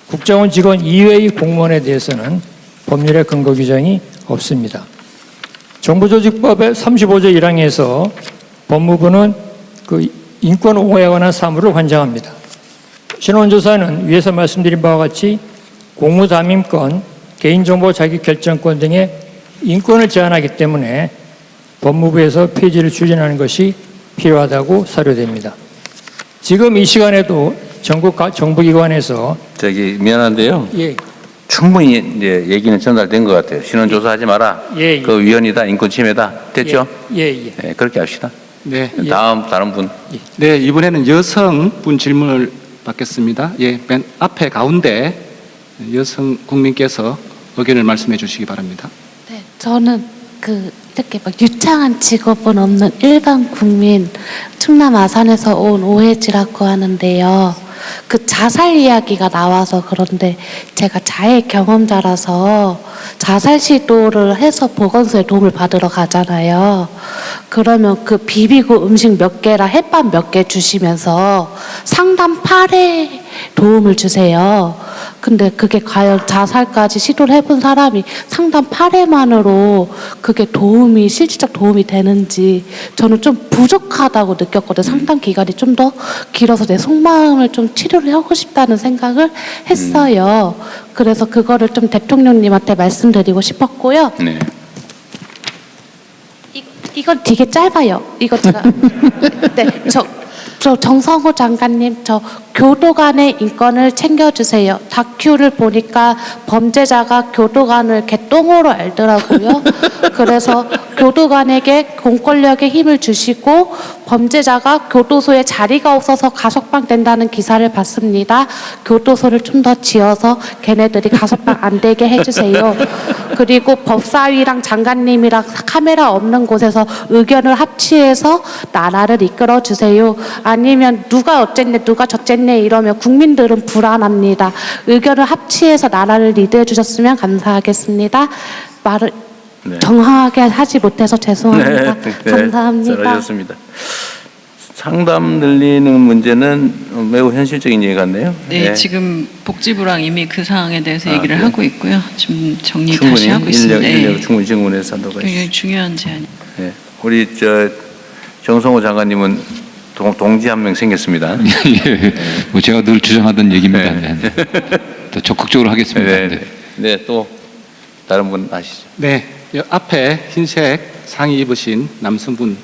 국정원 직원 이외의 공무원에 대해서는 법률의 근거 규정이 없습니다. 정부조직법의 35조 1항에서 법무부는 그 인권 옹호에 관한 사무를 관장합니다. 신원조사는 위에서 말씀드린 바와 같이 공무담임권, 개인정보 자기결정권 등의 인권을 제한하기 때문에 법무부에서 폐지를 추진하는 것이 필요하다고 사료됩니다. 지금 이 시간에도 전국 정부기관에서 미안한데요. 예. 충분히 이제 얘기는 전달된 것 같아요. 신원조사하지 마라. 예. 그 위헌이다, 인권침해다. 됐죠? 예. 네, 그렇게 합시다. 네. 다른 분. 네, 이번에는 여성분 질문을 받겠습니다. 예, 맨 앞에 가운데 여성 국민께서 의견을 말씀해 주시기 바랍니다. 네, 저는 이렇게 막 유창한 직업은 없는 일반 국민, 충남 아산에서 온 오혜지라고 하는데요. 그 자살 이야기가 나와서 그런데 제가 자해 경험자라서 자살 시도를 해서 보건소에 도움을 받으러 가잖아요. 그러면 그 비비고 음식 몇 개랑 햇밥 몇 개 주시면서 상담 8회 도움을 주세요. 근데 그게 과연 자살까지 시도를 해본 사람이 상담 8회만으로 그게 실질적 도움이 되는지 저는 좀 부족하다고 느꼈거든요. 상담 기간이 좀 더 길어서 내 속마음을 좀 치료를 하고 싶다는 생각을 했어요. 그래서 그거를 좀 대통령님한테 말씀드리고 싶었고요. 네. 이건 되게 짧아요. 이거 제가 네, 저 정성호 장관님, 저 교도관의 인권을 챙겨주세요. 다큐를 보니까 범죄자가 교도관을 개똥으로 알더라고요. 그래서 교도관에게 공권력에 힘을 주시고 범죄자가 교도소에 자리가 없어서 가석방 된다는 기사를 봤습니다. 교도소를 좀 더 지어서 걔네들이 가석방 안 되게 해주세요. 그리고 법사위랑 장관님이랑 카메라 없는 곳에서 의견을 합치해서 나라를 이끌어 주세요. 아니면 누가 어쨌네 누가 저쨌네 이러면 국민들은 불안합니다. 의견을 합치해서 나라를 리드해 주셨으면 감사하겠습니다. 말을 정확하게 하지 못해서 죄송합니다. 감사합니다. 잘하셨습니다. 상담 늘리는 문제는 매우 현실적인 얘기 같네요. 네, 지금 복지부랑 이미 그 사항에 대해서 얘기를 네. 하고 있고요. 지금 정리 충분히 다시 하고 있습니다. 인력 충분히 증문해서 한다고 하시죠. 굉장히 중요한 제안이. 네. 우리 정성호 장관님은 동지 한 명 생겼습니다. 예, 뭐 제가 늘 주장하던 얘기입니다. 네. 더 적극적으로 하겠습니다. 네, 네, 또 다른 분 아시죠? 네, 이 앞에 흰색 상의 입으신 남성분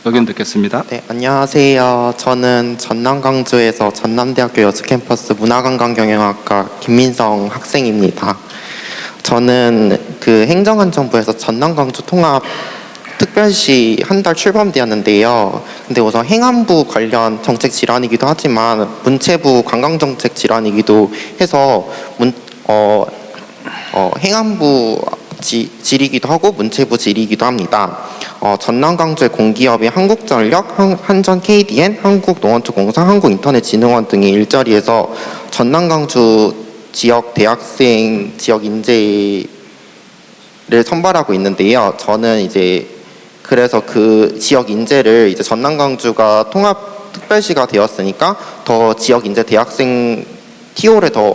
의견 듣겠습니다. 네, 안녕하세요. 저는 전남 광주에서 전남대학교 여수캠퍼스 문화관광경영학과 김민성 학생입니다. 저는 그 행정안전부에서 전남 광주 통합 특별시 한 달 출범되었는데요. 근데 우선 행안부 관련 정책 질환이기도 하지만 문체부 관광정책 질환이기도 해서 행안부 질이기도 하고 문체부 질이기도 합니다. 전남 광주의 공기업인 한국전력, 한전 KDN, 한국농원투공사, 한국인터넷진흥원 등이 일자리에서 전남 광주 지역 대학생 지역 인재를 선발하고 있는데요. 저는 이제 그래서 그 지역 인재를 이제 전남 광주가 통합 특별시가 되었으니까 더 지역 인재 대학생 TO를 더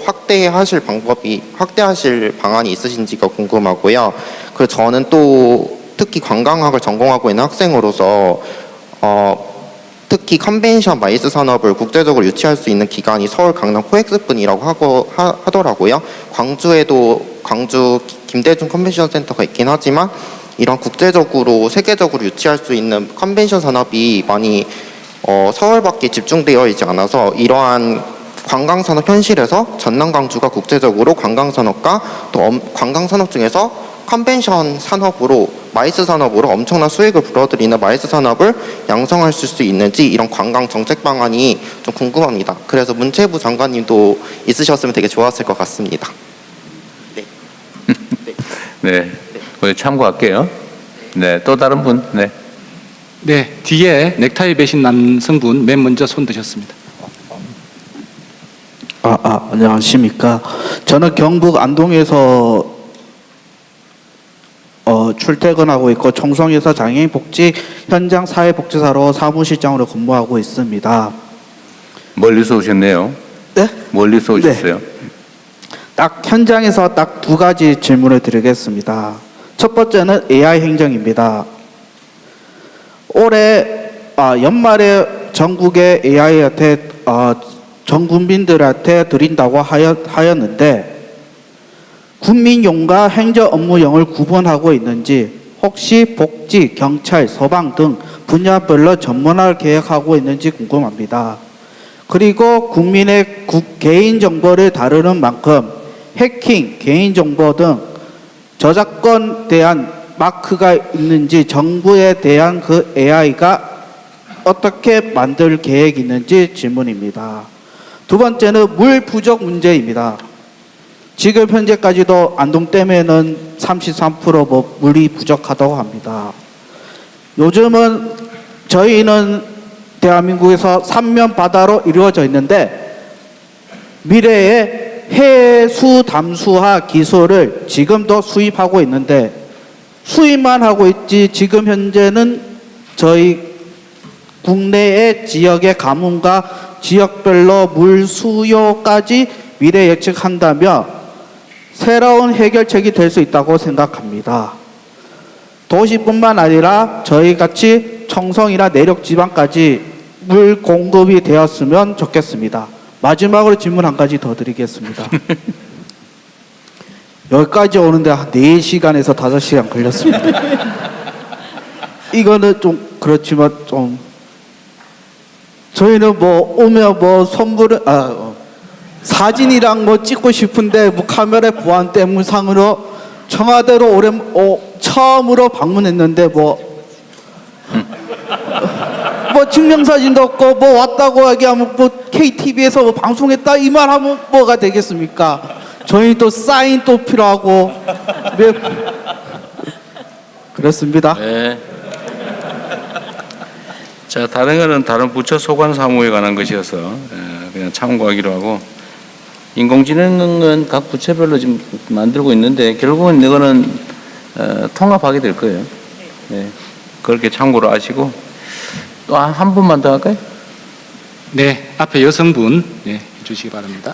확대하실 방안이 있으신지가 궁금하고요. 그리고 저는 또 특히 관광학을 전공하고 있는 학생으로서 특히 컨벤션 마이스 산업을 국제적으로 유치할 수 있는 기관이 서울 강남 코엑스뿐이라고 하더라고요. 광주에도 광주 김대중 컨벤션 센터가 있긴 하지만 이런 국제적으로 세계적으로 유치할 수 있는 컨벤션 산업이 많이 서울밖에 집중되어 있지 않아서 이러한 관광산업 현실에서 전남 광주가 국제적으로 관광산업과 또 관광산업 중에서 컨벤션 산업으로 마이스 산업으로 엄청난 수익을 불어들이는 마이스 산업을 양성할 수 있는지 이런 관광 정책 방안이 좀 궁금합니다. 그래서 문체부 장관님도 있으셨으면 되게 좋았을 것 같습니다. 네, 거기 참고할게요. 네, 또 다른 분. 네. 네, 뒤에 넥타이 배신 남성분 맨 먼저 손 드셨습니다. 안녕하십니까. 저는 경북 안동에서 출퇴근하고 있고 청송에서 장애인 복지 현장 사회복지사로 사무실장으로 근무하고 있습니다. 멀리서 오셨네요. 네? 멀리서 오셨어요. 네. 딱 현장에서 딱 두 가지 질문을 드리겠습니다. 첫 번째는 AI 행정입니다. 올해 연말에 전국의 AI한테 전 국민들한테 드린다고 하였는데 국민용과 행정 업무용을 구분하고 있는지 혹시 복지, 경찰, 소방 등 분야별로 전문화를 계획하고 있는지 궁금합니다. 그리고 국민의 개인정보를 다루는 만큼 해킹, 개인정보 등 저작권에 대한 마크가 있는지 정부에 대한 그 AI가 어떻게 만들 계획이 있는지 질문입니다. 두 번째는 물 부족 문제입니다. 지금 현재까지도 안동댐에는 33% 물이 부족하다고 합니다. 요즘은 저희는 대한민국에서 삼면 바다로 이루어져 있는데 미래에 해수 담수화 기술을 지금도 수입하고 있는데 수입만 하고 있지 지금 현재는 저희 국내의 지역의 가뭄과 지역별로 물 수요까지 미래 예측한다면 새로운 해결책이 될 수 있다고 생각합니다. 도시뿐만 아니라 저희같이 청송이나 내륙 지방까지 물 공급이 되었으면 좋겠습니다. 마지막으로 질문 한 가지 더 드리겠습니다. 여기까지 오는데 한 4시간에서 5시간 걸렸습니다. 이거는 좀 그렇지만 좀 저희는 뭐 오면 뭐 선물을 사진이랑 뭐 찍고 싶은데 뭐 카메라 보안 때문상으로 청와대로 처음으로 방문했는데 뭐 증명사진도 없고 뭐 왔다고 얘기하면 뭐 KTV에서 뭐 방송했다 이 말 하면 뭐가 되겠습니까? 저희 또 사인 또 필요하고 그렇습니다. 네. 자, 다른 거는 다른 부처 소관 사무에 관한 것이어서 그냥 참고하기로 하고, 인공지능은 각 부처별로 지금 만들고 있는데 결국은 이거는 통합하게 될 거예요. 네. 그렇게 참고로 아시고, 또 한 분만 더 할까요? 네, 앞에 여성분 해주시기 바랍니다.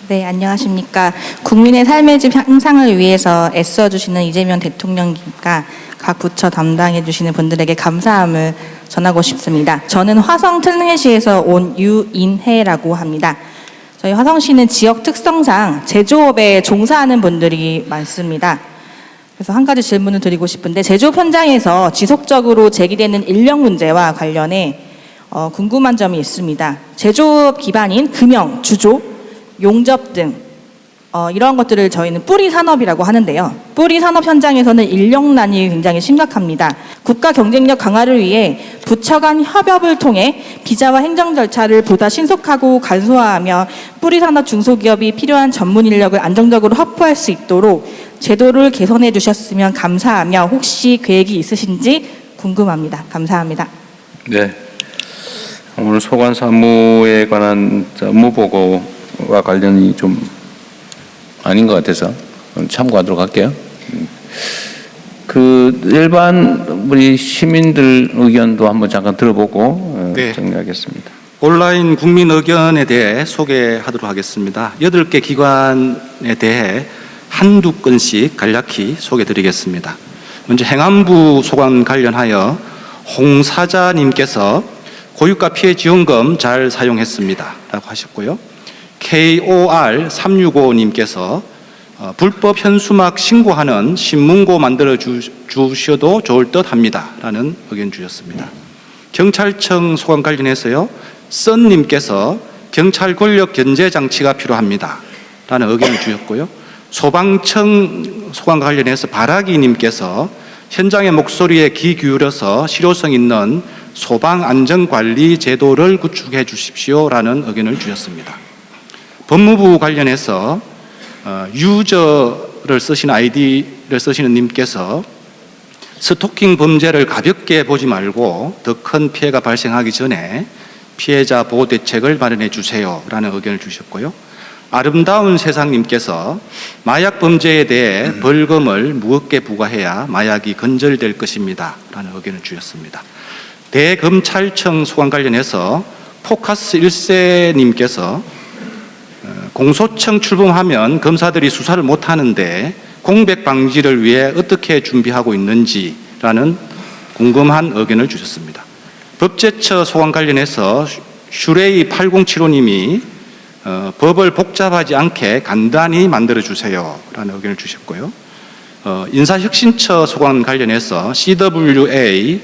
네, 안녕하십니까. 국민의 삶의 질 향상을 위해서 애써주시는 이재명 대통령님과 각 부처 담당해주시는 분들에게 감사함을 전하고 싶습니다. 저는 화성 특례시에서 온 유인혜라고 합니다. 저희 화성시는 지역 특성상 제조업에 종사하는 분들이 많습니다. 그래서 한 가지 질문을 드리고 싶은데, 제조업 현장에서 지속적으로 제기되는 인력 문제와 관련해 궁금한 점이 있습니다. 제조업 기반인 금형, 주조, 용접 등 이런 것들을 저희는 뿌리 산업이라고 하는데요. 뿌리 산업 현장에서는 인력난이 굉장히 심각합니다. 국가 경쟁력 강화를 위해 부처 간 협업을 통해 비자와 행정 절차를 보다 신속하고 간소화하며 뿌리 산업 중소기업이 필요한 전문 인력을 안정적으로 확보할 수 있도록 제도를 개선해 주셨으면 감사하며, 혹시 계획이 있으신지 궁금합니다. 감사합니다. 네. 오늘 소관 사무에 관한 업무 보고와 관련이 좀 아닌 것 같아서 참고하도록 할게요. 그 일반 우리 시민들 의견도 한번 잠깐 들어보고 정리하겠습니다. 온라인 국민 의견에 대해 소개하도록 하겠습니다. 8개 기관에 대해 한두 건씩 간략히 소개드리겠습니다. 먼저 행안부 소관 관련하여 홍사자님께서 고유가 피해 지원금 잘 사용했습니다 라고 하셨고요. KOR365님께서 불법 현수막 신고하는 신문고 만들어 주셔도 좋을 듯 합니다 라는 의견 주셨습니다. 경찰청 소관 관련해서요, 썬님께서 경찰 권력 견제 장치가 필요합니다 라는 의견을 주셨고요. 소방청 소관 관련해서 바라기님께서 현장의 목소리에 귀 기울여서 실효성 있는 소방 안전관리 제도를 구축해 주십시오 라는 의견을 주셨습니다. 법무부 관련해서 유저를 쓰시는 아이디를 쓰시는 님께서 스토킹 범죄를 가볍게 보지 말고 더 큰 피해가 발생하기 전에 피해자 보호 대책을 마련해 주세요 라는 의견을 주셨고요. 아름다운 세상님께서 마약 범죄에 대해 벌금을 무겁게 부과해야 마약이 건절될 것입니다 라는 의견을 주셨습니다. 대검찰청 소관 관련해서 포카스 1세님께서 공소청 출범하면 검사들이 수사를 못하는데 공백 방지를 위해 어떻게 준비하고 있는지라는 궁금한 의견을 주셨습니다. 법제처 소관 관련해서 슈레이 8075님이 법을 복잡하지 않게 간단히 만들어주세요 라는 의견을 주셨고요. 인사혁신처 소관 관련해서 CWA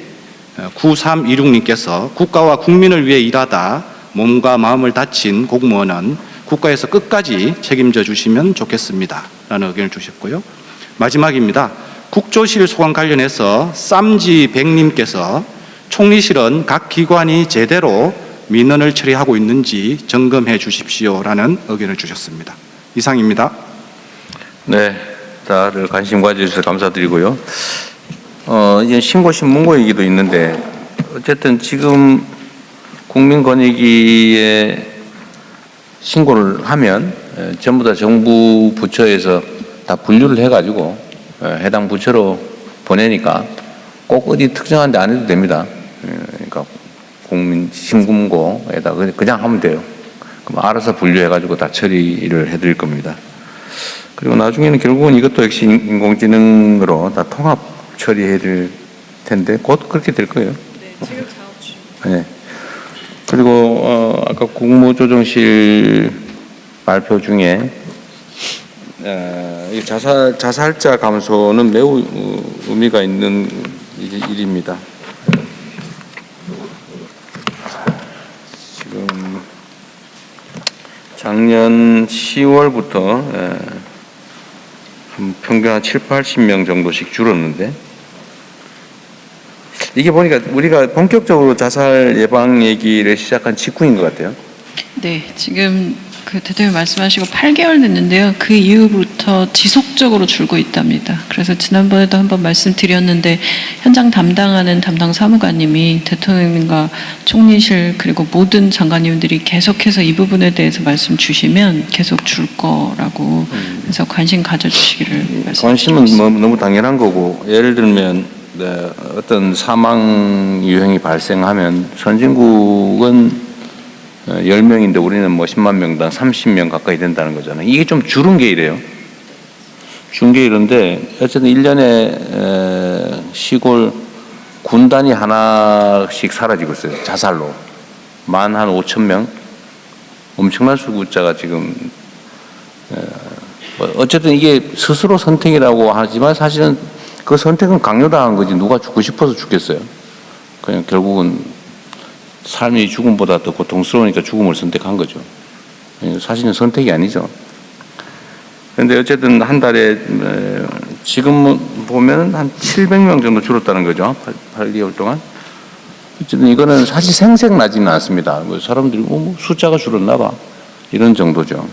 9326님께서 국가와 국민을 위해 일하다 몸과 마음을 다친 공무원은 국가에서 끝까지 책임져 주시면 좋겠습니다 라는 의견을 주셨고요. 마지막입니다. 국조실 소관 관련해서 쌈지백님께서 총리실은 각 기관이 제대로 민원을 처리하고 있는지 점검해 주십시오 라는 의견을 주셨습니다. 이상입니다. 네, 다들 관심 가져주셔서 감사드리고요. 이제 신고 신문고 얘기도 있는데, 어쨌든 지금 국민권익위에 신고를 하면 전부 다 정부 부처에서 다 분류를 해가지고 해당 부처로 보내니까 꼭 어디 특정한 데 안 해도 됩니다. 그러니까 국민 신고에다 그냥 하면 돼요. 그럼 알아서 분류해가지고 다 처리를 해드릴 겁니다. 그리고 나중에는 결국은 이것도 역시 인공지능으로 다 통합 처리해드릴 텐데 곧 그렇게 될 거예요. 네, 지금 작업 중. 네. 그리고 아까 국무조정실 발표 중에 이 자살자 감소는 매우 의미가 있는 일입니다. 지금 작년 10월부터 평균 한 7, 80명 정도씩 줄었는데 이게 보니까 우리가 본격적으로 자살 예방 얘기를 시작한 직후인 것 같아요. 네, 지금 그 대통령 말씀하시고 8개월 됐는데요. 그 이후부터 지속적으로 줄고 있답니다. 그래서 지난번에도 한번 말씀드렸는데 현장 담당하는 담당 사무관님이 대통령님과 총리실 그리고 모든 장관님들이 계속해서 이 부분에 대해서 말씀 주시면 계속 줄 거라고 그래서 관심 가져주시기를 말씀드리고 관심은 있습니다. 너무 당연한 거고 예를 들면 어떤 사망 유형이 발생하면 선진국은 10명인데 우리는 뭐 10만 명당 30명 가까이 된다는 거잖아요. 이게 좀 줄은 게 이래요. 줄은 게 이런데 어쨌든 1년에 시골 군단이 하나씩 사라지고 있어요. 자살로. 만 한 5천 명. 엄청난 숫자가 지금 어쨌든 이게 스스로 선택이라고 하지만 사실은 그 선택은 강요당한 거지 누가 죽고 싶어서 죽겠어요. 그냥 결국은 삶이 죽음보다 더 고통스러우니까 죽음을 선택한 거죠. 사실은 선택이 아니죠. 그런데 어쨌든 한 달에 지금 보면 한 700명 정도 줄었다는 거죠. 8개월 동안. 어쨌든 이거는 사실 생색나지는 않습니다. 뭐 사람들이 뭐 숫자가 줄었나 봐. 이런 정도죠.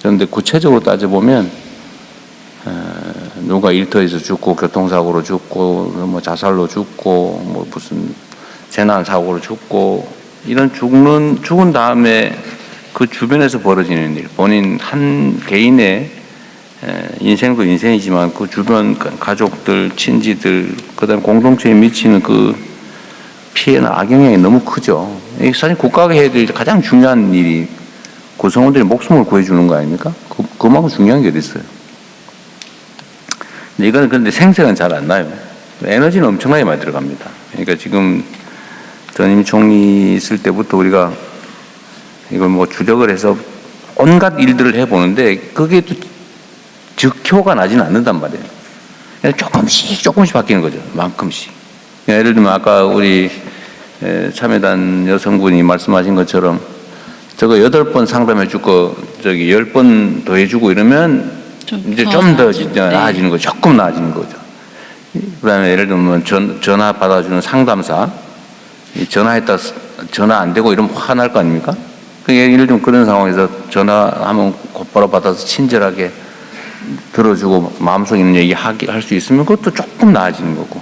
그런데 구체적으로 따져보면 누가 일터에서 죽고 교통사고로 죽고 뭐 자살로 죽고 뭐 무슨 재난사고로 죽고 이런 죽은 다음에 그 주변에서 벌어지는 일 본인 한 개인의 인생도 인생이지만 그 주변 가족들 친지들 그다음에 공동체에 미치는 그 피해나 악영향이 너무 크죠. 사실 국가가 해야 될 가장 중요한 일이 구성원들의 목숨을 구해주는 거 아닙니까? 그만큼 중요한 게 어디 있어요. 근데 이거는 그런데 생색은 잘 안 나요. 에너지는 엄청나게 많이 들어갑니다. 그러니까 지금 전임 총리 있을 때부터 우리가 이걸 뭐 주력을 해서 온갖 일들을 해보는데 그게 또 즉효가 나지는 않는단 말이에요. 그냥 조금씩 바뀌는 거죠. 만큼씩. 예를 들면 아까 우리 참여단 여성분이 말씀하신 것처럼 저거 8번 상담해 줄 거 저기 10번 더 해주고 이러면 이제 좀 더 나아지는 거죠. 조금 나아지는 거죠. 그다음에 예를 들면 전화 받아주는 상담사 전화했다 전화 안 되고 이러면 화날 거 아닙니까? 예를 들면 그런 상황에서 전화하면 곧바로 받아서 친절하게 들어주고 마음속 있는 얘기 할 수 있으면 그것도 조금 나아지는 거고.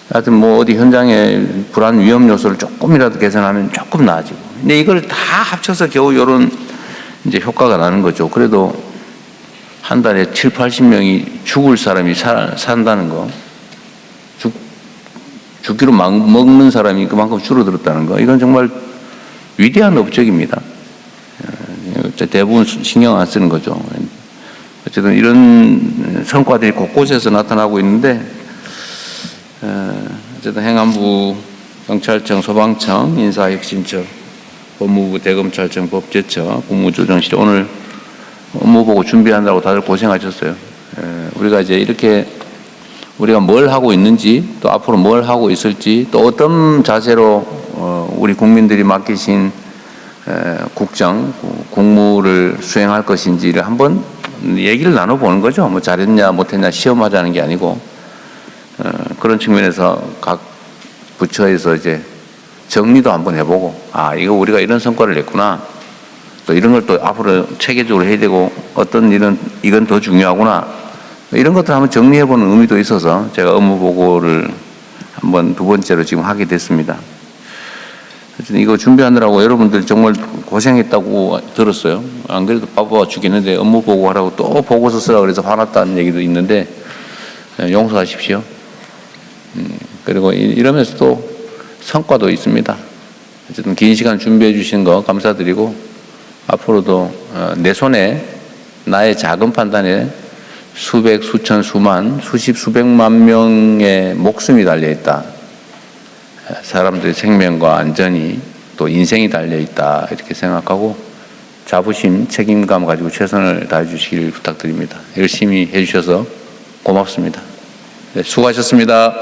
하여튼 뭐 어디 현장에 불안 위험 요소를 조금이라도 개선하면 조금 나아지고. 근데 이걸 다 합쳐서 겨우 이런 이제 효과가 나는 거죠. 그래도 한 달에 7, 80명이 죽을 사람이 산다는 거. 죽기로 먹는 사람이 그만큼 줄어들었다는 거. 이건 정말 위대한 업적입니다. 대부분 신경 안 쓰는 거죠. 어쨌든 이런 성과들이 곳곳에서 나타나고 있는데 어쨌든 행안부, 경찰청, 소방청, 인사혁신처, 법무부, 대검찰청, 법제처, 국무조정실 오늘 업무 보고 준비한다고 다들 고생하셨어요. 우리가 이제 이렇게 우리가 뭘 하고 있는지 또 앞으로 뭘 하고 있을지 또 어떤 자세로 우리 국민들이 맡기신 국정, 국무를 수행할 것인지를 한번 얘기를 나눠보는 거죠. 뭐 잘했냐 못했냐 시험하자는 게 아니고 그런 측면에서 각 부처에서 이제 정리도 한번 해보고 이거 우리가 이런 성과를 냈구나. 또 이런 걸 또 앞으로 체계적으로 해야 되고 어떤 일은 이건 더 중요하구나. 이런 것들 한번 정리해보는 의미도 있어서 제가 업무 보고를 한번 두 번째로 지금 하게 됐습니다. 어쨌든 이거 준비하느라고 여러분들 정말 고생했다고 들었어요. 안 그래도 바빠 죽겠는데 업무 보고하라고 또 보고서 쓰라 그래서 화났다는 얘기도 있는데 용서하십시오. 그리고 이러면서 또 성과도 있습니다. 어쨌든 긴 시간 준비해 주신 거 감사드리고 앞으로도 내 손에 나의 작은 판단에 수백, 수천, 수만, 수십, 수백만 명의 목숨이 달려있다. 사람들의 생명과 안전이 또 인생이 달려있다. 이렇게 생각하고 자부심, 책임감 가지고 최선을 다해 주시길 부탁드립니다. 열심히 해주셔서 고맙습니다. 네, 수고하셨습니다.